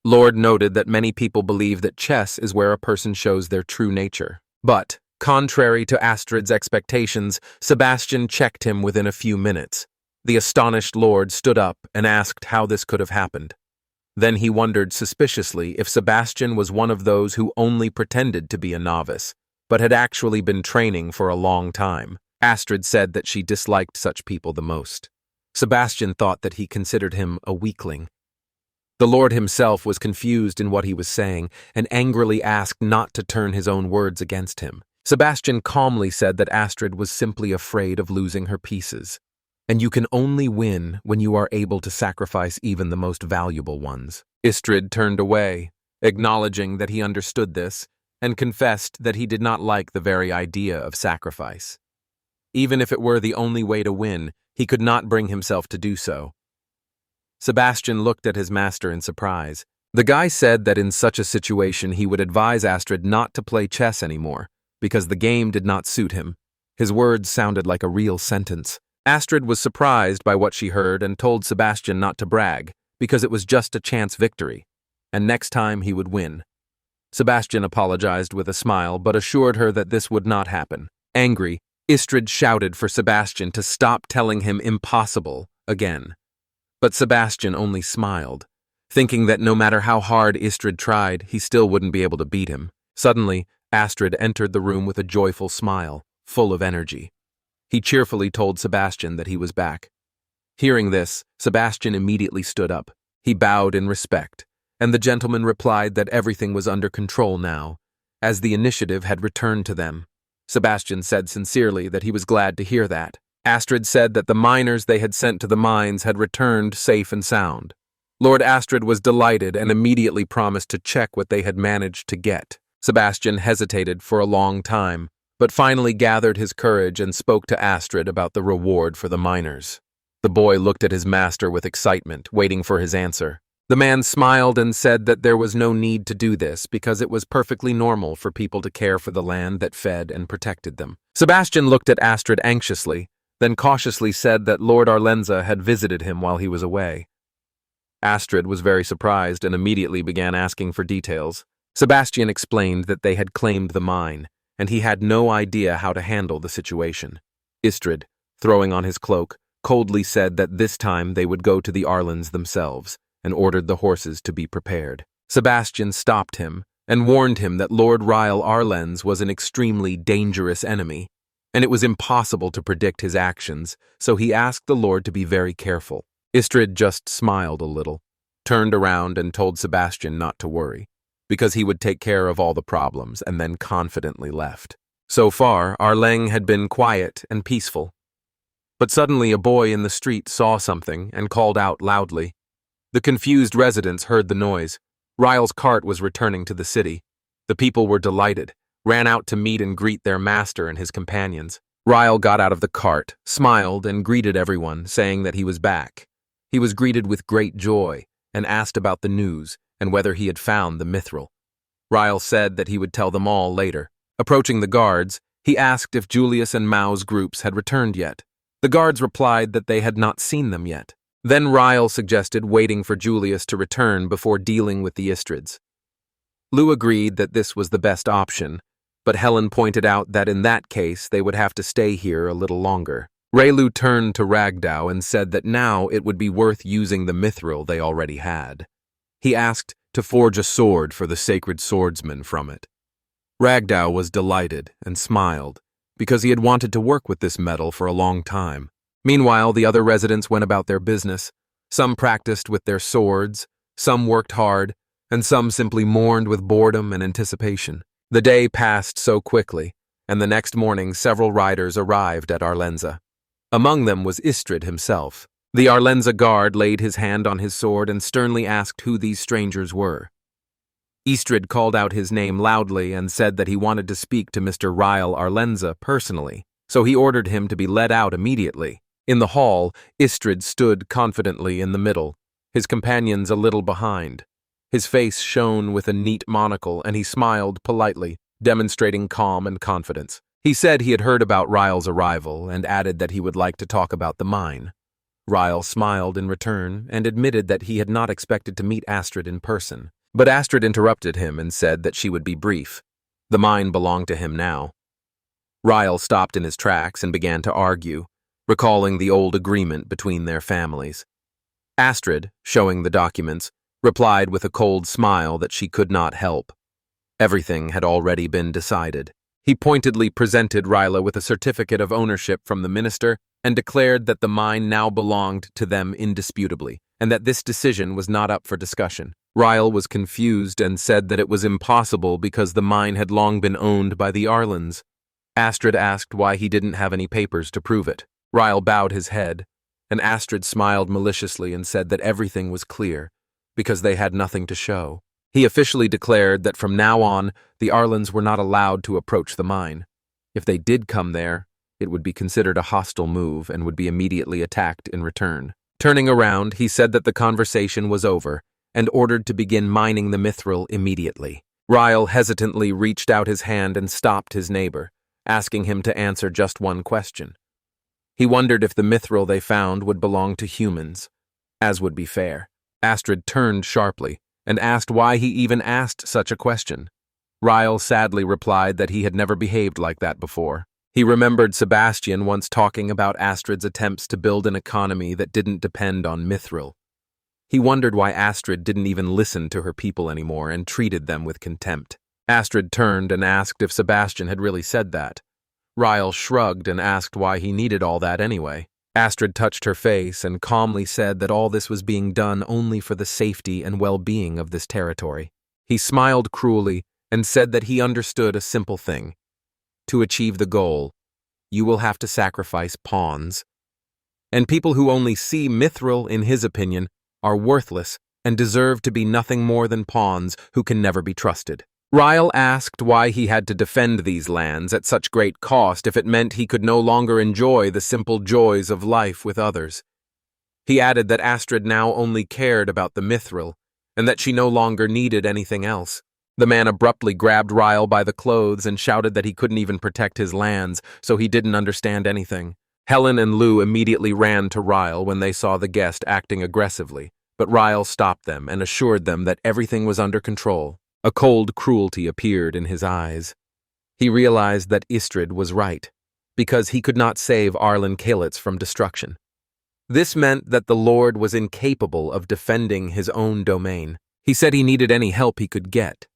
A: Lord noted that many people believe that chess is where a person shows their true nature. But, contrary to Astred's expectations, Sebastian checked him within a few minutes. The astonished lord stood up and asked how this could have happened. Then he wondered suspiciously if Sebastian was one of those who only pretended to be a novice, but had actually been training for a long time. Astred said that she disliked such people the most. Sebastian thought that he considered him a weakling. The lord himself was confused in what he was saying and angrily asked not to turn his own words against him. Sebastian calmly said that Astred was simply afraid of losing her pieces, and you can only win when you are able to sacrifice even the most valuable ones. Astred turned away, acknowledging that he understood this, and confessed that he did not like the very idea of sacrifice. Even if it were the only way to win, he could not bring himself to do so. Sebastian looked at his master in surprise. The guy said that in such a situation he would advise Astred not to play chess anymore, because the game did not suit him. His words sounded like a real sentence. Astred was surprised by what she heard and told Sebastian not to brag, because it was just a chance victory, and next time he would win. Sebastian apologized with a smile, but assured her that this would not happen. Angry, Astred shouted for Sebastian to stop telling him impossible again. But Sebastian only smiled, thinking that no matter how hard Astred tried, he still wouldn't be able to beat him. Suddenly, Astred entered the room with a joyful smile, full of energy. He cheerfully told Sebastian that he was back. Hearing this, Sebastian immediately stood up. He bowed in respect, and the gentleman replied that everything was under control now, as the initiative had returned to them. Sebastian said sincerely that he was glad to hear that. Astred said that the miners they had sent to the mines had returned safe and sound. Lord Astred was delighted and immediately promised to check what they had managed to get. Sebastian hesitated for a long time, but finally gathered his courage and spoke to Astred about the reward for the miners. The boy looked at his master with excitement, waiting for his answer. The man smiled and said that there was no need to do this because it was perfectly normal for people to care for the land that fed and protected them. Sebastian looked at Astred anxiously, then cautiously said that Lord Arlenza had visited him while he was away. Astred was very surprised and immediately began asking for details. Sebastian explained that they had claimed the mine, and he had no idea how to handle the situation. Astred, throwing on his cloak, coldly said that this time they would go to the Arlens themselves, and ordered the horses to be prepared. Sebastian stopped him and warned him that Lord Ryle Arlens was an extremely dangerous enemy, and it was impossible to predict his actions, so he asked the Lord to be very careful. Astred just smiled a little, turned around and told Sebastian not to worry, because he would take care of all the problems, and then confidently left. So far, Arleng had been quiet and peaceful. But suddenly a boy in the street saw something and called out loudly. The confused residents heard the noise. Ryle's cart was returning to the city. The people were delighted, ran out to meet and greet their master and his companions. Ryle got out of the cart, smiled, and greeted everyone, saying that he was back. He was greeted with great joy and asked about the news and whether he had found the Mithril. Ryle said that he would tell them all later. Approaching the guards, he asked if Julius and Mao's groups had returned yet. The guards replied that they had not seen them yet. Then Ryle suggested waiting for Julius to return before dealing with the Astreds. Lou agreed that this was the best option, but Helen pointed out that in that case they would have to stay here a little longer. Raylu turned to Ragdow and said that now it would be worth using the mithril they already had. He asked to forge a sword for the sacred swordsman from it. Ragdow was delighted and smiled, because he had wanted to work with this metal for a long time. Meanwhile, the other residents went about their business. Some practiced with their swords, some worked hard, and some simply mourned with boredom and anticipation. The day passed so quickly, and the next morning several riders arrived at Arlenza. Among them was Astred himself. The Arlenza guard laid his hand on his sword and sternly asked who these strangers were. Astred called out his name loudly and said that he wanted to speak to Mr. Ryle Arlenza personally, so he ordered him to be led out immediately. In the hall, Astred stood confidently in the middle, his companions a little behind. His face shone with a neat monocle, and he smiled politely, demonstrating calm and confidence. He said he had heard about Ryle's arrival and added that he would like to talk about the mine. Ryle smiled in return and admitted that he had not expected to meet Astred in person. But Astrid interrupted him and said that she would be brief. The mine belonged to him now. Ryle stopped in his tracks and began to argue, recalling the old agreement between their families. Astrid, showing the documents, replied with a cold smile that she could not help. Everything had already been decided. He pointedly presented Ryle with a certificate of ownership from the minister and declared that the mine now belonged to them indisputably, and that this decision was not up for discussion. Ryle was confused and said that it was impossible because the mine had long been owned by the Arlens. Astrid asked why he didn't have any papers to prove it. Ryle bowed his head, and Astrid smiled maliciously and said that everything was clear, because they had nothing to show. He officially declared that from now on, the Arlens were not allowed to approach the mine. If they did come there, it would be considered a hostile move and would be immediately attacked in return. Turning around, he said that the conversation was over, and ordered to begin mining the mithril immediately. Ryle hesitantly reached out his hand and stopped his neighbor, asking him to answer just one question. He wondered if the mithril they found would belong to humans, as would be fair. Astred turned sharply and asked why he even asked such a question. Ryle sadly replied that he had never behaved like that before. He remembered Sebastian once talking about Astred's attempts to build an economy that didn't depend on Mithril. He wondered why Astred didn't even listen to her people anymore and treated them with contempt. Astred turned and asked if Sebastian had really said that. Ryle shrugged and asked why he needed all that anyway. Astred touched her face and calmly said that all this was being done only for the safety and well-being of this territory. He smiled cruelly and said that he understood a simple thing. To achieve the goal, you will have to sacrifice pawns. And people who only see Mithril, in his opinion, are worthless and deserve to be nothing more than pawns who can never be trusted. Ryle asked why he had to defend these lands at such great cost if it meant he could no longer enjoy the simple joys of life with others. He added that Astred now only cared about the Mithril, and that she no longer needed anything else. The man abruptly grabbed Ryle by the clothes and shouted that he couldn't even protect his lands, so he didn't understand anything. Helen and Lou immediately ran to Ryle when they saw the guest acting aggressively, but Ryle stopped them and assured them that everything was under control. A cold cruelty appeared in his eyes. He realized that Astred was right, because he could not save Arlen Kalitz from destruction. This meant that the Lord was incapable of defending his own domain. He said he needed any help he could get.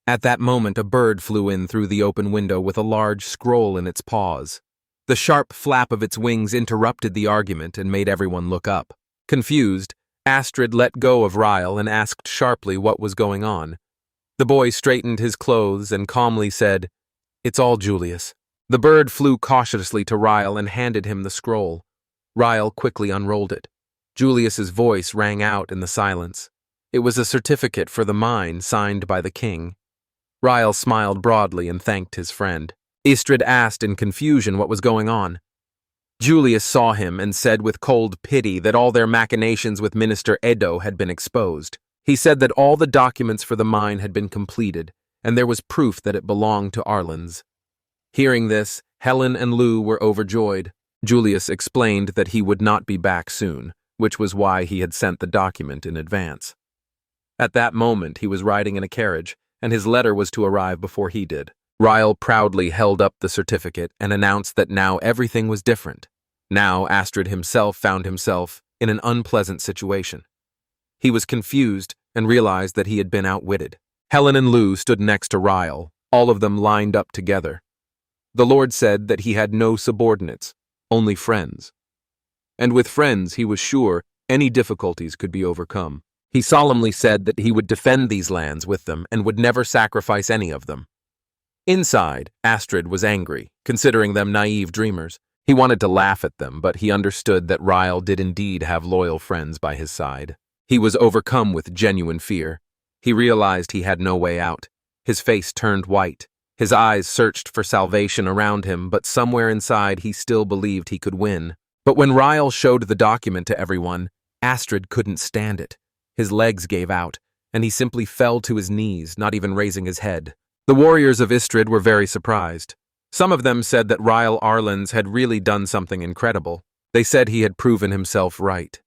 A: At that moment, a bird flew in through the open window with a large scroll in its paws. The sharp flap of its wings interrupted the argument and made everyone look up. Confused, Astred let go of Ryle and asked sharply what was going on. The boy straightened his clothes and calmly said, "It's all Julius." The bird flew cautiously to Ryle and handed him the scroll. Ryle quickly unrolled it. Julius's voice rang out in the silence. It was a certificate for the mine signed by the king. Ryle smiled broadly and thanked his friend. Astred asked in confusion what was going on. Julius saw him and said with cold pity that all their machinations with Minister Edo had been exposed. He said that all the documents for the mine had been completed, and there was proof that it belonged to Arlen's. Hearing this, Helen and Lou were overjoyed. Julius explained that he would not be back soon, which was why he had sent the document in advance. At that moment, he was riding in a carriage, and his letter was to arrive before he did. Ryle proudly held up the certificate and announced that now everything was different. Now Astred himself found himself in an unpleasant situation. He was confused and realized that he had been outwitted. Helen and Lou stood next to Ryle, all of them lined up together. The Lord said that he had no subordinates, only friends. And with friends, he was sure any difficulties could be overcome. He solemnly said that he would defend these lands with them and would never sacrifice any of them. Inside, Astred was angry, considering them naive dreamers. He wanted to laugh at them, but he understood that Ryle did indeed have loyal friends by his side. He was overcome with genuine fear. He realized he had no way out. His face turned white. His eyes searched for salvation around him, but somewhere inside he still believed he could win. But when Ryle showed the document to everyone, Astred couldn't stand it. His legs gave out, and he simply fell to his knees, not even raising his head. The warriors of Astred were very surprised. Some of them said that Ryle Arlen's had really done something incredible. They said he had proven himself right.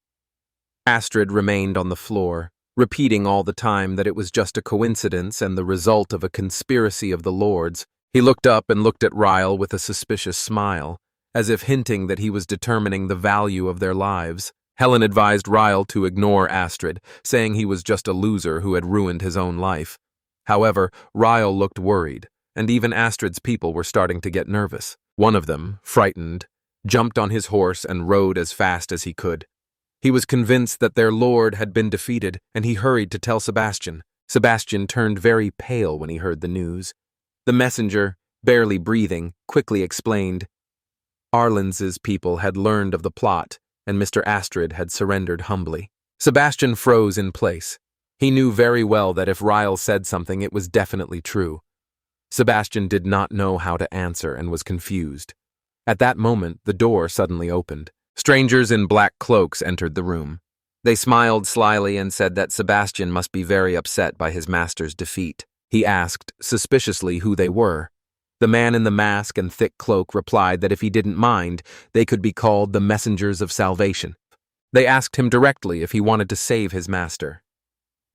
A: Astred remained on the floor, repeating all the time that it was just a coincidence and the result of a conspiracy of the lords. He looked up and looked at Ryle with a suspicious smile, as if hinting that he was determining the value of their lives. Helen advised Ryle to ignore Astred, saying he was just a loser who had ruined his own life. However, Ryle looked worried, and even Astred's people were starting to get nervous. One of them, frightened, jumped on his horse and rode as fast as he could. He was convinced that their lord had been defeated, and he hurried to tell Sebastian. Sebastian turned very pale when he heard the news. The messenger, barely breathing, quickly explained. Arlen's people had learned of the plot, and Mr. Astred had surrendered humbly. Sebastian froze in place. He knew very well that if Ryle said something, it was definitely true. Sebastian did not know how to answer and was confused. At that moment, the door suddenly opened. Strangers in black cloaks entered the room. They smiled slyly and said that Sebastian must be very upset by his master's defeat. He asked, suspiciously, who they were. The man in the mask and thick cloak replied that if he didn't mind, they could be called the messengers of salvation. They asked him directly if he wanted to save his master.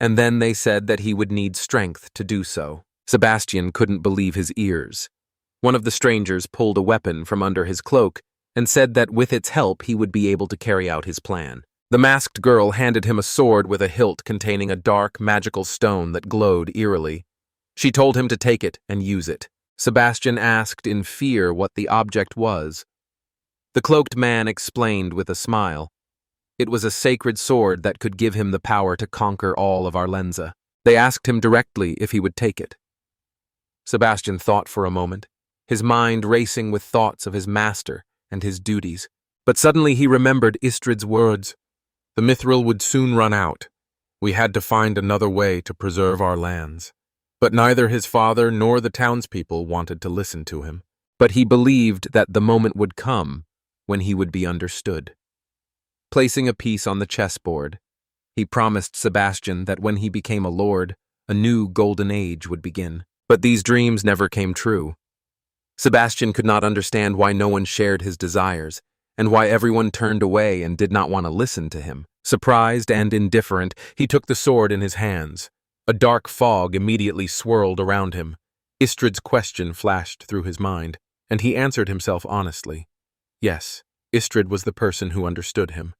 A: And then they said that he would need strength to do so. Sebastian couldn't believe his ears. One of the strangers pulled a weapon from under his cloak and said that with its help he would be able to carry out his plan. The masked girl handed him a sword with a hilt containing a dark, magical stone that glowed eerily. She told him to take it and use it. Sebastian asked in fear what the object was. The cloaked man explained with a smile. It was a sacred sword that could give him the power to conquer all of Arlenza. They asked him directly if he would take it. Sebastian thought for a moment, his mind racing with thoughts of his master and his duties. But suddenly he remembered Astred's words. The Mithril would soon run out. We had to find another way to preserve our lands. But neither his father nor the townspeople wanted to listen to him. But he believed that the moment would come when he would be understood. Placing a piece on the chessboard, he promised Sebastian that when he became a lord, a new golden age would begin. But these dreams never came true. Sebastian could not understand why no one shared his desires, and why everyone turned away and did not want to listen to him. Surprised and indifferent, he took the sword in his hands. A dark fog immediately swirled around him. Astred's question flashed through his mind, and he answered himself honestly. Yes, Astred was the person who understood him.